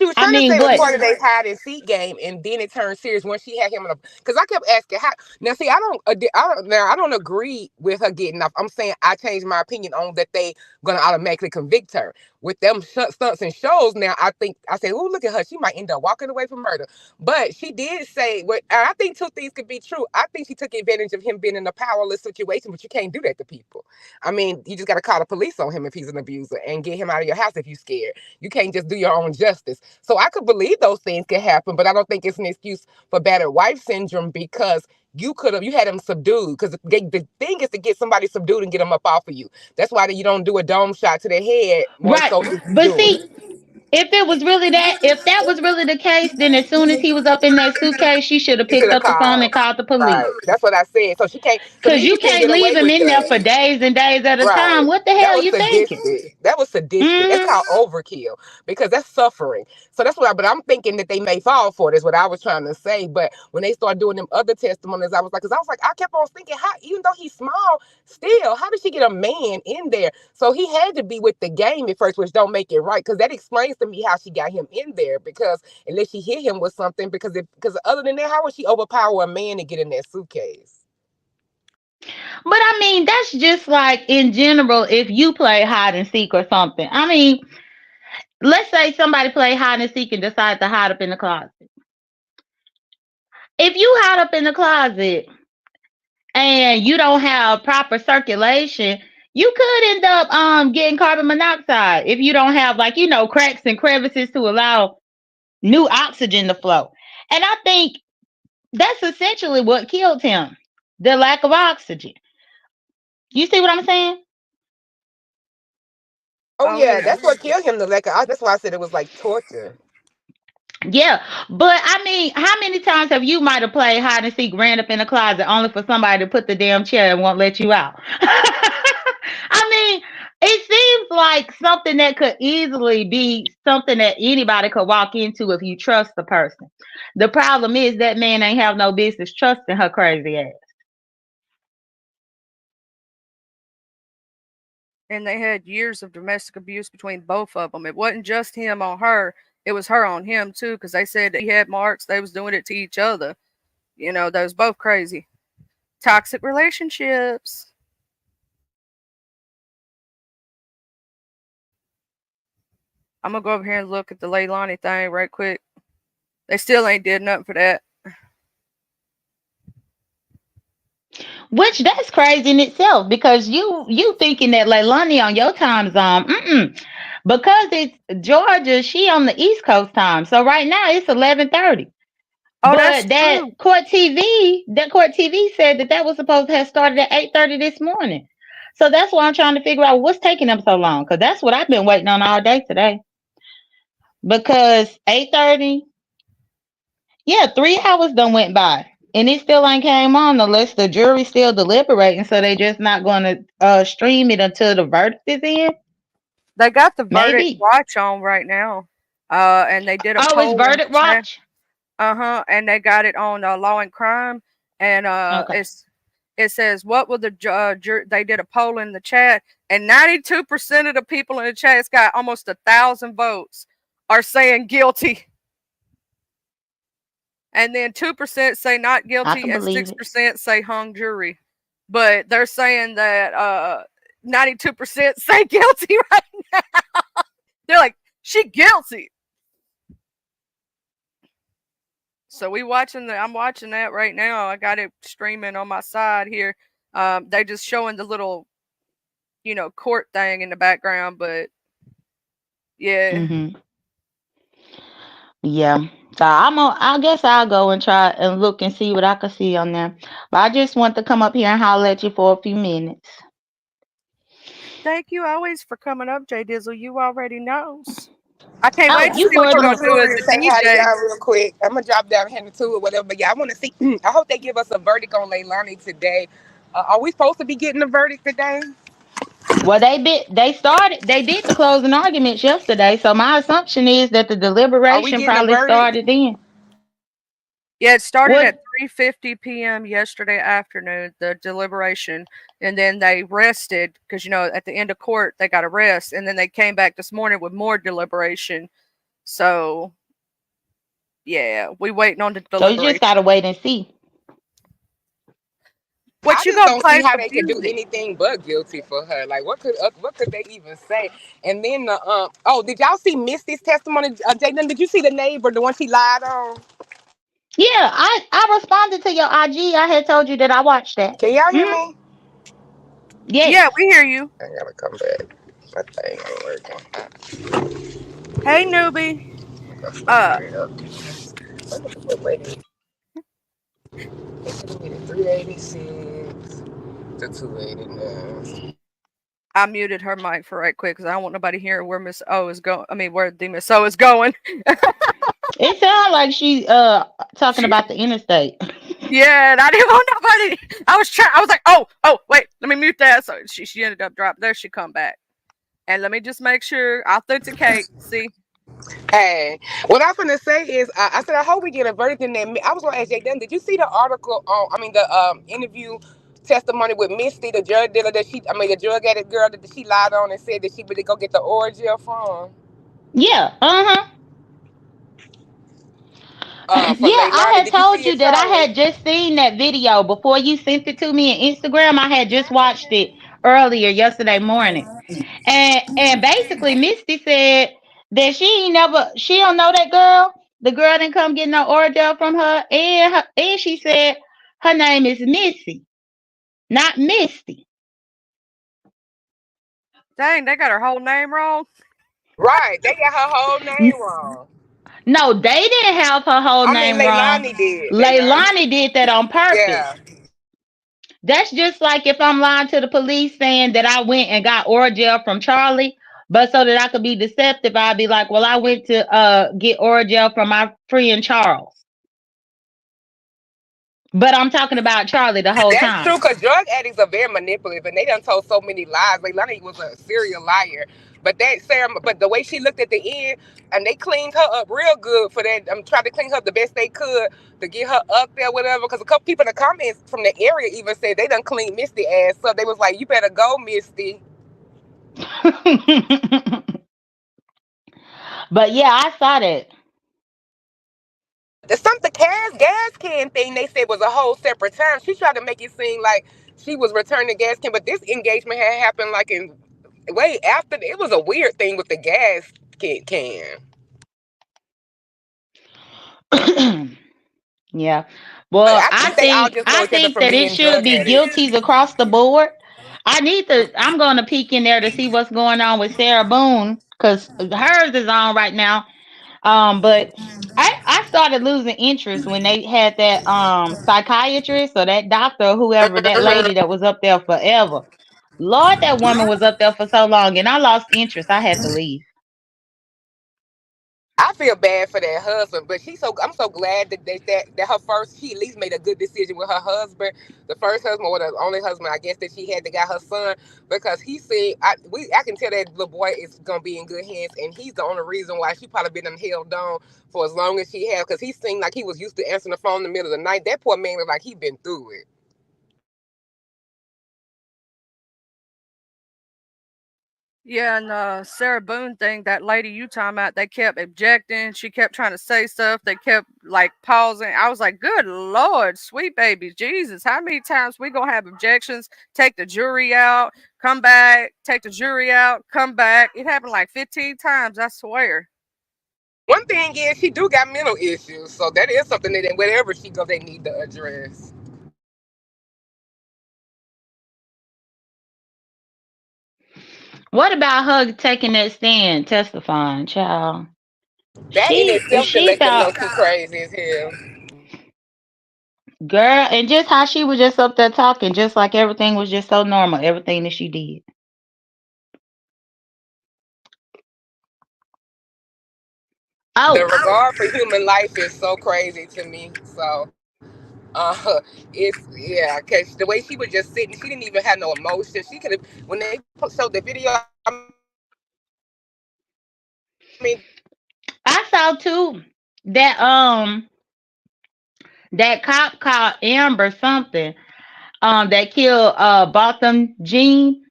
She was I trying to mean, say it was what? part of their hide and seek game, and then it turned serious when she had him in a. Because I kept asking how. Now, see, I don't agree with her getting off. I'm saying I changed my opinion on that they gonna automatically convict her with them stunts and shows. Now, I think I said, oh, look at her. She might end up walking away from murder. But she did say what I think two things could be true. I think she took advantage of him being in a powerless situation, but you can't do that to people. I mean, you just got to call the police on him if he's an abuser and get him out of your house if you're scared. You can't just do your own justice. So I could believe those things can happen, but I don't think it's an excuse for battered wife syndrome because you had him subdued. Because the thing is to get somebody subdued and get them up off of you. That's why you don't do a dome shot to the head. More Right. so if you But do see, if that was really the case, then as soon as he was up in that suitcase, she should have you should picked have up the phone and called. called the Right. police. That's what I said. So she can't. So Cause you Didi shouldn't can't get leave away him with in there for that. days and days at a Right. time. What the That hell was you thinking? sadistic. That was sadistic. That's Hmm. called overkill because that's suffering. So that's what but I'm thinking that they may fall for it is what I was trying to say. But when they started doing them other testimonies, I kept on thinking, how, even though he's small, still, how did she get a man in there? So he had to be with the game at first, which don't make it right. Because that explains to me how she got him in there. Because unless she hit him with something, because other than that, how would she overpower a man to get in that suitcase? But I mean, that's just like in general, if you play hide and seek or something. I mean, let's say somebody play hide and seek and decide to hide up in the closet. If you hide up in the closet and you don't have proper circulation, you could end up getting carbon monoxide if you don't have, like, cracks and crevices to allow new oxygen to flow. And I think that's essentially what killed him. The lack of oxygen. You see what I'm saying? Oh Oh yeah, yeah. that's what killed him. That's why I said it was like torture. Yeah, but I mean, how many times have you might have played hide and seek, ran up in the closet only for somebody to put the damn chair and won't let you out? I mean, it seems like something that could easily be something that anybody could walk into if you trust the person. The problem is that man ain't have no business trusting her crazy ass. And they had years of domestic abuse between both of them. It wasn't just him on her; it was her on him too. Because they said that he had marks. They was doing it to each other. They was both crazy. Toxic relationships. I'm gonna go over here and look at the Leilani thing right quick. They still ain't did nothing for that. Which that's crazy in itself because you thinking that Leilani on your time zone, because it's Georgia, she on the East Coast time. So right now it's 11:30. Oh, that's But true. that court TV said that was supposed to have started at 8:30 this morning. So that's why I'm trying to figure out what's taking them so long. Because that's what I've been waiting on all day today. Because 8:30, yeah, 3 hours done went by. And it still ain't came on unless the jury's still deliberating, so they just not gonna stream it until the verdict is in. They got the verdict Maybe. watch on right now. And they did a Oh, it's poll in the verdict chat. watch. And they got it on Law and Crime, and Okay. it says what will the they did a poll in the chat, and 92% of the people in the chat, it's got almost 1,000 votes, are saying guilty, and then 2% say not I guilty, can and believe it. 6% say hung jury. But they're saying that 92% say guilty right now. They're like, she guilty. So I'm watching that right now. I got it streaming on my side here. They just showing the little, court thing in the background, but yeah. Hmm. Yeah. So I guess I'll go and try and look and see what I can see on there. But I just want to come up here and holler at you for a few minutes. Thank you always for coming up, Jay Dizzle. You already knows. I can't Oh, wait to you see what more you're than I'm gonna gonna do go as over welcome. and a say hi to DJ. y'all real quick. I'm gonna drop down hand to it, whatever. But yeah, I want to see. I hope they give us a verdict on Leilani today. Are we supposed to be getting a verdict today? Well, they did the closing arguments yesterday, so my assumption is that the Are we deliberation getting a probably verdict? started then. Yeah, it started What? at 3:50 p.m. yesterday afternoon, the deliberation, and then they rested because at the end of court they got a rest, and then they came back this morning with more deliberation. So yeah, we waiting on the So you just deliberation. gotta wait and see. I What you just gonna don't play see how some they could do music? anything but guilty for her. Like, what could they even say? And then the oh, did y'all see Misty's testimony? Jalen, did you see the neighbor, the one she lied on? Yeah, I responded to your IG. I had told you that I watched that. Can y'all hear Hmm. me? Yeah, Yes. we hear you. I gotta come back. My thing ain't working. Hey newbie. I'm gonna Uh, fire it up. What lady? It's 386 to 289. I muted her mic for right quick because I don't want nobody hearing where Miss O is going. I mean, where the Miss O is going. It sounds like she talking She, about the interstate. yeah, and I didn't want nobody. I was trying. I was like, oh, wait, let me mute that. So she ended up dropping. There she come back. And let me just make sure authenticate. See, Hey, what I'm gonna say is, I said I hope we get a verdict in that. I was gonna ask Jay Dunn, did you see the article on? I mean, the interview testimony with Misty, the drug dealer the drug addict girl that she lied on and said that she would go get the Orgeil from, Yeah. Uh-huh. for Yeah, I Leilani. had Did you told see you it, that I Charlie? had just seen that video before you sent it to me in Instagram. I had just watched it earlier yesterday morning. And basically Misty said that she don't know that girl. The girl didn't come get no order from her and she said her name is Missy, not Misty. dang, they got her whole name wrong. Right, they got her whole name N- wrong. No, they didn't have her whole I mean, name wrong. Leilani did. Leilani, Leilani did that on purpose. yeah. That's just like if I'm lying to the police saying that I went and got Orgel from Charlie, but so that I could be deceptive, I'd be like, well, I went to get Orgel from my friend Charles. But I'm talking about Charlie the whole That's time. true, because drug addicts are very manipulative, and they done told so many lies. Like Lonnie was a serial liar, but that Sarah, but the way she looked at the end, and they cleaned her up real good for that. I'm trying to clean her up the best they could to get her up there, whatever. Because a couple people in the comments from the area even said they done cleaned Misty ass up. They was like, "You better go, Misty." But yeah, I saw that. The gas can thing they said was a whole separate time. She tried to make it seem like she was returning the gas can, but this engagement had happened like in way after. It was a weird thing with the gas can. Yeah. But Well, I I think they all think just know I each other think from that it being should drug be addicts. guilties across the board. I'm going to peek in there to see what's going on with Sarah Boone because hers is on right now. But I started losing interest when they had that psychiatrist or that doctor or whoever, that Mhm. lady that was up there forever. Lord, that woman was up there for so long and I lost interest. I had to leave. I feel bad for that husband, but I'm so glad that her first she at least made a good decision with her husband, the first husband or the only husband I guess that she had that got her son, because he said I can tell that little boy is gonna be in good hands, and he's the only reason why she probably been held on for as long as she has, because he seemed like he was used to answering the phone in the middle of the night. That poor man looked like he been through it. Yeah, and Sarah Boone thing, that lady you talking about, they kept objecting. She kept trying to say stuff. They kept like pausing. I was like, good Lord, sweet baby Jesus, how many times we gonna have objections? Take the jury out, come back, take the jury out, come back. It happened like 15 times, I swear. One thing is she do got mental issues, so that is something that wherever she go they need to address. What about her taking that stand, testifying, child? That in itself should She let them know thought, she crazy as hell. girl, and just how she was just up there talking, just like everything was just so normal, everything that she did. The Oh, regard for human life is so crazy to me. So, it's yeah, cause the way she was just sitting, she didn't even have no emotion. She could have when they showed the video. I mean, they showed her smiling. She could have been crying. I saw too that That cop called Amber something. That killed Botham Jean.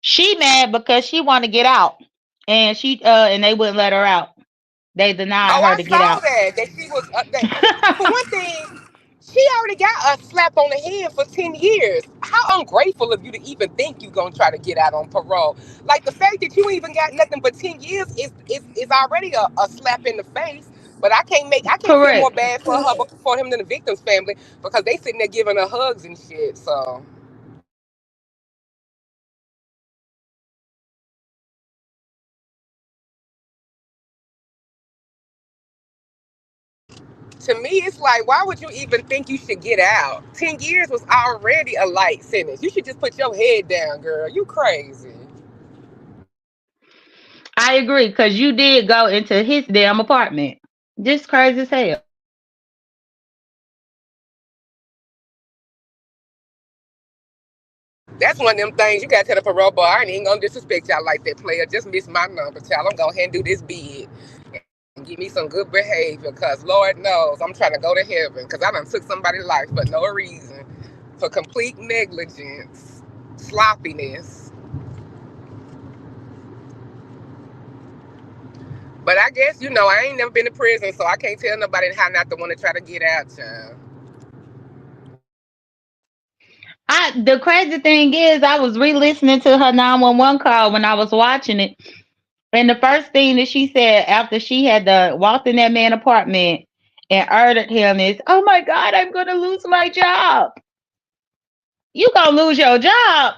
She mad because she want to get out, and and they wouldn't let her out. They denied Oh, her I to get saw out. that. That she was that. For one thing, she already got a slap on the head for 10 years. How ungrateful of you to even think you gonna try to get out on parole. Like the fact that you even got nothing but 10 years is already a slap in the face. But I can't feel more Correct. bad for her for him than the victim's family because they sitting there giving her hugs and shit. So to me, it's like, why would you even think you should get out? 10 years was already a light sentence. You should just put your head down, girl. You crazy. I agree, because you did go into his damn apartment. Just crazy as hell. That's one of them things you gotta tell the parole board. I ain't even gonna disrespect y'all like that, player. Just miss my number, child. I'm gonna go ahead and do this bid and give me some good behavior, cause Lord knows I'm trying to go to heaven. Cause I done took somebody's life for no reason, for complete negligence, sloppiness. But I guess I ain't never been to prison, so I can't tell nobody how not to want to try to get out, child. The crazy thing is, I was re-listening to her 911 call when I was watching it, and the first thing that she said after she had walked in that man's apartment and ordered him is, "Oh my God, I'm gonna lose my job." You gonna lose your job?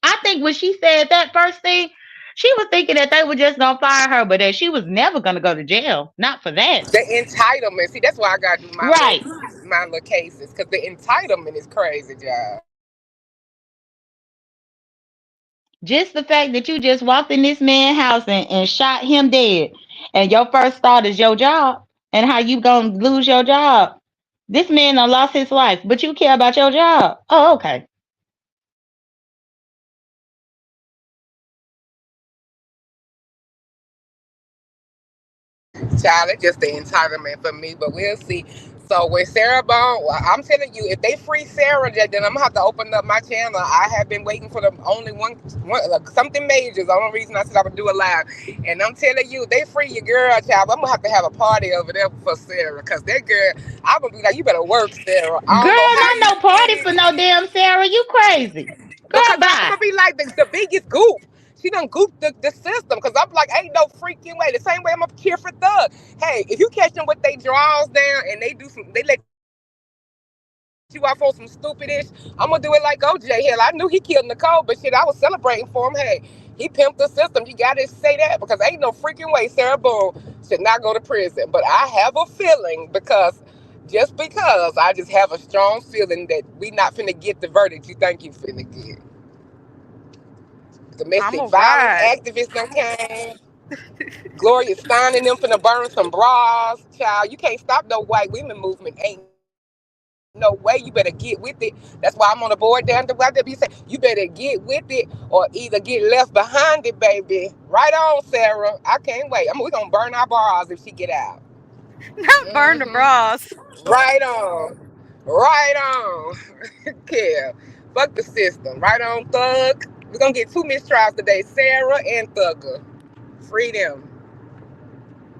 I think when she said that first thing, she was thinking that they were just gonna fire her, but that she was never gonna go to jail. Not for that. The entitlement. See, that's why I gotta do Right. my little cases, because the entitlement is crazy, job. Just the fact that you just walked in this man's house and shot him dead, and your first thought is your job and how you gonna lose your job. This man done lost his life, but you care about your job. Oh, okay. Child, it's just the entitlement for me, but we'll see. So when Sarah Bone, well, I'm telling you, if they free Sarah, then I'm gonna have to open up my channel. I have been waiting for the only one something major. Is the only reason I said I would do it live. And I'm telling you, they free your girl, child. I'm gonna have a party over there for Sarah, cause that girl, I'm gonna be like, you better work, Sarah. I don't know Girl, how not you no party did for it. no damn Sarah. You crazy. Because Girl, I'm bye. gonna be like the biggest goof. She done goofed the system. Because I'm like, ain't no freaking way. The same way I'm gonna cheer for Thug. Hey, if you catch them with they draws down and they let you off on some stupid ish, I'm gonna do it like OJ. Hell, I knew he killed Nicole, but shit, I was celebrating for him. Hey, he pimped the system. You gotta say that because ain't no freaking way Sarah Boone should not go to prison. But I have a feeling just because I just have a strong feeling that we not finna get the verdict you think you finna get. Domestic I'm a violence ride. activists done came. Gloria Steinem them finna burn some bras. Child, you can't stop no white women movement. Ain't no way. You better get with it. That's why I'm on the board down the YWB say, you better get with it or either get left behind it, baby. Right on, Sarah. I can't wait. We gonna burn our bras if she get out. Not burn the Hmm. bras. Right on. Right on. Yeah. Fuck the system. Right on, Thug. We're gonna get two mistrials today, Sarah and Thugger. Freedom.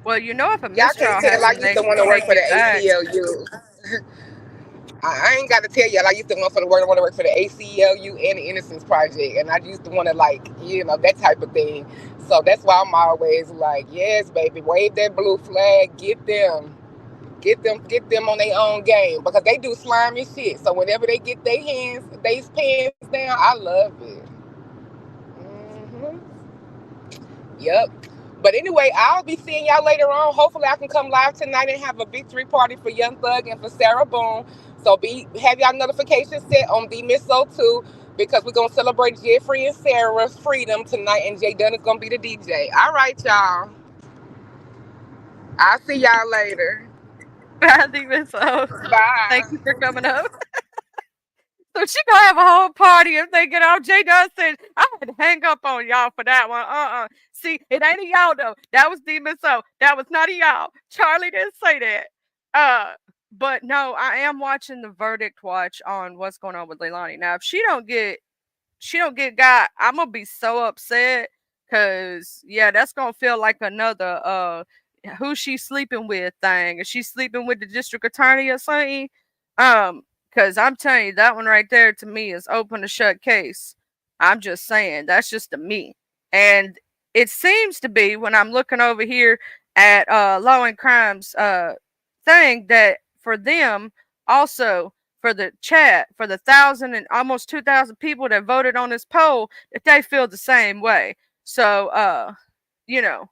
Well, you know, if a Y'all can't mistrial tell I happens, used they to want to work take for the it back. ACLU. I ain't got to tell y'all I used to want to work for the ACLU and the Innocence Project, and I used to want to that type of thing. So that's why I'm always like, yes, baby, wave that blue flag, get them on their own game because they do slimy shit. So whenever they get their pants down, I love it. Hmm. Yep. But anyway, I'll be seeing y'all later on. Hopefully, I can come live tonight and have a victory party for Young Thug and for Sarah Boone. So have y'all notifications set on the Miss So too, because we're gonna celebrate Jeffrey and Sarah's freedom tonight, and Jay Dunn is gonna be the DJ. All right, y'all. I'll see y'all later. I think that's so. Thank you Bye. for coming up. So she gonna have a whole party if they get out. J Dub said, I had to hang up on y'all for that one. See, it ain't a y'all though. That was Demon So. That was not a y'all. Charlie didn't say that. Uh But no, I am watching the verdict watch on what's going on with Leilani. Now, if she don't get got, I'm gonna be so upset because yeah, that's gonna feel like another who she sleeping with thing. Is she sleeping with the district attorney or something? Because I'm telling you, that one right there to me is open to shut case. I'm just saying, that's just to me. And it seems to be when I'm looking over here at law and crimes thing that for them also for the chat, for the 1,000 and almost 2,000 people that voted on this poll, that they feel the same way. So, you know,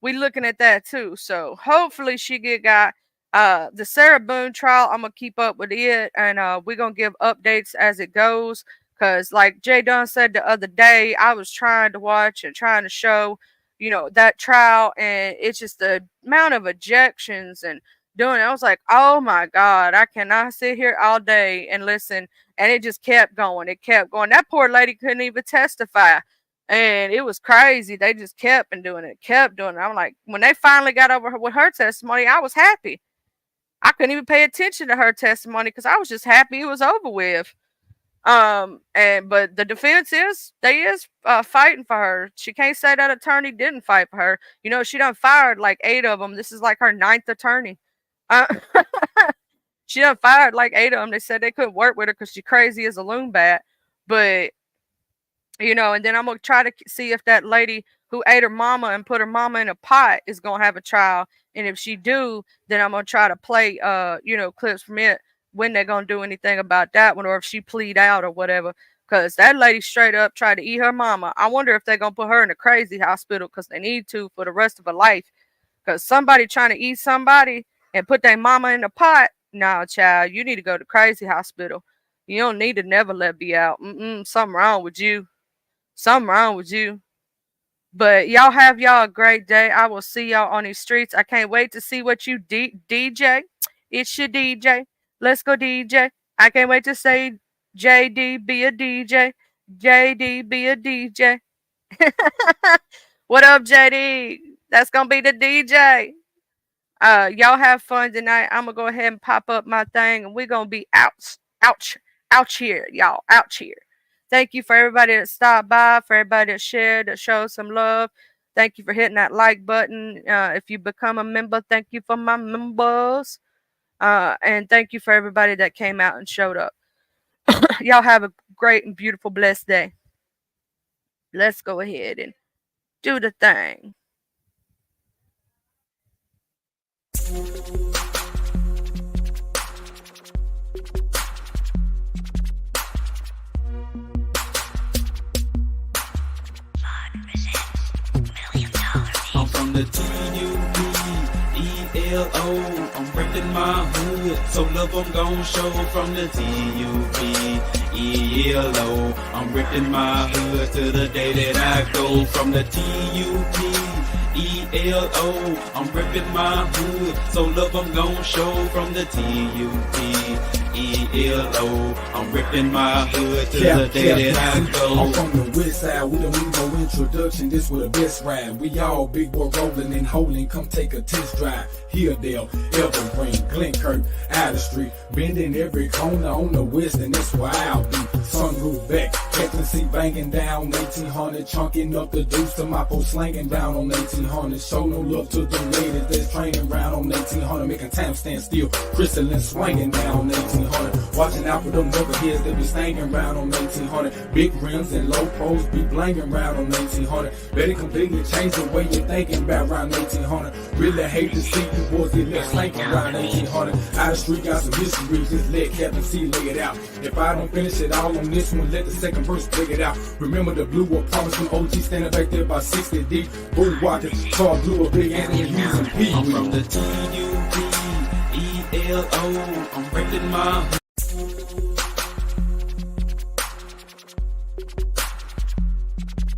we looking at that too. So hopefully she get got. The Sarah Boone trial, I'm gonna keep up with it, and we're gonna give updates as it goes. Cause like Jay Dunn said the other day, I was trying to watch and trying to show, that trial, and it's just the amount of ejections and doing it. I was like, oh my God, I cannot sit here all day and listen. And it just kept going. It kept going. That poor lady couldn't even testify. And it was crazy. They just kept and doing it, kept doing it. I'm like, when they finally got over with her testimony, I was happy. I couldn't even pay attention to her testimony because I was just happy it was over with. But the defense is fighting for her. She can't say that attorney didn't fight for her. She done fired like 8 of them. This is like her ninth attorney. Uh, she done fired like 8 of them. They said they couldn't work with her because she crazy as a loon bat. But and then I'm gonna try to see if that lady who ate her mama and put her mama in a pot is gonna have a trial. And if she do, then I'm gonna try to play clips from it when they're gonna do anything about that one, or if she plead out or whatever. Cause that lady straight up tried to eat her mama. I wonder if they're gonna put her in a crazy hospital because they need to for the rest of her life. Cause somebody trying to eat somebody and put their mama in a pot, nah, child, you need to go to crazy hospital. You don't need to never let be out. Something wrong with you. Something wrong with you. But y'all have y'all a great day. I will see y'all on these streets. I can't wait to see what you DJ. It's your DJ. Let's go DJ. I can't wait to say JD be a DJ. JD be a DJ. What up, JD? That's gonna be the DJ. Y'all have fun tonight. I'm gonna go ahead and pop up my thing, and we're gonna be ouch here, y'all, ouch here. Thank you for everybody that stopped by, for everybody that shared, that showed some love. Thank you for hitting that like button. If you become a member, thank you for my members. And thank you for everybody that came out and showed up. Y'all have a great and beautiful, blessed day. Let's go ahead and do the thing. I'm from the TUBELO. I'm reppin' my hood, so love I'm gon' show from the TUBELO. I'm reppin' my hood to the day that I go from the TUBELO. I'm reppin' my hood, so love I'm gon' show from the TUBELO. I'm ripping my hood to the day that I go. I'm from the west side, we don't need no introduction. This was the best ride. We all big boy rolling and holding. Come take a test drive. Hilldale, Evergreen, Glenkirk, out the street, bending every corner on the west, and that's where I'll be. Sunroof back, Captain seat banging down 1800, chunking up the deuce to my post slanging down on 1800. Show no love to the ladies that's training round on 1800, making time stand still. Crystalline swinging down on 1800, watching out for them knuckleheads that be stanging round on 1800. Big rims and low pros be blanging round on 1800. Better completely change the way you're thinking about round 1800. Really hate to see you boys get left slanking around 1800. Out the street got some history, just let Captain C lay it out. If I don't finish it all on this one, let the second verse break it out. Remember the blue war promise when OG standing back there by 60 deep. Bull walking, car blue a big Anthony using P. I'm from the TUBELO. I'm reppin' my